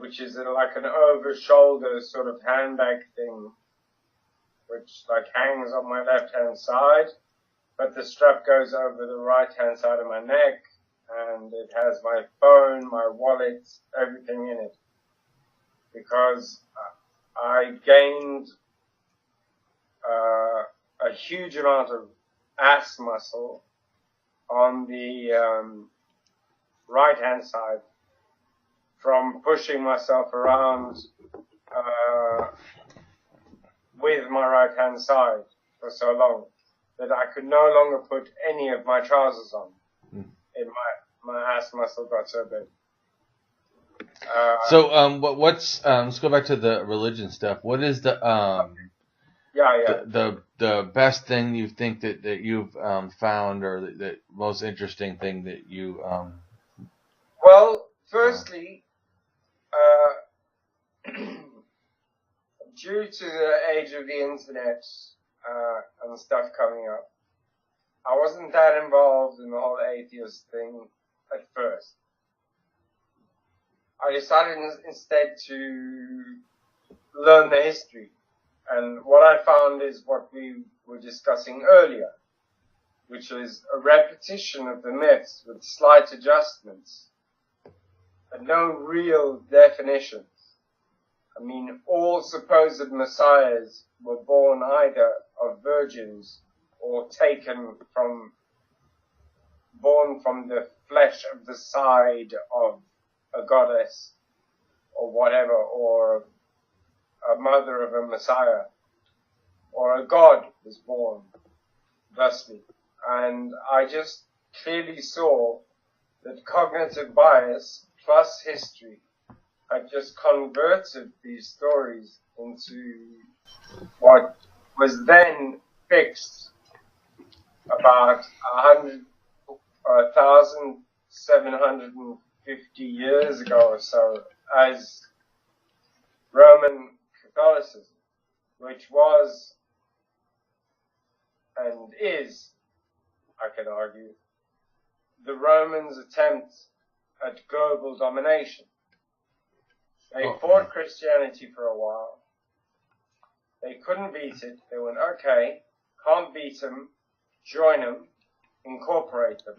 Speaker 2: which is like an over-shoulder sort of handbag thing, which like hangs on my left-hand side, but the strap goes over the right-hand side of my neck, and it has my phone, my wallet, everything in it. Because I gained a huge amount of ass muscle on the right-hand side from pushing myself around with my right-hand side for so long that I could no longer put any of my trousers on. My ass muscle got so big.
Speaker 1: Let's go back to the religion stuff. What is the best thing you think that you've found, or the most interesting thing that you
Speaker 2: Well, firstly, due to the age of the internet and stuff coming up, I wasn't that involved in the whole atheist thing at first. I decided instead to learn the history. And what I found is what we were discussing earlier, which is a repetition of the myths with slight adjustments, and no real definitions. I mean, all supposed messiahs were born either of virgins or born from the flesh of the side of a goddess or whatever, or a mother of a messiah, or a god was born thusly. And I just clearly saw that cognitive bias plus history had just converted these stories into what was then fixed about 1,750 years ago or so as Roman Catholicism, which was and is, I can argue, the Romans' attempt at global domination. They fought Christianity for a while. They couldn't beat it. They went, okay, can't beat them, join them, incorporate them.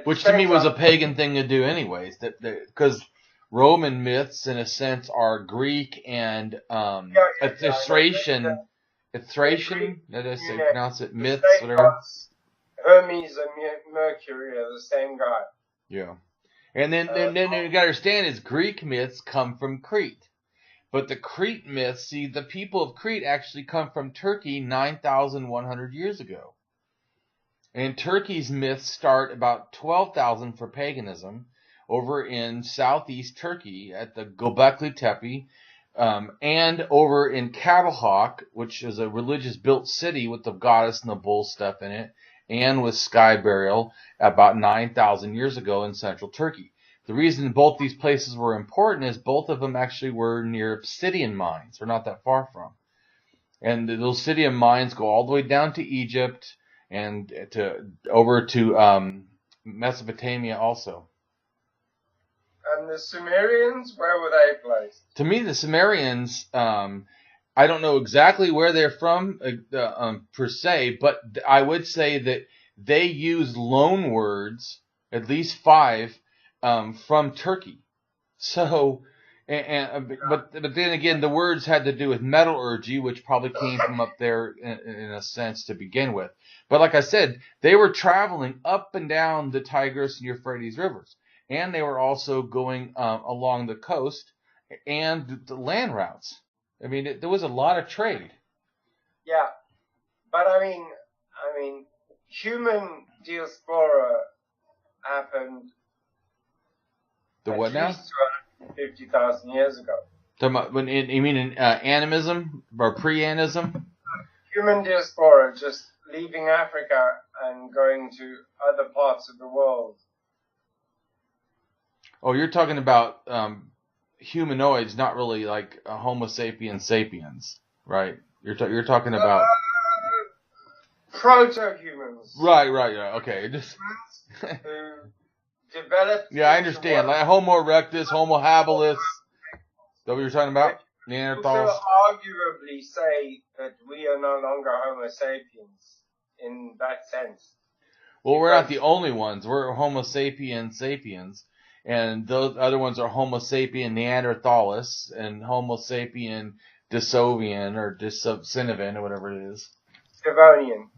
Speaker 1: Which to me was a pagan thing to do anyways, because Roman myths, in a sense, are Greek and Thracian, that is, they pronounce it myths, whatever.
Speaker 2: Hermes and Mercury are the same guy.
Speaker 1: Yeah. And then you gotta understand is Greek myths come from Crete. But the Crete myths, see, the people of Crete actually come from Turkey 9,100 years ago. And Turkey's myths start about 12,000 for paganism over in southeast Turkey at the Göbekli Tepe, and over in Catalhok, which is a religious built city with the goddess and the bull stuff in it, and with sky burial about 9,000 years ago in central Turkey. The reason both these places were important is both of them actually were near obsidian mines. They're not that far from. And those obsidian mines go all the way down to Egypt and over to Mesopotamia also.
Speaker 2: And the Sumerians, where were they placed?
Speaker 1: To me, the Sumerians, I don't know exactly where they're from per se, but I would say that they use loan words, at least 5, from Turkey. So, but then again, the words had to do with metallurgy, which probably came from up there in a sense to begin with. But like I said, they were traveling up and down the Tigris and Euphrates rivers, and they were also going along the coast and the land routes. I mean, there was a lot of trade.
Speaker 2: Yeah, but I mean, human diaspora happened
Speaker 1: The what now?
Speaker 2: at least 250,000 years ago.
Speaker 1: You mean in animism or pre-animism?
Speaker 2: Human diaspora, just leaving Africa and going to other parts of the world.
Speaker 1: Oh, you're talking about humanoids, not really like Homo sapiens sapiens, right? You're talking about
Speaker 2: proto-humans.
Speaker 1: Right. Okay, just
Speaker 2: who developed.
Speaker 1: yeah, I understand. Like Homo erectus, Homo habilis. Is that what you're talking about? Neanderthals.
Speaker 2: Also, arguably say that we are no longer Homo sapiens in that sense.
Speaker 1: Well, we're not the only ones. We're Homo sapiens sapiens, and those other ones are Homo sapien neanderthalis and Homo sapien Desovian or Desovian or whatever it is.
Speaker 2: Devonian.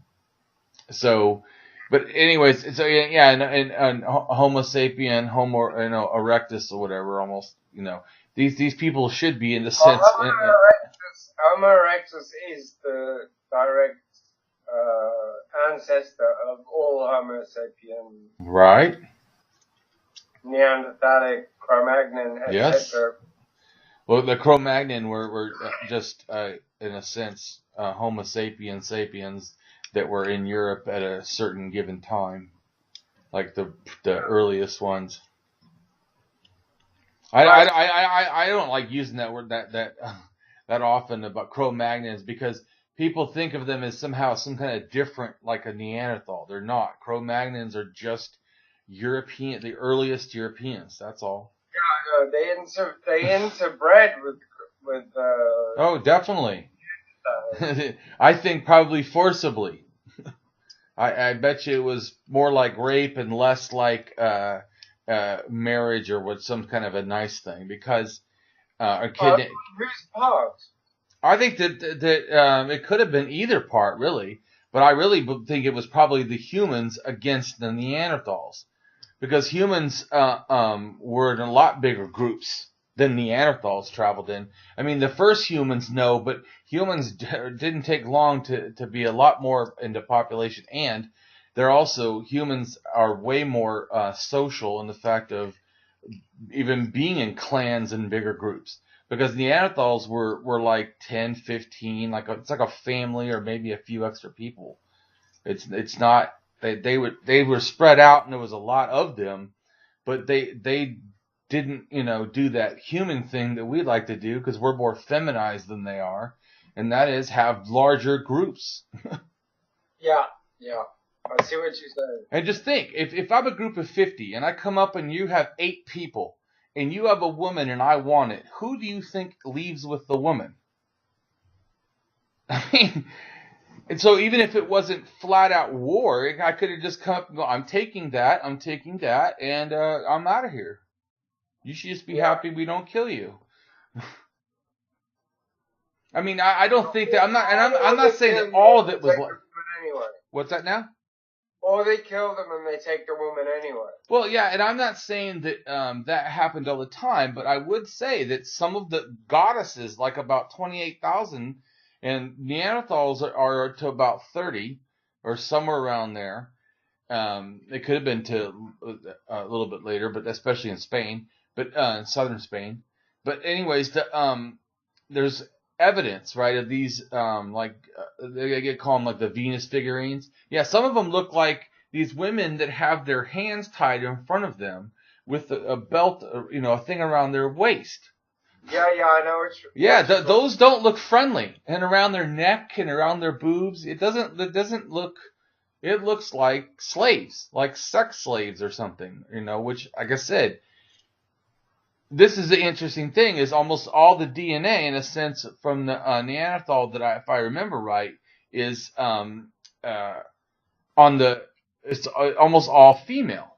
Speaker 1: So, but anyways, so yeah, and Homo sapien, Homo erectus or whatever, almost, these people should be in the sense.
Speaker 2: Homo erectus is the direct ancestor of all Homo sapien.
Speaker 1: Right.
Speaker 2: Neanderthalic, Cro-Magnon, etc.
Speaker 1: Yes. Well, the Cro-Magnon were just, in a sense, Homo sapiens sapiens that were in Europe at a certain given time, like the earliest ones. I don't like using that word that often about Cro-Magnons because people think of them as somehow some kind of different, like a Neanderthal. They're not. Cro-Magnons are just European, the earliest Europeans. That's all.
Speaker 2: Yeah, they interbred with.
Speaker 1: Oh, definitely. I think probably forcibly. I bet you it was more like rape and less like marriage or what some kind of a nice thing because a kid.
Speaker 2: Whose part?
Speaker 1: I think that it could have been either part really, but I really think it was probably the humans against the Neanderthals because humans were in a lot bigger groups than Neanderthals traveled in. I mean, the first humans, no, but humans didn't take long to be a lot more into population, and humans are way more social in the fact of even being in clans and bigger groups. Because Neanderthals were like 10, 15, it's like a family or maybe a few extra people. It's not they were spread out and there was a lot of them, but they didn't, do that human thing that we like to do because we're more feminized than they are, and that is have larger groups.
Speaker 2: Yeah. I see what you're saying.
Speaker 1: And just think, if I'm a group of 50 and I come up and you have 8 people and you have a woman and I want it, who do you think leaves with the woman? I mean, and so even if it wasn't flat out war, I could have just come up and go, I'm taking that, and I'm out of here. You should just be happy we don't kill you. I mean, I don't think that I'm not saying that all of it was like.
Speaker 2: Anyway.
Speaker 1: What's that now?
Speaker 2: Or they kill them and they take the woman anyway.
Speaker 1: Well, yeah, and I'm not saying that that happened all the time, but I would say that some of the goddesses, like about 28,000, and Neanderthals are to about 30 or somewhere around there. It could have been to a little bit later, but especially in Spain. But in southern Spain. But anyways, there's evidence, right, of these they get called like the Venus figurines. Yeah, some of them look like these women that have their hands tied in front of them with a belt, a thing around their waist.
Speaker 2: Yeah, I know what you're.
Speaker 1: Yeah, those don't look friendly, and around their neck and around their boobs, it doesn't look. It looks like slaves, like sex slaves or something, which, like I said. This is the interesting thing, is almost all the DNA, in a sense, from the Neanderthal that if I remember right, is it's almost all female.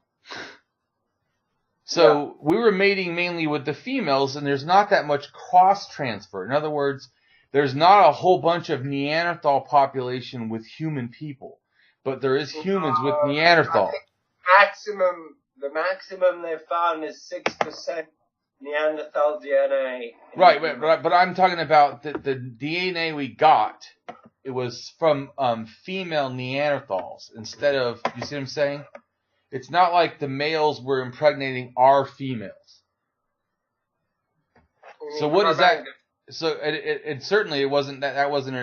Speaker 1: So we were mating mainly with the females, and there's not that much cross transfer. In other words, there's not a whole bunch of Neanderthal population with human people, but there is humans with Neanderthal.
Speaker 2: The maximum they've found is 6%. Neanderthal DNA.
Speaker 1: Right, but I'm talking about the DNA we got. It was from female Neanderthals instead of, you see what I'm saying? It's not like the males were impregnating our females. So what is that? So it certainly it wasn't that wasn't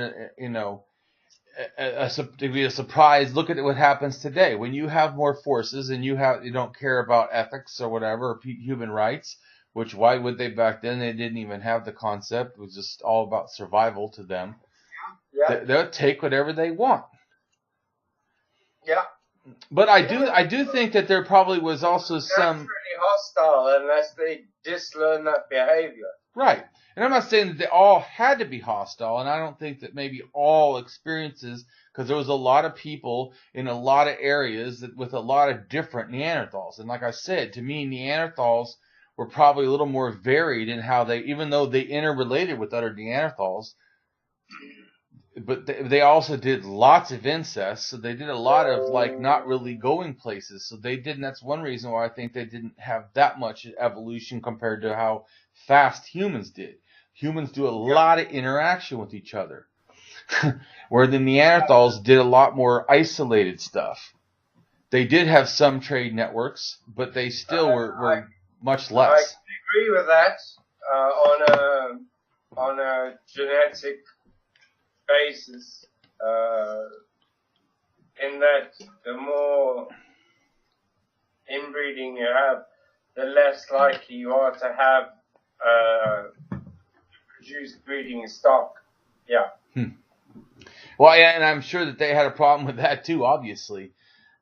Speaker 1: to be a surprise. Look at what happens today when you have more forces and you don't care about ethics or whatever, or human rights. Which why would they back then? They didn't even have the concept. It was just all about survival to them.
Speaker 2: Yeah.
Speaker 1: They'll take whatever they want.
Speaker 2: Yeah.
Speaker 1: But I do think that there probably was also some
Speaker 2: pretty hostile unless they dislearn that behavior.
Speaker 1: Right. And I'm not saying that they all had to be hostile, and I don't think that maybe all experiences, because there was a lot of people in a lot of areas with a lot of different Neanderthals. And like I said, to me, Neanderthals were probably a little more varied in how they, even though they interrelated with other Neanderthals, but they also did lots of incest, so they did a lot of not really going places. So they didn't. That's one reason why I think they didn't have that much evolution compared to how fast humans did. Humans do a lot of interaction with each other, where the Neanderthals did a lot more isolated stuff. They did have some trade networks, but they still were much less.
Speaker 2: I agree with that on a genetic basis, in that the more inbreeding you have, the less likely you are to have produce breeding stock. Yeah.
Speaker 1: Well, yeah, and I'm sure that they had a problem with that too, obviously.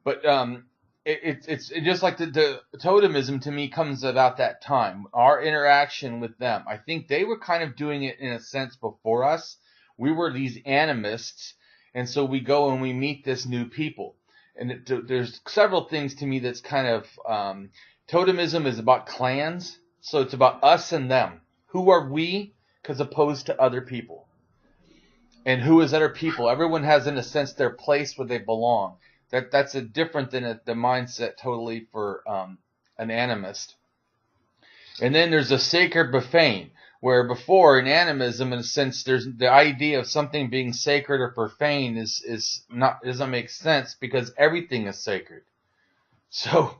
Speaker 1: But it's just like the totemism to me comes about that time. Our interaction with them. I think they were kind of doing it in a sense before us. We were these animists, and so we go and we meet this new people. And there's several things to me that's kind of totemism is about clans. So it's about us and them. Who are we as opposed to other people? And who is other people? Everyone has, in a sense, their place where they belong. That's a different than the mindset totally for an animist. And then there's a sacred profane, where before in animism, in a sense, there's the idea of something being sacred or profane doesn't make sense because everything is sacred. So,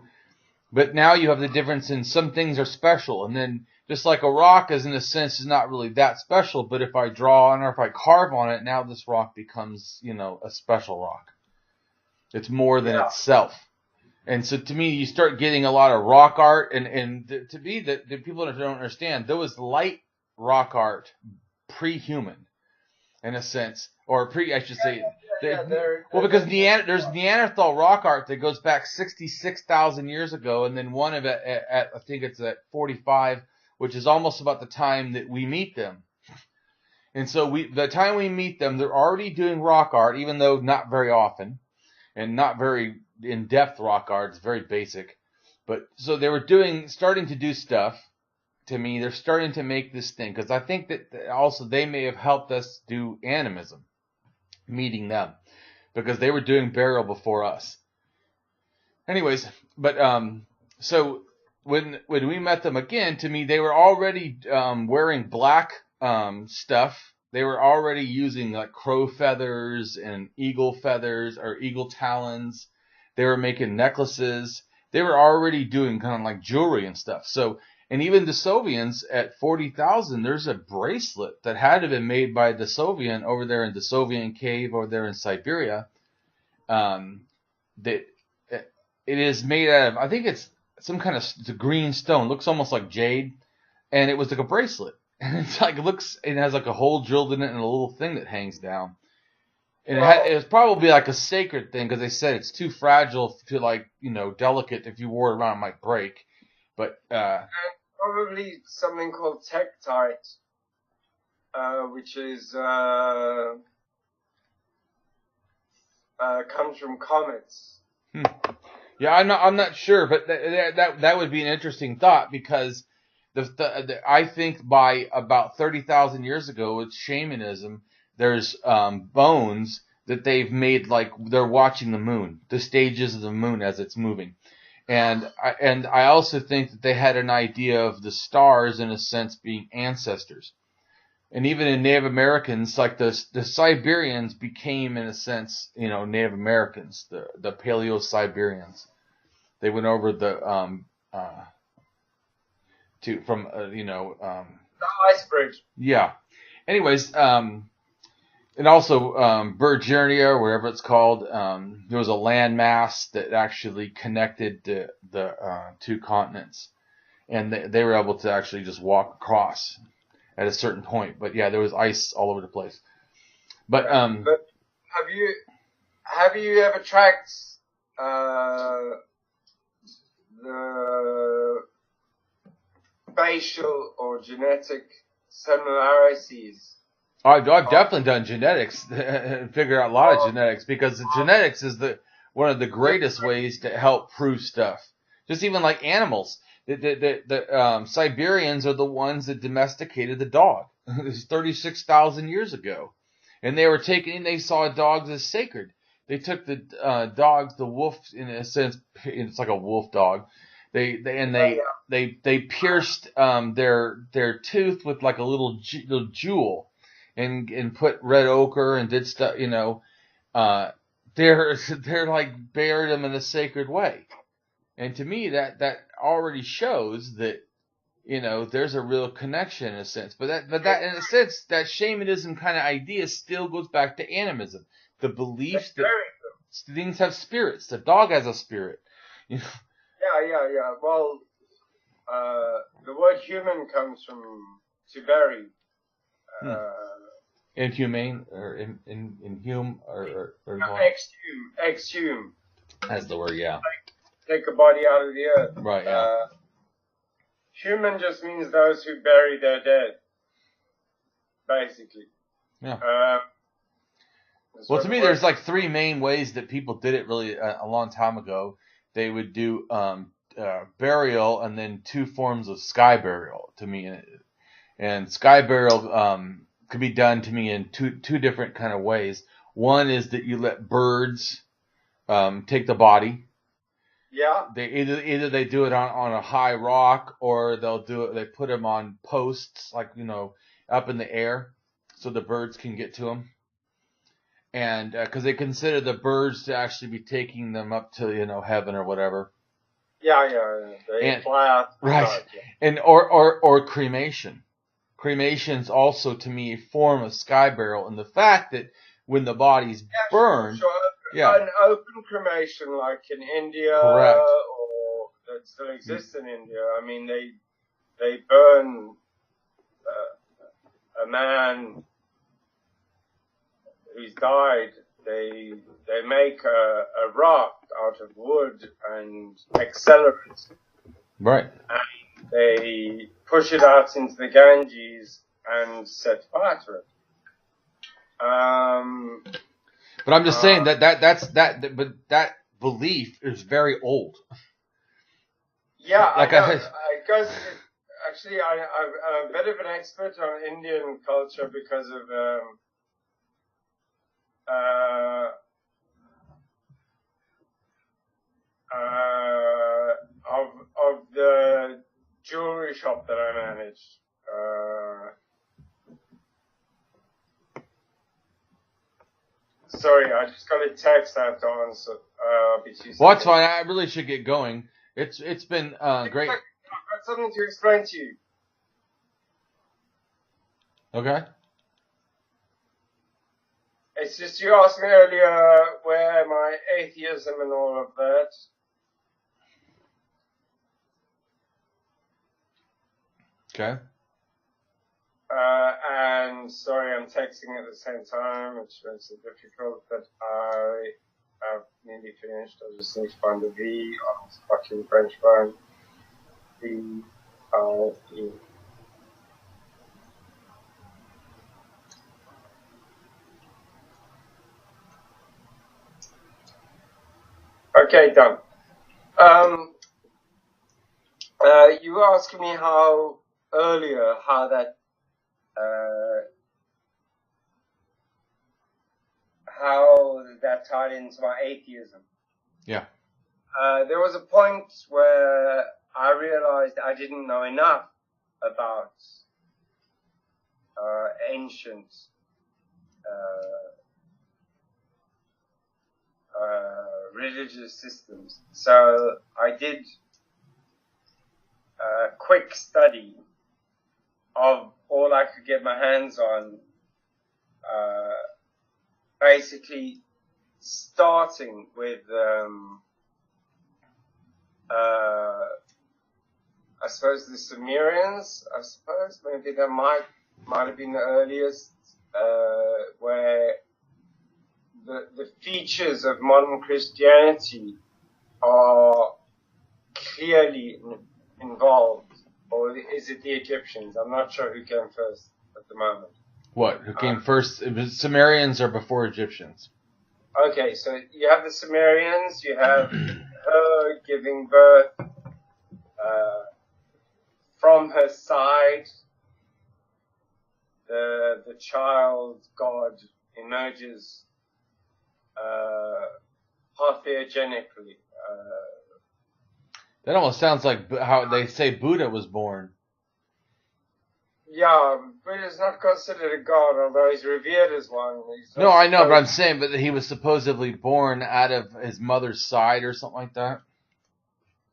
Speaker 1: but now you have the difference in some things are special, and then just like a rock is in a sense is not really that special, but if I draw on or if I carve on it, now this rock becomes, a special rock. It's more than itself. And so to me, you start getting a lot of rock art, and to me, the people that don't understand, there was light rock art pre-human, in a sense, or I should say. Because there's Neanderthal rock art that goes back 66,000 years ago, and then one of it at I think it's at 45, which is almost about the time that we meet them. And so the time we meet them, they're already doing rock art, even though not very often, and not very in-depth rock art. It's very basic. But so they were starting to do stuff. To me, they're starting to make this thing, because I think that also they may have helped us do animism, meeting them, because they were doing burial before us. Anyways, but so when we met them again, to me they were already wearing black stuff. They were already using like crow feathers and eagle feathers or eagle talons. They were making necklaces. They were already doing kind of like jewelry and stuff. So. And even Desovians at 40,000, there's a bracelet that had to have been made by a Desovian over there in Desovian cave over there in Siberia. That it is made out of, I think it's some kind of green stone. Looks almost like jade. And it was like a bracelet. And it's like, it has like a hole drilled in it and a little thing that hangs down. And it was probably like a sacred thing, because they said it's too fragile to delicate. If you wore it around, it might break. But
Speaker 2: probably something called tektite, which is comes from comets.
Speaker 1: Yeah, I'm not sure, but that would be an interesting thought, because I think by about 30,000 years ago with shamanism, there's bones that they've made like they're watching the moon, the stages of the moon as it's moving. And I also think that they had an idea of the stars, in a sense, being ancestors. And even in Native Americans, like the Siberians became, in a sense, Native Americans, the Paleo-Siberians. They went over the
Speaker 2: the ice bridge.
Speaker 1: Yeah. Anyways, and also Bergernia, or wherever it's called, there was a landmass that actually connected the two continents, and they were able to actually just walk across at a certain point. But yeah, there was ice all over the place. But
Speaker 2: have you ever tracked the spatial or genetic similarities?
Speaker 1: I've definitely done genetics and figured out a lot of genetics, because the genetics is one of the greatest ways to help prove stuff. Just even like animals. The Siberians are the ones that domesticated the dog. This is 36,000 years ago. And they saw dogs as sacred. They took the dogs, the wolf, in a sense, it's like a wolf dog. They pierced their tooth with like a little jewel, and put red ochre and did stuff. They're like buried them in a sacred way. And to me, that already shows that, there's a real connection in a sense. But that in a sense, that shamanism kind of idea still goes back to animism. The belief that things have spirits. The dog has a spirit.
Speaker 2: Yeah. Well, the word human comes from to bury.
Speaker 1: Inhumane, or inhume, or
Speaker 2: exhume.
Speaker 1: That's the word, yeah.
Speaker 2: Take a body out of the earth.
Speaker 1: Right, yeah.
Speaker 2: Human just means those who bury their dead, basically.
Speaker 1: Yeah. Well, to me, there's like three main ways that people did it really a long time ago. They would do burial, and then two forms of sky burial, to me. And sky burial could be done, to me, in two different kind of ways. One is that you let birds take the body.
Speaker 2: Yeah.
Speaker 1: They either they do it on a high rock, or they put them on posts, like, up in the air, so the birds can get to them. And because they consider the birds to actually be taking them up to heaven or whatever.
Speaker 2: Yeah. They fly out.
Speaker 1: Right. And or cremation. Cremation's also, to me, a form of sky burial, and the fact that when the body's burned.
Speaker 2: Sure. An open cremation, like in India,
Speaker 1: correct,
Speaker 2: or that still exists in India. I mean, they burn a man who's died. They make a raft out of wood and accelerant.
Speaker 1: Right.
Speaker 2: And they push it out into the Ganges and set fire to it.
Speaker 1: But I'm just saying but that belief is very old.
Speaker 2: Yeah,
Speaker 1: like
Speaker 2: I guess actually I'm a bit of an expert on Indian culture because of the jewelry shop that I managed. Sorry, I just got a text I have to answer.
Speaker 1: Well, that's fine. I really should get going. It's been great.
Speaker 2: I've got something to explain to you.
Speaker 1: Okay.
Speaker 2: It's just you asked me earlier where my atheism and all of that.
Speaker 1: Okay.
Speaker 2: And sorry, I'm texting at the same time, which makes it difficult, but I have nearly finished. I just need to find the V on this fucking French phone. V-I-E. Okay, done. You were asking me how that tied into my atheism.
Speaker 1: Yeah.
Speaker 2: There was a point where I realized I didn't know enough about ancient religious systems. So I did a quick study of all I could get my hands on, basically starting with, I suppose the Sumerians, maybe that might have been the earliest, where the features of modern Christianity are clearly involved. Or is it the Egyptians? I'm not sure who came first at the moment.
Speaker 1: What? Who came first? It was Sumerians or before Egyptians?
Speaker 2: Okay, so you have the Sumerians, you have her giving birth, from her side, the child god emerges parthenogenically.
Speaker 1: That almost sounds like how they say Buddha was born.
Speaker 2: Yeah, Buddha's not considered a god, although he's revered as one.
Speaker 1: No, I know, but I'm saying, but he was supposedly born out of his mother's side or something like that.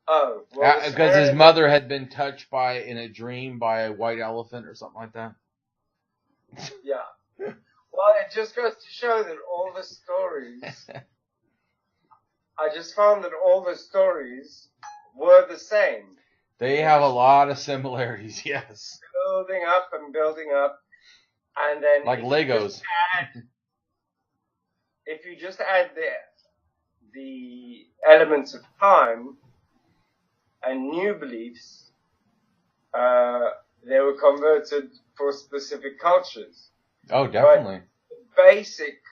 Speaker 2: Oh, well,
Speaker 1: because his mother had been touched in a dream by a white elephant or something like that.
Speaker 2: Yeah. Well, it just goes to show that all the stories, I just found that all the stories were the same.
Speaker 1: They have a lot of similarities, yes.
Speaker 2: Building up and building up, and then
Speaker 1: like Legos.
Speaker 2: If you just add the elements of time and new beliefs, they were converted for specific cultures.
Speaker 1: Oh, definitely.
Speaker 2: But the basic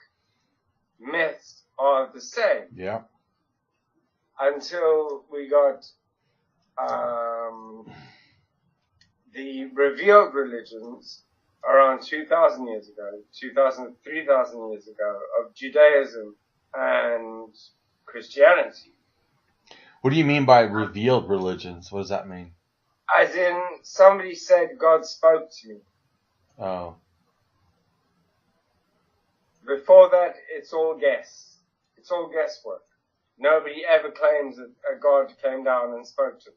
Speaker 2: myths are the same.
Speaker 1: Yeah.
Speaker 2: Until we got the revealed religions around 2,000 years ago, 3,000 years ago, of Judaism and Christianity.
Speaker 1: What do you mean by revealed religions? What does that mean?
Speaker 2: As in, somebody said God spoke to me.
Speaker 1: Oh.
Speaker 2: Before that, it's all guess. It's all guesswork. Nobody ever claims that a God came down and spoke to them.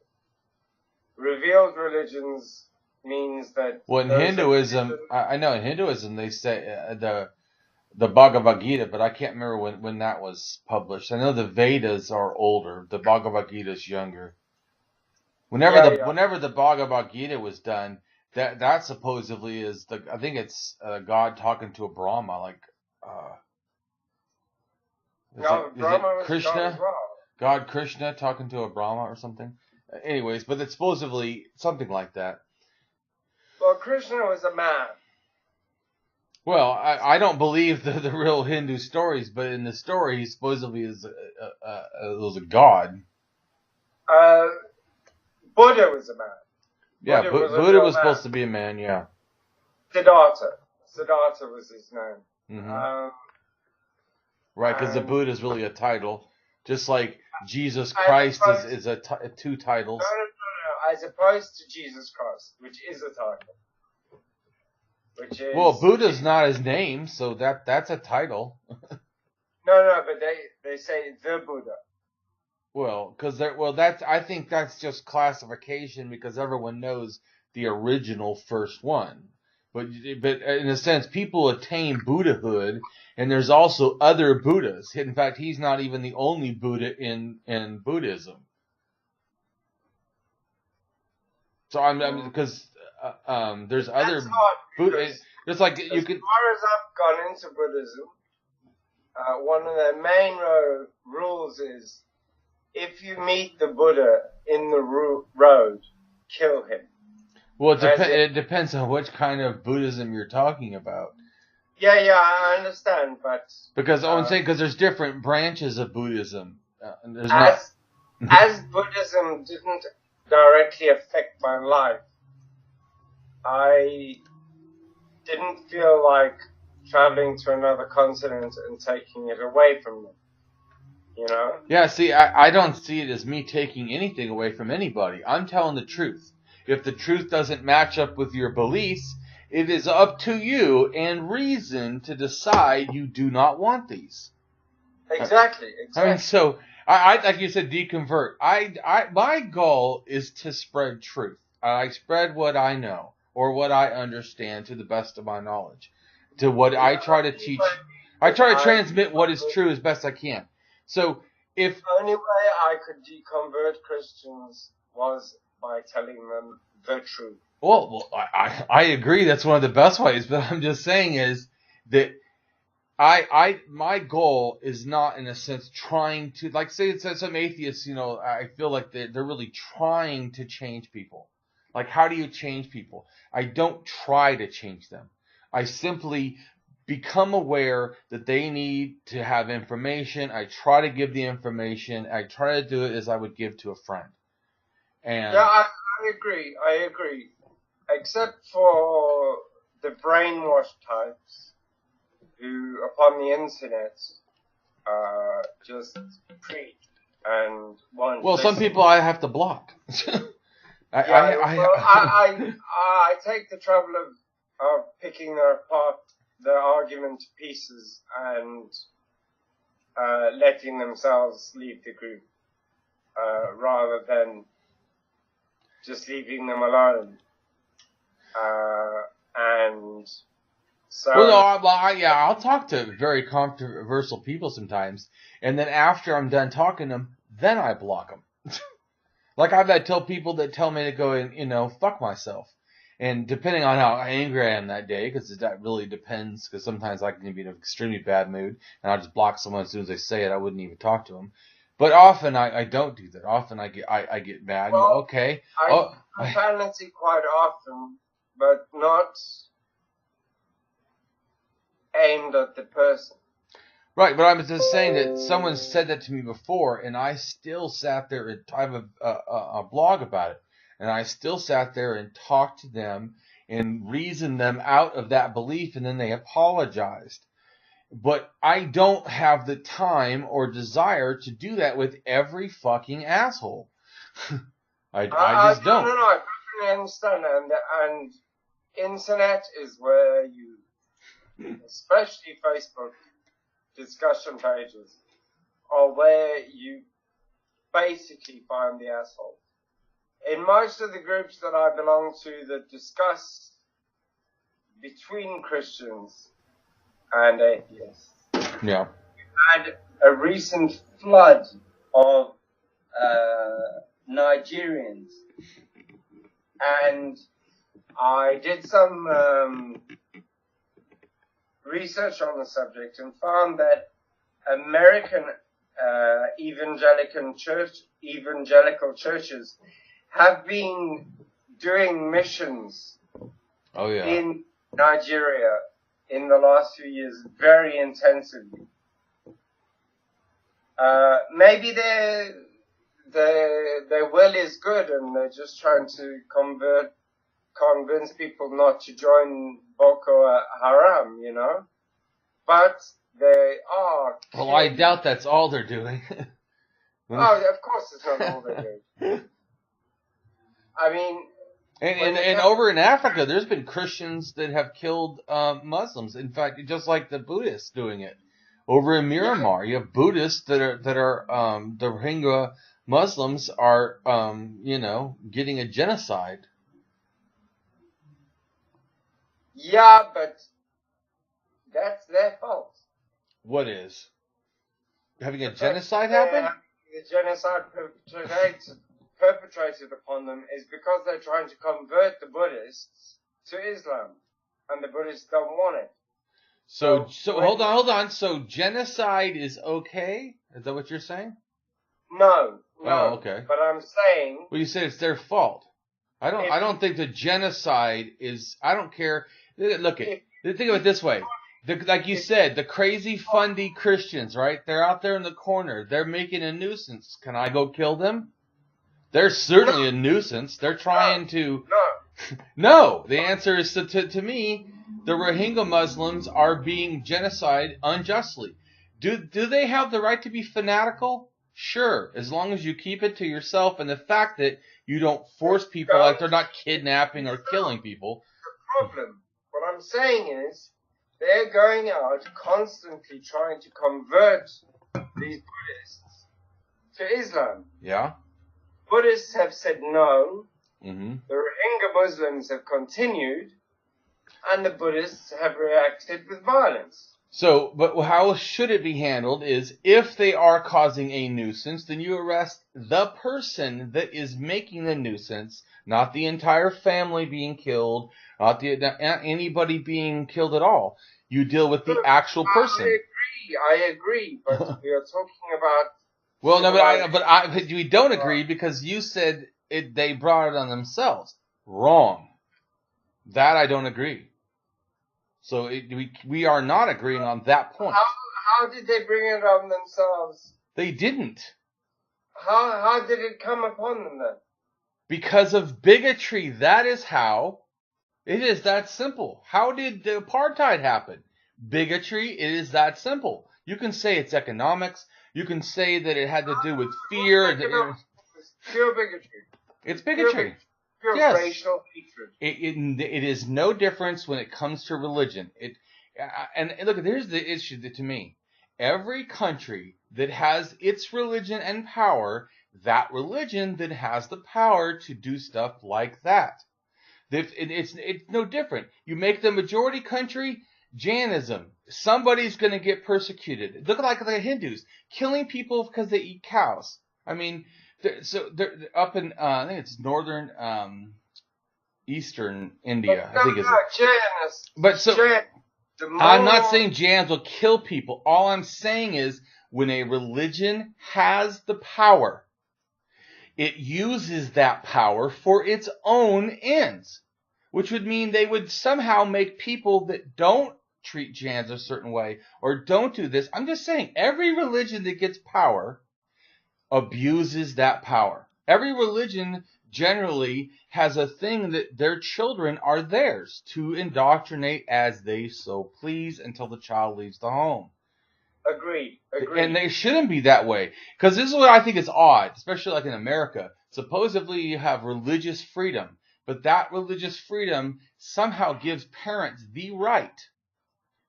Speaker 2: Revealed religions means that...
Speaker 1: Well, in Hinduism, I know in Hinduism they say the Bhagavad Gita, but I can't remember when that was published. I know the Vedas are older. The Bhagavad Gita is younger. Whenever the Bhagavad Gita was done, that supposedly is I think it's God talking to a Brahma, like is it Krishna? God Krishna talking to a Brahma or something. Anyways, but it's supposedly something like that.
Speaker 2: Well, Krishna was a man.
Speaker 1: Well, I don't believe the real Hindu stories, but in the story, he supposedly was a god.
Speaker 2: Buddha was a man.
Speaker 1: Yeah, Buddha was supposed to be a man, yeah.
Speaker 2: Siddhartha was his name.
Speaker 1: Mm-hmm. Right, because the Buddha is really a title. Just like Jesus Christ is two titles.
Speaker 2: No. As opposed to Jesus Christ, which is a title. Which is...
Speaker 1: Well, Buddha's not his name, so that's a title.
Speaker 2: No, but they say the Buddha.
Speaker 1: Well, I think that's just classification because everyone knows the original first one. But in a sense, people attain Buddhahood, and there's also other Buddhas. In fact, he's not even the only Buddha in Buddhism. So because there's other Buddhas. It's like you could.
Speaker 2: As far as I've gone into Buddhism, one of their main rules is, if you meet the Buddha in the road, kill him.
Speaker 1: Well, it depends on which kind of Buddhism you're talking about.
Speaker 2: Yeah, I understand, but...
Speaker 1: Because I'm saying, because there's different branches of Buddhism.
Speaker 2: As Buddhism didn't directly affect my life, I didn't feel like traveling to another continent and taking it away from them. You know?
Speaker 1: Yeah, see, I don't see it as me taking anything away from anybody. I'm telling the truth. If the truth doesn't match up with your beliefs, it is up to you and reason to decide you do not want these.
Speaker 2: Exactly.
Speaker 1: I mean, so, I like you said, deconvert. My goal is to spread truth. I spread what I know. or what I understand to the best of my knowledge. To what I try to teach. I try to transmit what is true as best I can. So if...
Speaker 2: The only way I could deconvert Christians was by telling them the truth.
Speaker 1: Well, I agree. That's one of the best ways. But I'm just saying is that my goal is not, in a sense, trying to, like, say it says some atheists, I feel like they're really trying to change people. Like, how do you change people? I don't try to change them. I simply become aware that they need to have information. I try to give the information. I try to do it as I would give to a friend. And
Speaker 2: yeah, I agree. Except for the brainwashed types who, upon the internet, just preach and won't
Speaker 1: well,
Speaker 2: listen.
Speaker 1: some people I have to block.
Speaker 2: I take the trouble of picking apart their argument to pieces and letting themselves leave the group rather than just leaving them alone. And so...
Speaker 1: I'll talk to very controversial people sometimes, and then after I'm done talking to them, then I block them. Like I've had people that tell me to go and, fuck myself. And depending on how angry I am that day, because that really depends, because sometimes I can be in an extremely bad mood, and I'll just block someone as soon as they say it. I wouldn't even talk to them. But often I don't do that. Often I get mad.
Speaker 2: Well,
Speaker 1: and go, okay.
Speaker 2: Profanity quite often, but not aimed at the person.
Speaker 1: Right, but I'm just saying that someone said that to me before, and I still sat there and I have a blog about it, and I still sat there and talked to them and reasoned them out of that belief, and then they apologized. But I don't have the time or desire to do that with every fucking asshole. I just don't.
Speaker 2: No, I perfectly understand, and internet is where you, especially Facebook discussion pages, are where you basically find the asshole. In most of the groups that I belong to that discuss between Christians and atheists,
Speaker 1: yeah,
Speaker 2: we had a recent flood of Nigerians, and I did some research on the subject and found that American evangelical churches have been doing missions in Nigeria in the last few years very intensively. Maybe their will is good and they're just trying to convince people not to join Boko Haram, but they are.
Speaker 1: Well, I doubt that's all they're doing.
Speaker 2: Oh, of course it's not all they're doing. I mean...
Speaker 1: And over in Africa, there's been Christians that have killed Muslims. In fact, just like the Buddhists doing it. Over in Myanmar, you have Buddhists that are the Rohingya Muslims are, getting a genocide.
Speaker 2: Yeah, but that's their fault.
Speaker 1: What is? Having a genocide happen?
Speaker 2: The genocide perpetrated upon them is because they're trying to convert the Buddhists to Islam, and the Buddhists don't want it.
Speaker 1: So hold on. So genocide is okay? Is that what you're saying?
Speaker 2: No.
Speaker 1: Oh, okay.
Speaker 2: But I'm saying...
Speaker 1: Well, you say it's their fault. I don't think the genocide is... I don't care. Look, think of it this way. Like you said, the crazy fundy Christians, right? They're out there in the corner. They're making a nuisance. Can I go kill them? They're certainly a nuisance. They're trying to... No. The answer is to me, the Rohingya Muslims are being genocided unjustly. Do they have the right to be fanatical? Sure, as long as you keep it to yourself, and the fact that you don't force people, like they're not kidnapping or killing people.
Speaker 2: The problem. What I'm saying is, they're going out constantly trying to convert these Buddhists to Islam.
Speaker 1: Yeah.
Speaker 2: Buddhists have said no, The Rohingya Muslims have continued, and the Buddhists have reacted with violence.
Speaker 1: So, but how should it be handled is if they are causing a nuisance, then you arrest the person that is making the nuisance, not the entire family being killed, not anybody being killed at all. You deal with the actual person.
Speaker 2: I agree, but we are talking about...
Speaker 1: Well, no, but we don't agree because you said they brought it on themselves. Wrong. That I don't agree. So we are not agreeing on that point.
Speaker 2: How did they bring it on themselves?
Speaker 1: They didn't.
Speaker 2: How did it come upon them then?
Speaker 1: Because of bigotry. That is how. It is that simple. How did the apartheid happen? Bigotry. It is that simple. You can say it's economics. You can say that it had to do with fear.
Speaker 2: Pure bigotry.
Speaker 1: It's bigotry.
Speaker 2: Pure
Speaker 1: yes.
Speaker 2: Racial hatred.
Speaker 1: It is no difference when it comes to religion. And look, here's the issue to me. Every country that has its religion and power, that religion that has the power to do stuff like that. It's no different. You make the majority country Jainism. Somebody's going to get persecuted. Look like the Hindus killing people because they eat cows. I mean, they're up in I think it's northern eastern India. I think it's. But so I'm not saying Jains will kill people. All I'm saying is when a religion has the power, it uses that power for its own ends, which would mean they would somehow make people that don't treat Jains a certain way or don't do this. I'm just saying every religion that gets power abuses that power. Every religion generally has a thing that their children are theirs to indoctrinate as they so please until the child leaves the home.
Speaker 2: Agreed.
Speaker 1: And they shouldn't be that way. Because this is what I think is odd, especially like in America. Supposedly you have religious freedom, but that religious freedom somehow gives parents the right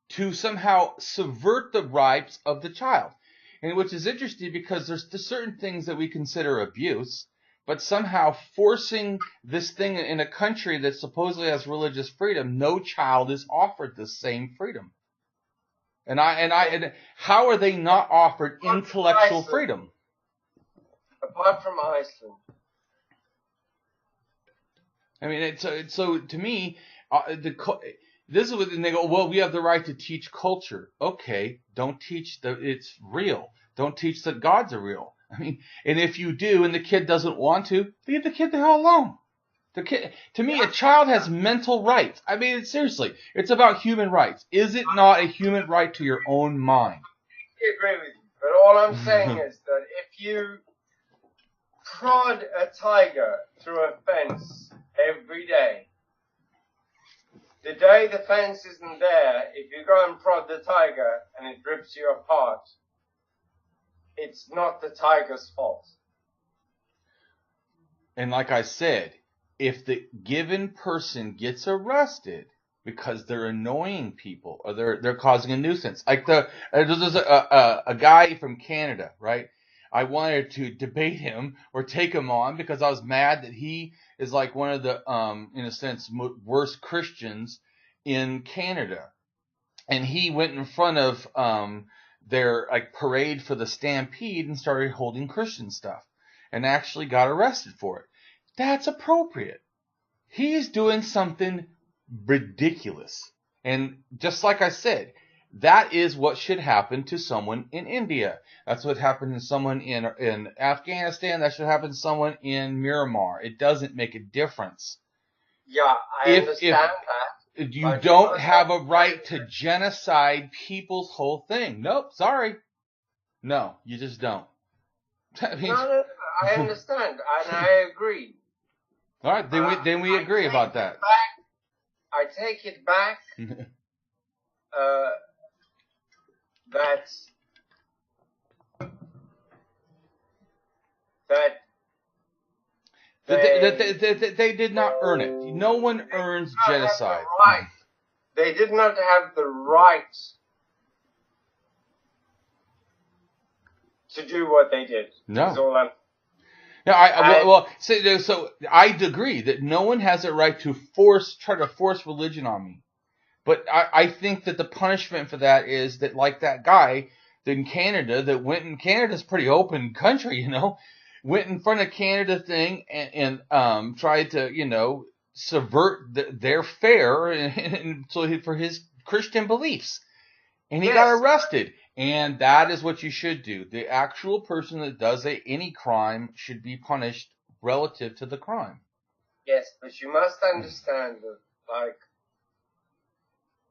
Speaker 1: to somehow subvert the rights of the child. And which is interesting because there's certain things that we consider abuse, but somehow forcing this thing in a country that supposedly has religious freedom, no child is offered the same freedom. And how are they not offered intellectual freedom?
Speaker 2: Apart from Iceland.
Speaker 1: I mean, so to me, this is what they go. Well, we have the right to teach culture. Okay, don't teach that it's real. Don't teach that gods are real. I mean, and if you do, and the kid doesn't want to, leave the kid the hell alone. The kid, to me, a child has mental rights. I mean, seriously, it's about human rights. Is it not a human right to your own mind?
Speaker 2: I agree with you, but all I'm saying is that if you prod a tiger through a fence every day, the day the fence isn't there, if you go and prod the tiger and it rips you apart, it's not the tiger's fault.
Speaker 1: And like I said, if the given person gets arrested because they're annoying people or they're causing a nuisance, like there's a guy from Canada, right? I wanted to debate him or take him on because I was mad that he is like one of the, in a sense, worst Christians in Canada. And he went in front of their like parade for the Stampede and started holding Christian stuff and actually got arrested for it. That's appropriate. He's doing something ridiculous. And just like I said, that is what should happen to someone in India. That's what happened to someone in Afghanistan. That should happen to someone in Myanmar. It doesn't make a difference.
Speaker 2: Yeah, I understand that.
Speaker 1: You don't have a right to genocide people's whole thing. Nope, sorry. No, you just don't.
Speaker 2: No, I understand, and I agree.
Speaker 1: All right, then we agree about that.
Speaker 2: I take it back
Speaker 1: that they did not earn it. No one earns genocide.
Speaker 2: They did not have the right to do what they did.
Speaker 1: No. No, so I agree that no one has a right to try to force religion on me. But I think that the punishment for that is that, like that guy in Canada that went in, Canada's a pretty open country, went in front of Canada thing and tried to, subvert their fair for his Christian beliefs. And he got arrested. And that is what you should do. The actual person that does any crime should be punished relative to the crime.
Speaker 2: Yes, but you must understand that, like,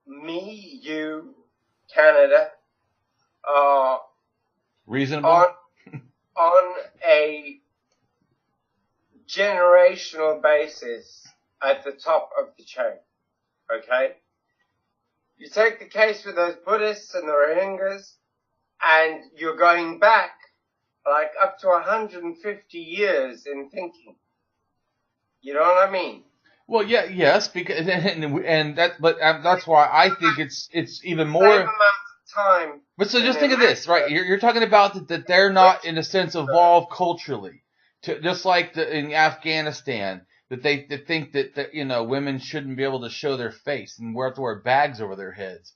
Speaker 2: me, you, Canada, are
Speaker 1: reasonable
Speaker 2: on a generational basis at the top of the chain. Okay? You take the case with those Buddhists and the Rohingyas, and you're going back like up to 150 years in thinking. You know what I mean?
Speaker 1: Well, yes, because that's why I think it's even more.
Speaker 2: Same amount of time.
Speaker 1: But so just think of this, right? You're talking about that they're not, in a sense, evolved culturally, just like in Afghanistan. That they think that women shouldn't be able to show their face and have to wear bags over their heads.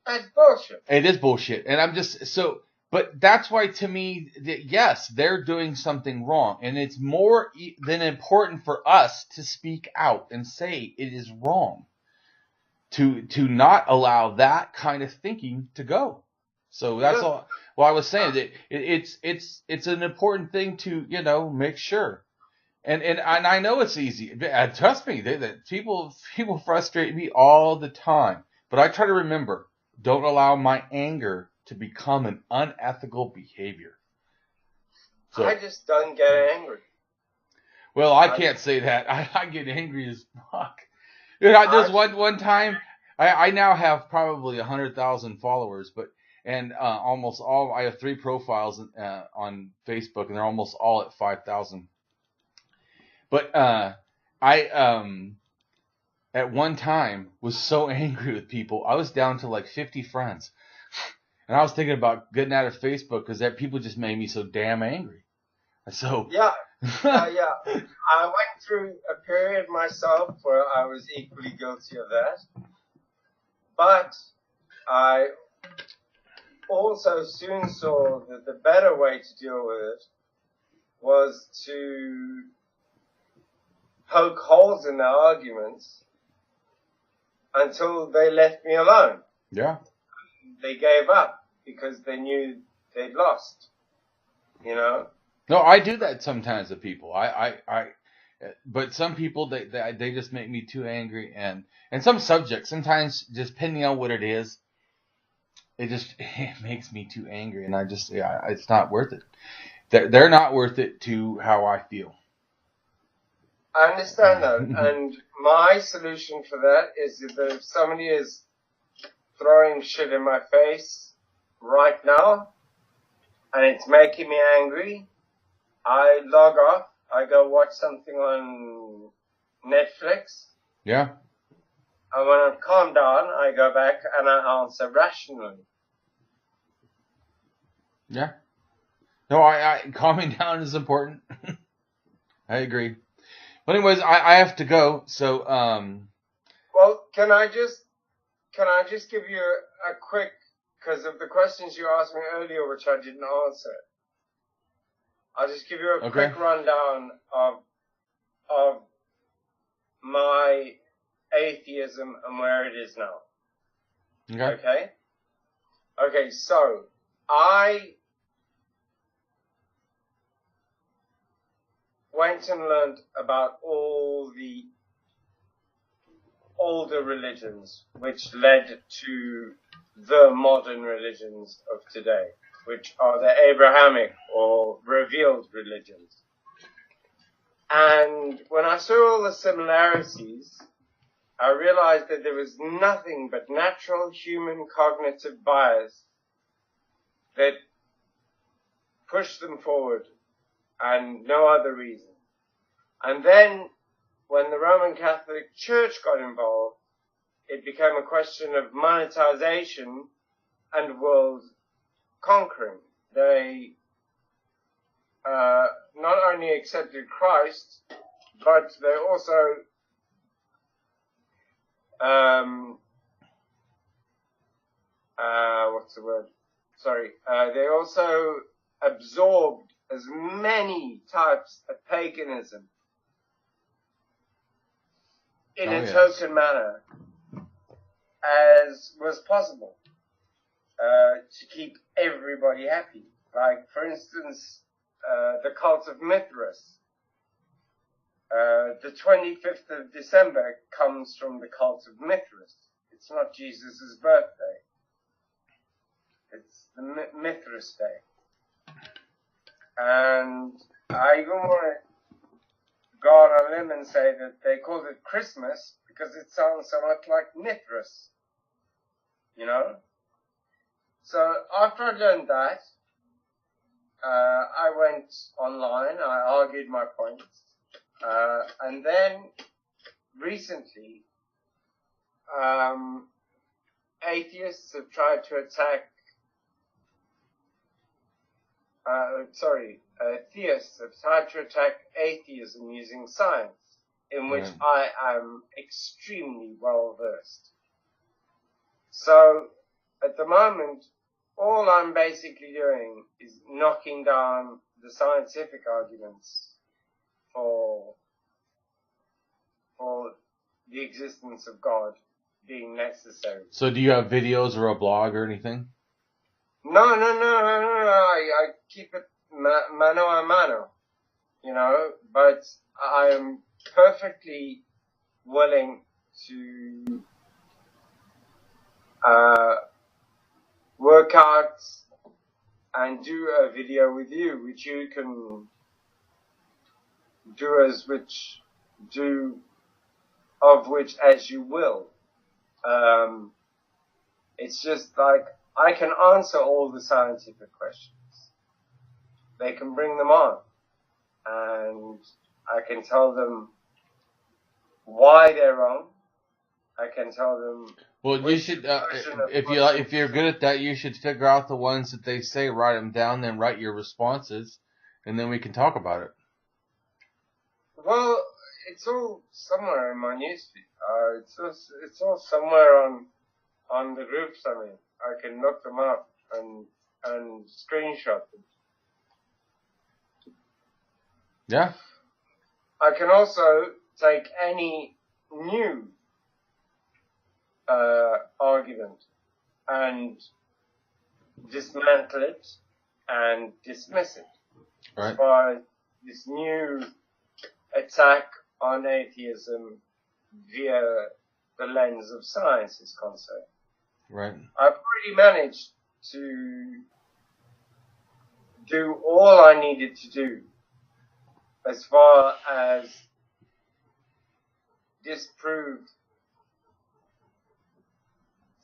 Speaker 2: That's bullshit.
Speaker 1: It is bullshit, and I'm just so. But that's why, to me, yes, they're doing something wrong, and it's more than important for us to speak out and say it is wrong. To not allow that kind of thinking to go. So that's all. Well, I was saying that it's an important thing to make sure. And I know it's easy. Trust me, that people frustrate me all the time. But I try to remember, don't allow my anger to become an unethical behavior. So,
Speaker 2: I just don't get angry.
Speaker 1: Well, I can't say that. I get angry as fuck. Dude, there's one time, I now have probably 100,000 followers, almost all, I have 3 profiles on Facebook, and they're almost all at 5,000. But I at one time was so angry with people. I was down to like 50 friends. And I was thinking about getting out of Facebook because that people just made me so damn angry. So
Speaker 2: yeah. I went through a period myself where I was equally guilty of that. But I also soon saw that the better way to deal with it was to poke holes in their arguments until they left me alone.
Speaker 1: Yeah.
Speaker 2: They gave up because they knew they'd lost. No,
Speaker 1: I do that sometimes with people. But some people they just make me too angry, and some subjects sometimes, just depending on what it is, it makes me too angry, and it's not worth it. They're not worth it to how I feel.
Speaker 2: I understand that, and my solution for that is that if somebody is throwing shit in my face right now, and it's making me angry, I log off, I go watch something on Netflix.
Speaker 1: Yeah.
Speaker 2: And when I've calmed down, I go back and I answer rationally.
Speaker 1: Yeah. No, calming down is important. I agree. But anyways, I have to go. So,
Speaker 2: well, can I just give you a quick, because of the questions you asked me earlier, which I didn't answer. I'll just give you a quick rundown of my atheism and where it is now. Okay? Okay, so I went and learned about all the older religions, which led to the modern religions of today, which are the Abrahamic or revealed religions. And when I saw all the similarities, I realized that there was nothing but natural human cognitive bias that pushed them forward, and no other reason. And then, when the Roman Catholic Church got involved, it became a question of monetization and world conquering. They not only accepted Christ, but they also they also absorbed as many types of paganism in a token manner as was possible to keep everybody happy. Like, for instance, the cult of Mithras. The 25th of December comes from the cult of Mithras. It's not Jesus' birthday. It's the Mithras Day. And I even want to go on a limb and say that they called it Christmas because it sounds so much like Mithras. You know? So after I learned that, I went online, I argued my points, and then recently, atheists have tried to attack, theists have tried to attack atheism using science, in which I am extremely well versed. So, at the moment, all I'm basically doing is knocking down the scientific arguments for the existence of God being necessary.
Speaker 1: So do you have videos or a blog or anything?
Speaker 2: No. I keep it mano a mano, you know, but I am perfectly willing to work out and do a video with you, which you can do as you will. It's just like, I can answer all the scientific questions. They can bring them on, and I can tell them why they're wrong. I can tell them.
Speaker 1: Well, you should, if you're good at that, you should figure out the ones that they say, write them down, then write your responses, and then we can talk about it.
Speaker 2: Well, it's all somewhere in my newsfeed. It's all somewhere on the groups. I mean, I can look them up and screenshot them.
Speaker 1: Yeah.
Speaker 2: I can also take any new argument and dismantle it and dismiss it.
Speaker 1: Right.
Speaker 2: As far as this new attack on atheism via the lens of science is concerned.
Speaker 1: Right.
Speaker 2: I've already managed to do all I needed to do as far as disprove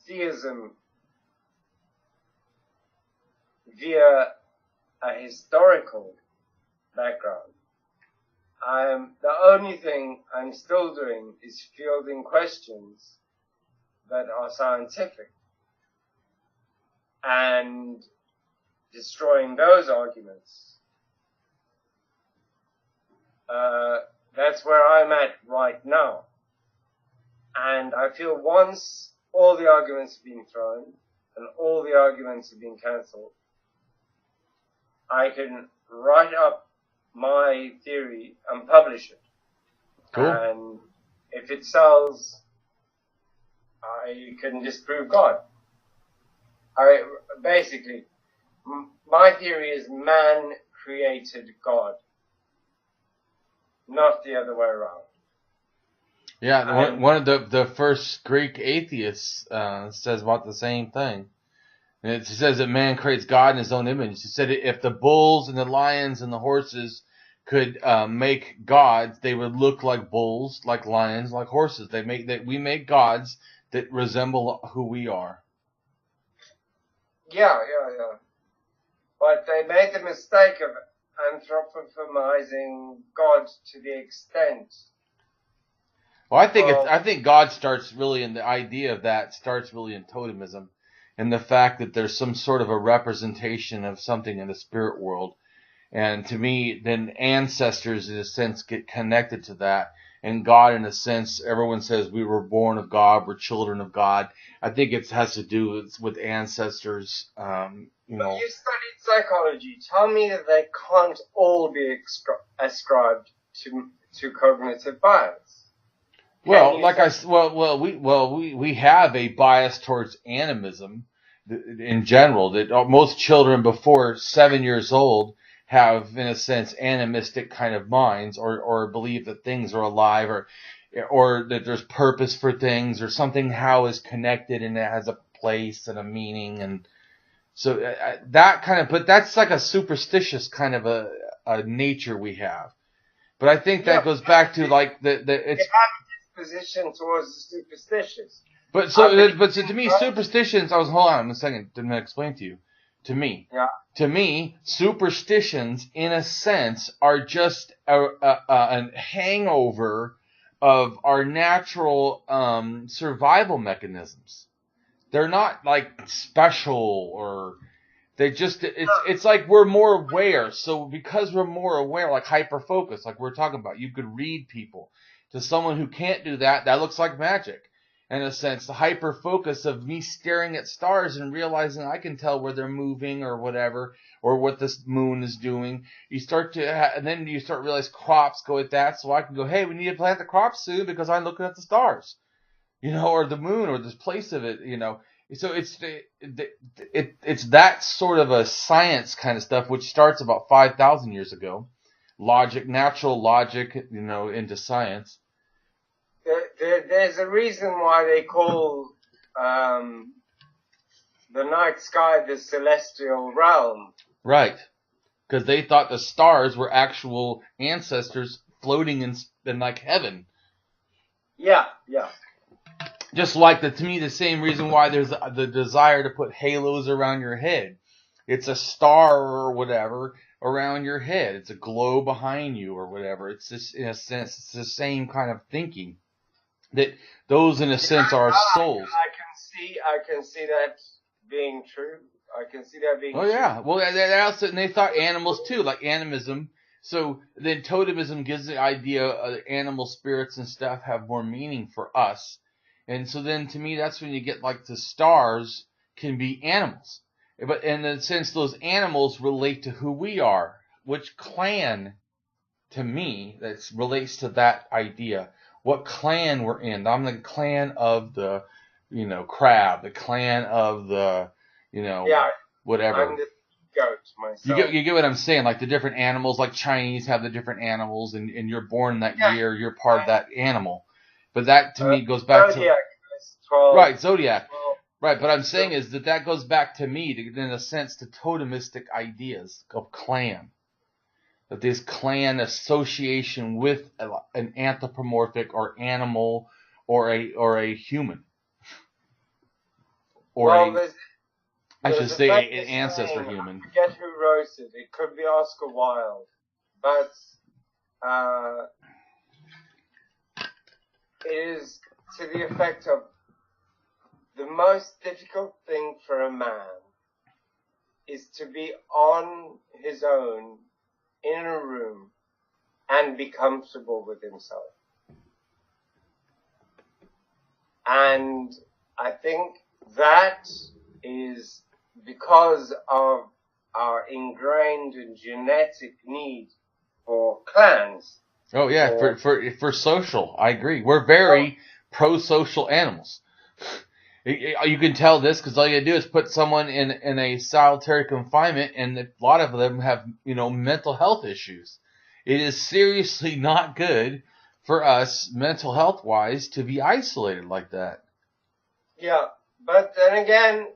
Speaker 2: theism via a historical background. The only thing I'm still doing is fielding questions that are scientific and destroying those arguments. That's where I'm at right now. And I feel once all the arguments have been thrown and all the arguments have been cancelled, I can write up my theory and publish it.
Speaker 1: Cool.
Speaker 2: And if it sells, I can disprove God. Basically, my theory is man created God, not the other way around.
Speaker 1: Yeah, one of the first Greek atheists says about the same thing. And it says that man creates God in his own image. He said if the bulls and the lions and the horses could make gods, they would look like bulls, like lions, like horses. We make gods that resemble who we are.
Speaker 2: Yeah. But they made the mistake of anthropomorphizing God to the extent.
Speaker 1: Well, I think God starts really in the idea of that starts really in totemism, and the fact that there's some sort of a representation of something in the spirit world, And to me, then ancestors, in a sense, get connected to that. And God, in a sense, everyone says we were born of God, we're children of God. I think it has to do with ancestors.
Speaker 2: But you studied psychology. Tell me that they can't all be ascribed to cognitive bias.
Speaker 1: Well, we have a bias towards animism in general. That most children before 7 years old have, in a sense, animistic kind of minds, or believe that things are alive, or that there's purpose for things, or something how is connected and it has a place and a meaning, and so that kind of. But that's like a superstitious kind of a nature we have. But I think that goes back to like it's.
Speaker 2: You have a disposition towards the superstitious.
Speaker 1: But to me, superstitions. Hold on a second. Didn't I explain to you? To me, superstitions, in a sense, are just a hangover of our natural survival mechanisms. They're not like special, or they just. It's like we're more aware. So because we're more aware, like hyper focus, like we're talking about, you could read people. To someone who can't do that, that looks like magic. In a sense, the hyper focus of me staring at stars and realizing I can tell where they're moving or whatever, or what this moon is doing. You start to, and then you start to realize crops go at that. So I can go, hey, we need to plant the crops soon because I'm looking at the stars, or the moon, or this place of it, So it's that sort of a science kind of stuff, which starts about 5,000 years ago. Logic, natural logic, into science.
Speaker 2: There's a reason why they call the night sky the celestial realm.
Speaker 1: Right. Because they thought the stars were actual ancestors floating in like heaven.
Speaker 2: Yeah.
Speaker 1: Just like, to me, the same reason why there's the desire to put halos around your head. It's a star or whatever around your head. It's a glow behind you or whatever. It's just, in a sense, it's the same kind of thinking. That those, in a sense, are our souls.
Speaker 2: I can see that being true.
Speaker 1: Oh, yeah. Well, and they thought animals, too, like animism. So then totemism gives the idea of animal spirits and stuff have more meaning for us. And so then, to me, that's when you get, like, the stars can be animals. But in a sense, those animals relate to who we are. Which clan, to me, that relates to that idea. What clan we're in. I'm the clan of the, crab. The clan of the, whatever.
Speaker 2: I'm the goat myself.
Speaker 1: You get what I'm saying? Like the different animals, like Chinese have the different animals, and you're born that year, you're part of that animal. But that, to me, goes back
Speaker 2: Zodiac
Speaker 1: to...
Speaker 2: 12,
Speaker 1: Right, Zodiac.
Speaker 2: 12.
Speaker 1: Right, but I'm saying is that goes back to me, in a sense, to totemistic ideas of clan. That this clan association with an anthropomorphic or animal or a human. I should say an ancestor human.
Speaker 2: I forget who wrote it. It could be Oscar Wilde. But it is to the effect of the most difficult thing for a man is to be on his own in a room and be comfortable with himself. And I think that is because of our ingrained and genetic need for clans.
Speaker 1: Oh yeah, for social, I agree. We're very pro-social animals. You can tell this because all you do is put someone in a solitary confinement, and a lot of them have, mental health issues. It is seriously not good for us, mental health-wise, to be isolated like that.
Speaker 2: Yeah, but then again,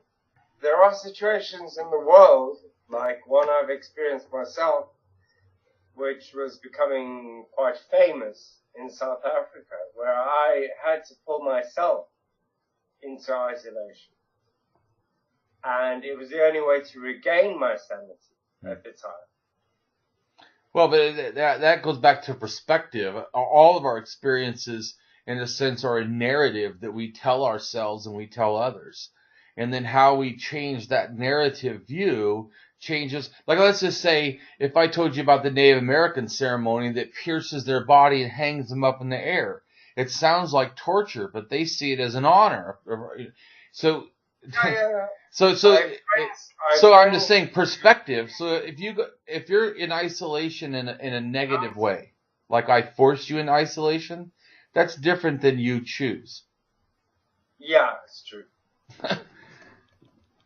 Speaker 2: there are situations in the world, like one I've experienced myself, which was becoming quite famous in South Africa, where I had to pull myself into isolation. And it was the only way to regain my sanity at the time.
Speaker 1: Well, but that goes back to perspective. All of our experiences, in a sense, are a narrative that we tell ourselves and we tell others. and then how we change that narrative view changes. Like, let's just say if I told you about the Native American ceremony that pierces their body and hangs them up in the air, it sounds like torture, but they see it as an honor. So, so I'm just saying perspective. So if you're in isolation in a negative way, like I forced you in isolation, that's different than you choose.
Speaker 2: Yeah, it's true.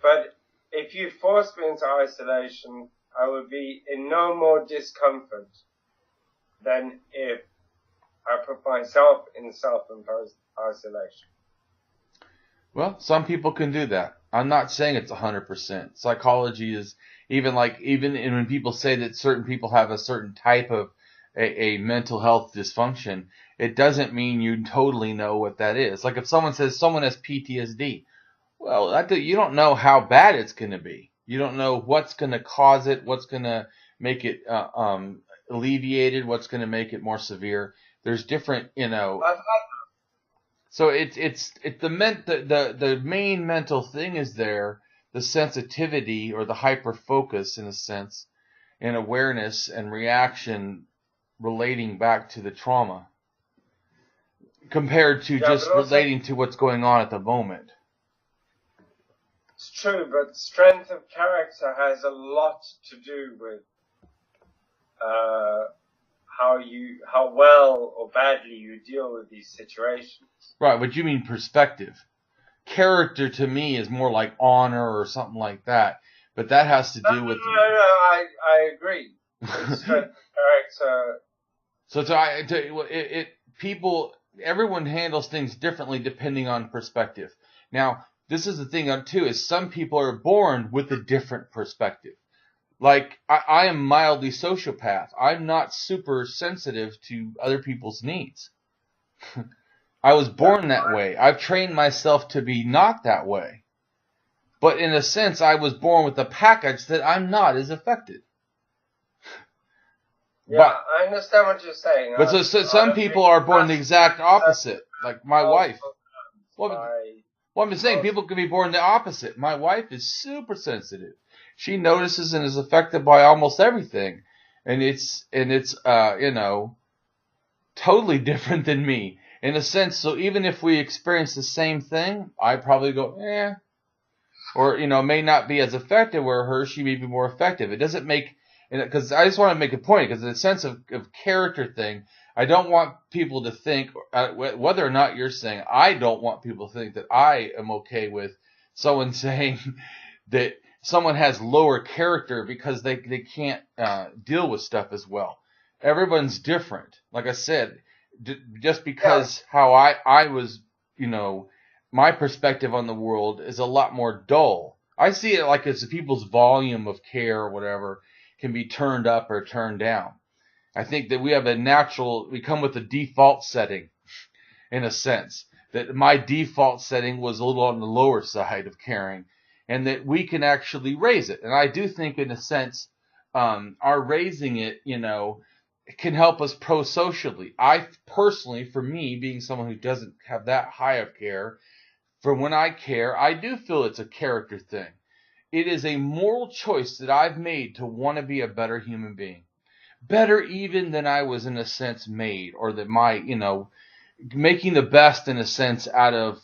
Speaker 2: But if you forced me into isolation, I would be in no more discomfort than if I put myself in self-imposed isolation.
Speaker 1: Well, some people can do that. I'm not saying it's 100%. Psychology is even when people say that certain people have a certain type of a mental health dysfunction, it doesn't mean you totally know what that is. Like if someone says someone has PTSD, well, you don't know how bad it's going to be. You don't know what's going to cause it, what's going to make it alleviated, what's going to make it more severe. There's different, So it's the main mental thing is there, the sensitivity or the hyper focus in a sense, and awareness and reaction relating back to the trauma, compared to just relating to what's going on at the moment.
Speaker 2: It's true, but strength of character has a lot to do with how well or badly you deal with these situations.
Speaker 1: Right, but you mean perspective. Character to me is more like honor or something like that, but that has to do with.
Speaker 2: I agree. Strength of character.
Speaker 1: So everyone handles things differently depending on perspective. Now, this is the thing too, is some people are born with a different perspective. Like, I am mildly sociopath. I'm not super sensitive to other people's needs. I was born that way. I've trained myself to be not that way. But in a sense, I was born with a package that I'm not as affected.
Speaker 2: Yeah, I understand what you're saying.
Speaker 1: But so some people are born the exact opposite. Like my wife. Well, I'm just saying, people can be born the opposite. My wife is super sensitive. She notices and is affected by almost everything, and it's totally different than me in a sense. So even if we experience the same thing, I probably go or may not be as effective. Where she may be more effective. It doesn't make, because I just want to make a point, because in the sense of character thing, I don't want people to think, whether or not you're saying, I don't want people to think that I am okay with someone saying that someone has lower character because they can't deal with stuff as well. Everyone's different. Like I said, just because how I was, my perspective on the world is a lot more dull. I see it like as people's volume of care or whatever can be turned up or turned down. I think that we come with a default setting, in a sense, that my default setting was a little on the lower side of caring, and that we can actually raise it. And I do think, in a sense, our raising it, can help us pro-socially. I personally, for me, being someone who doesn't have that high of care, for when I care, I do feel it's a character thing. It is a moral choice that I've made to want to be a better human being. Better even than I was, in a sense, made, or that making the best, in a sense, out of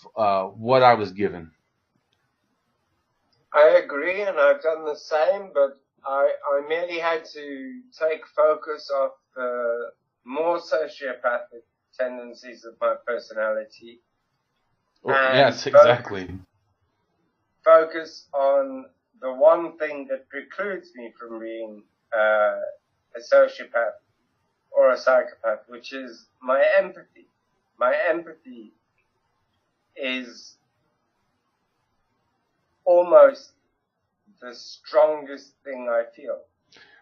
Speaker 1: what I was given.
Speaker 2: I agree, and I've done the same, but I merely had to take focus off the more sociopathic tendencies of my personality.
Speaker 1: Yes, exactly.
Speaker 2: Focus on the one thing that precludes me from being a sociopath or a psychopath, which is my empathy. My empathy is almost the strongest thing I feel.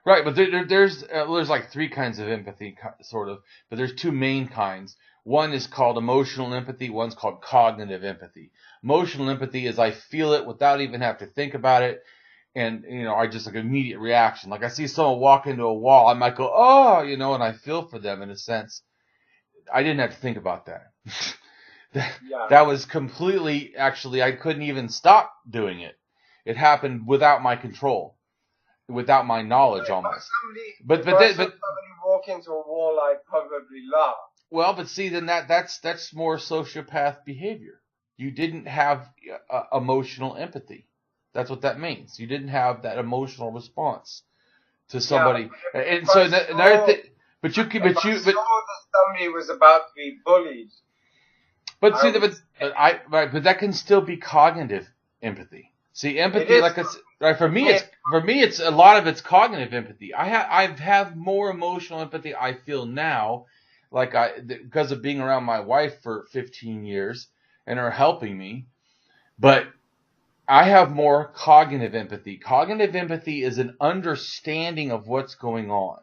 Speaker 1: Right, but there's like three kinds of empathy, sort of, but there's two main kinds. One is called emotional empathy, one's called cognitive empathy. Emotional empathy is I feel it without even have to think about it, and I just like immediate reaction. Like I see someone walk into a wall, I might go, oh, and I feel for them in a sense. I didn't have to think about that.
Speaker 2: Yeah.
Speaker 1: That was completely, actually, I couldn't even stop doing it. It happened without my control, without my knowledge almost. But
Speaker 2: somebody walk into a wall, I'd probably laugh.
Speaker 1: Well, but see, then that's more sociopath behavior. You didn't have emotional empathy. That's what that means. You didn't have that emotional response to somebody.
Speaker 2: Yeah,
Speaker 1: and so another thing, but
Speaker 2: somebody was about to be bullied.
Speaker 1: But see, but that can still be cognitive empathy. See, empathy, like for me, it's a lot of it's cognitive empathy. I have more emotional empathy. I feel now, because of being around my wife for 15 years and her helping me, but I have more cognitive empathy. Cognitive empathy is an understanding of what's going on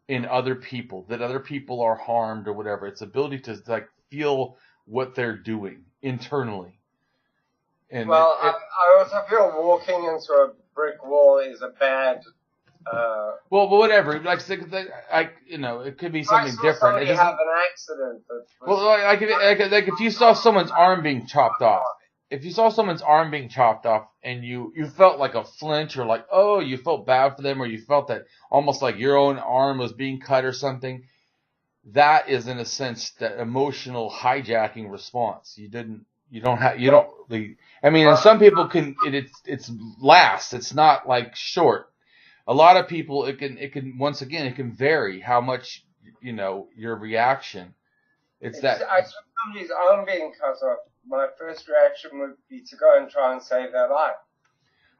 Speaker 1: in other people, that other people are harmed or whatever. It's ability to feel what they're doing internally. And
Speaker 2: I also feel walking into a brick wall is a bad.
Speaker 1: Well, but whatever. It could be something different.
Speaker 2: It have an accident.
Speaker 1: If you saw someone's arm being chopped off, and you felt like a flinch, or you felt bad for them, or you felt that almost like your own arm was being cut or something, that is in a sense that emotional hijacking response. And some people it's lasts. It's not like short. A lot of people, it can vary how much, your reaction.
Speaker 2: I saw somebody's arm being cut off. My first reaction would be to go and try and save their life.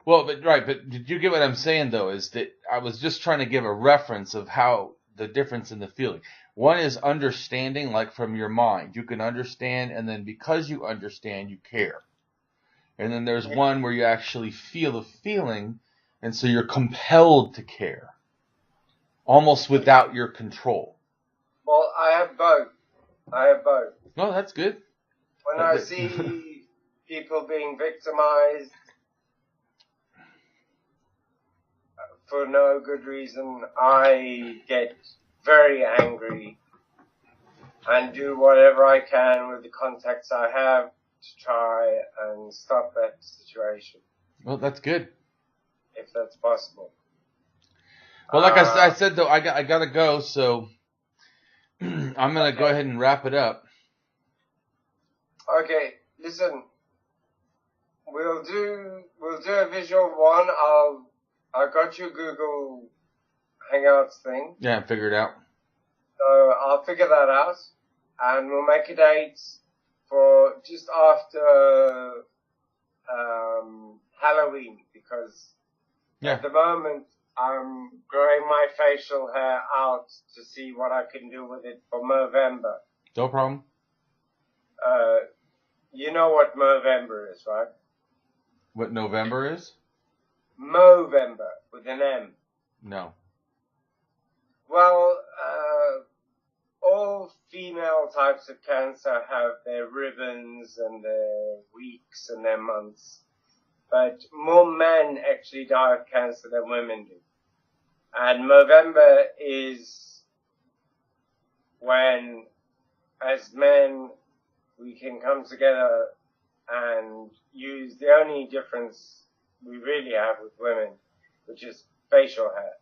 Speaker 1: Well, but did you get what I'm saying though? Is that I was just trying to give a reference of how the difference in the feeling. One is understanding, like from your mind. You can understand, and then because you understand, you care. And then there's one where you actually feel the feeling, and so you're compelled to care, almost without your control.
Speaker 2: Well, I have both.
Speaker 1: Oh, that's good.
Speaker 2: When I see people being victimized for no good reason, I get very angry and do whatever I can with the contacts I have to try and stop that situation.
Speaker 1: Well, that's good.
Speaker 2: If that's possible.
Speaker 1: Well, like I said, though, I gotta go, so I'm gonna go ahead and wrap it up.
Speaker 2: Okay, listen. We'll do a visual one. I got your Google Hangouts thing.
Speaker 1: Yeah, figure it out.
Speaker 2: So I'll figure that out, and we'll make a date for just after Halloween, because at the moment I'm growing my facial hair out to see what I can do with it for Movember.
Speaker 1: No problem.
Speaker 2: You know what Movember is, right?
Speaker 1: What November is?
Speaker 2: Movember with an M.
Speaker 1: No.
Speaker 2: Well, all female types of cancer have their ribbons and their weeks and their months. But more men actually die of cancer than women do. And Movember is when, as men, we can come together and use the only difference we really have with women, which is facial hair,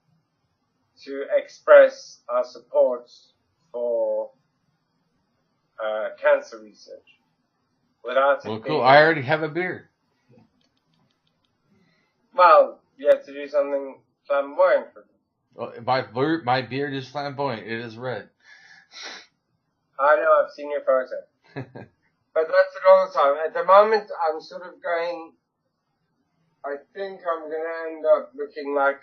Speaker 2: to express our support for cancer research. Without
Speaker 1: well, cool. I already have a beard.
Speaker 2: Well, you have to do something flamboyant for them.
Speaker 1: Well, my beard is flamboyant. It is red.
Speaker 2: I know, I've seen your photo. But that's it all the time. At the moment, I'm sort of going, I think I'm going to end up looking like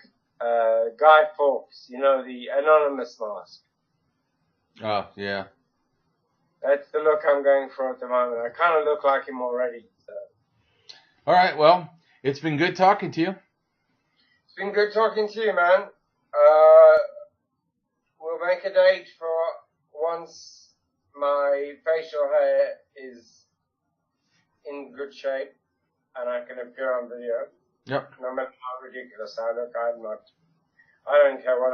Speaker 2: Guy Fawkes, the anonymous mask.
Speaker 1: Oh, yeah.
Speaker 2: That's the look I'm going for at the moment. I kind of look like him already. So.
Speaker 1: All right, well, it's been good talking to you.
Speaker 2: It's been good talking to you, man. We'll make a date for once my facial hair is in good shape and I can appear on video.
Speaker 1: Yep.
Speaker 2: No matter how ridiculous I look, I don't care what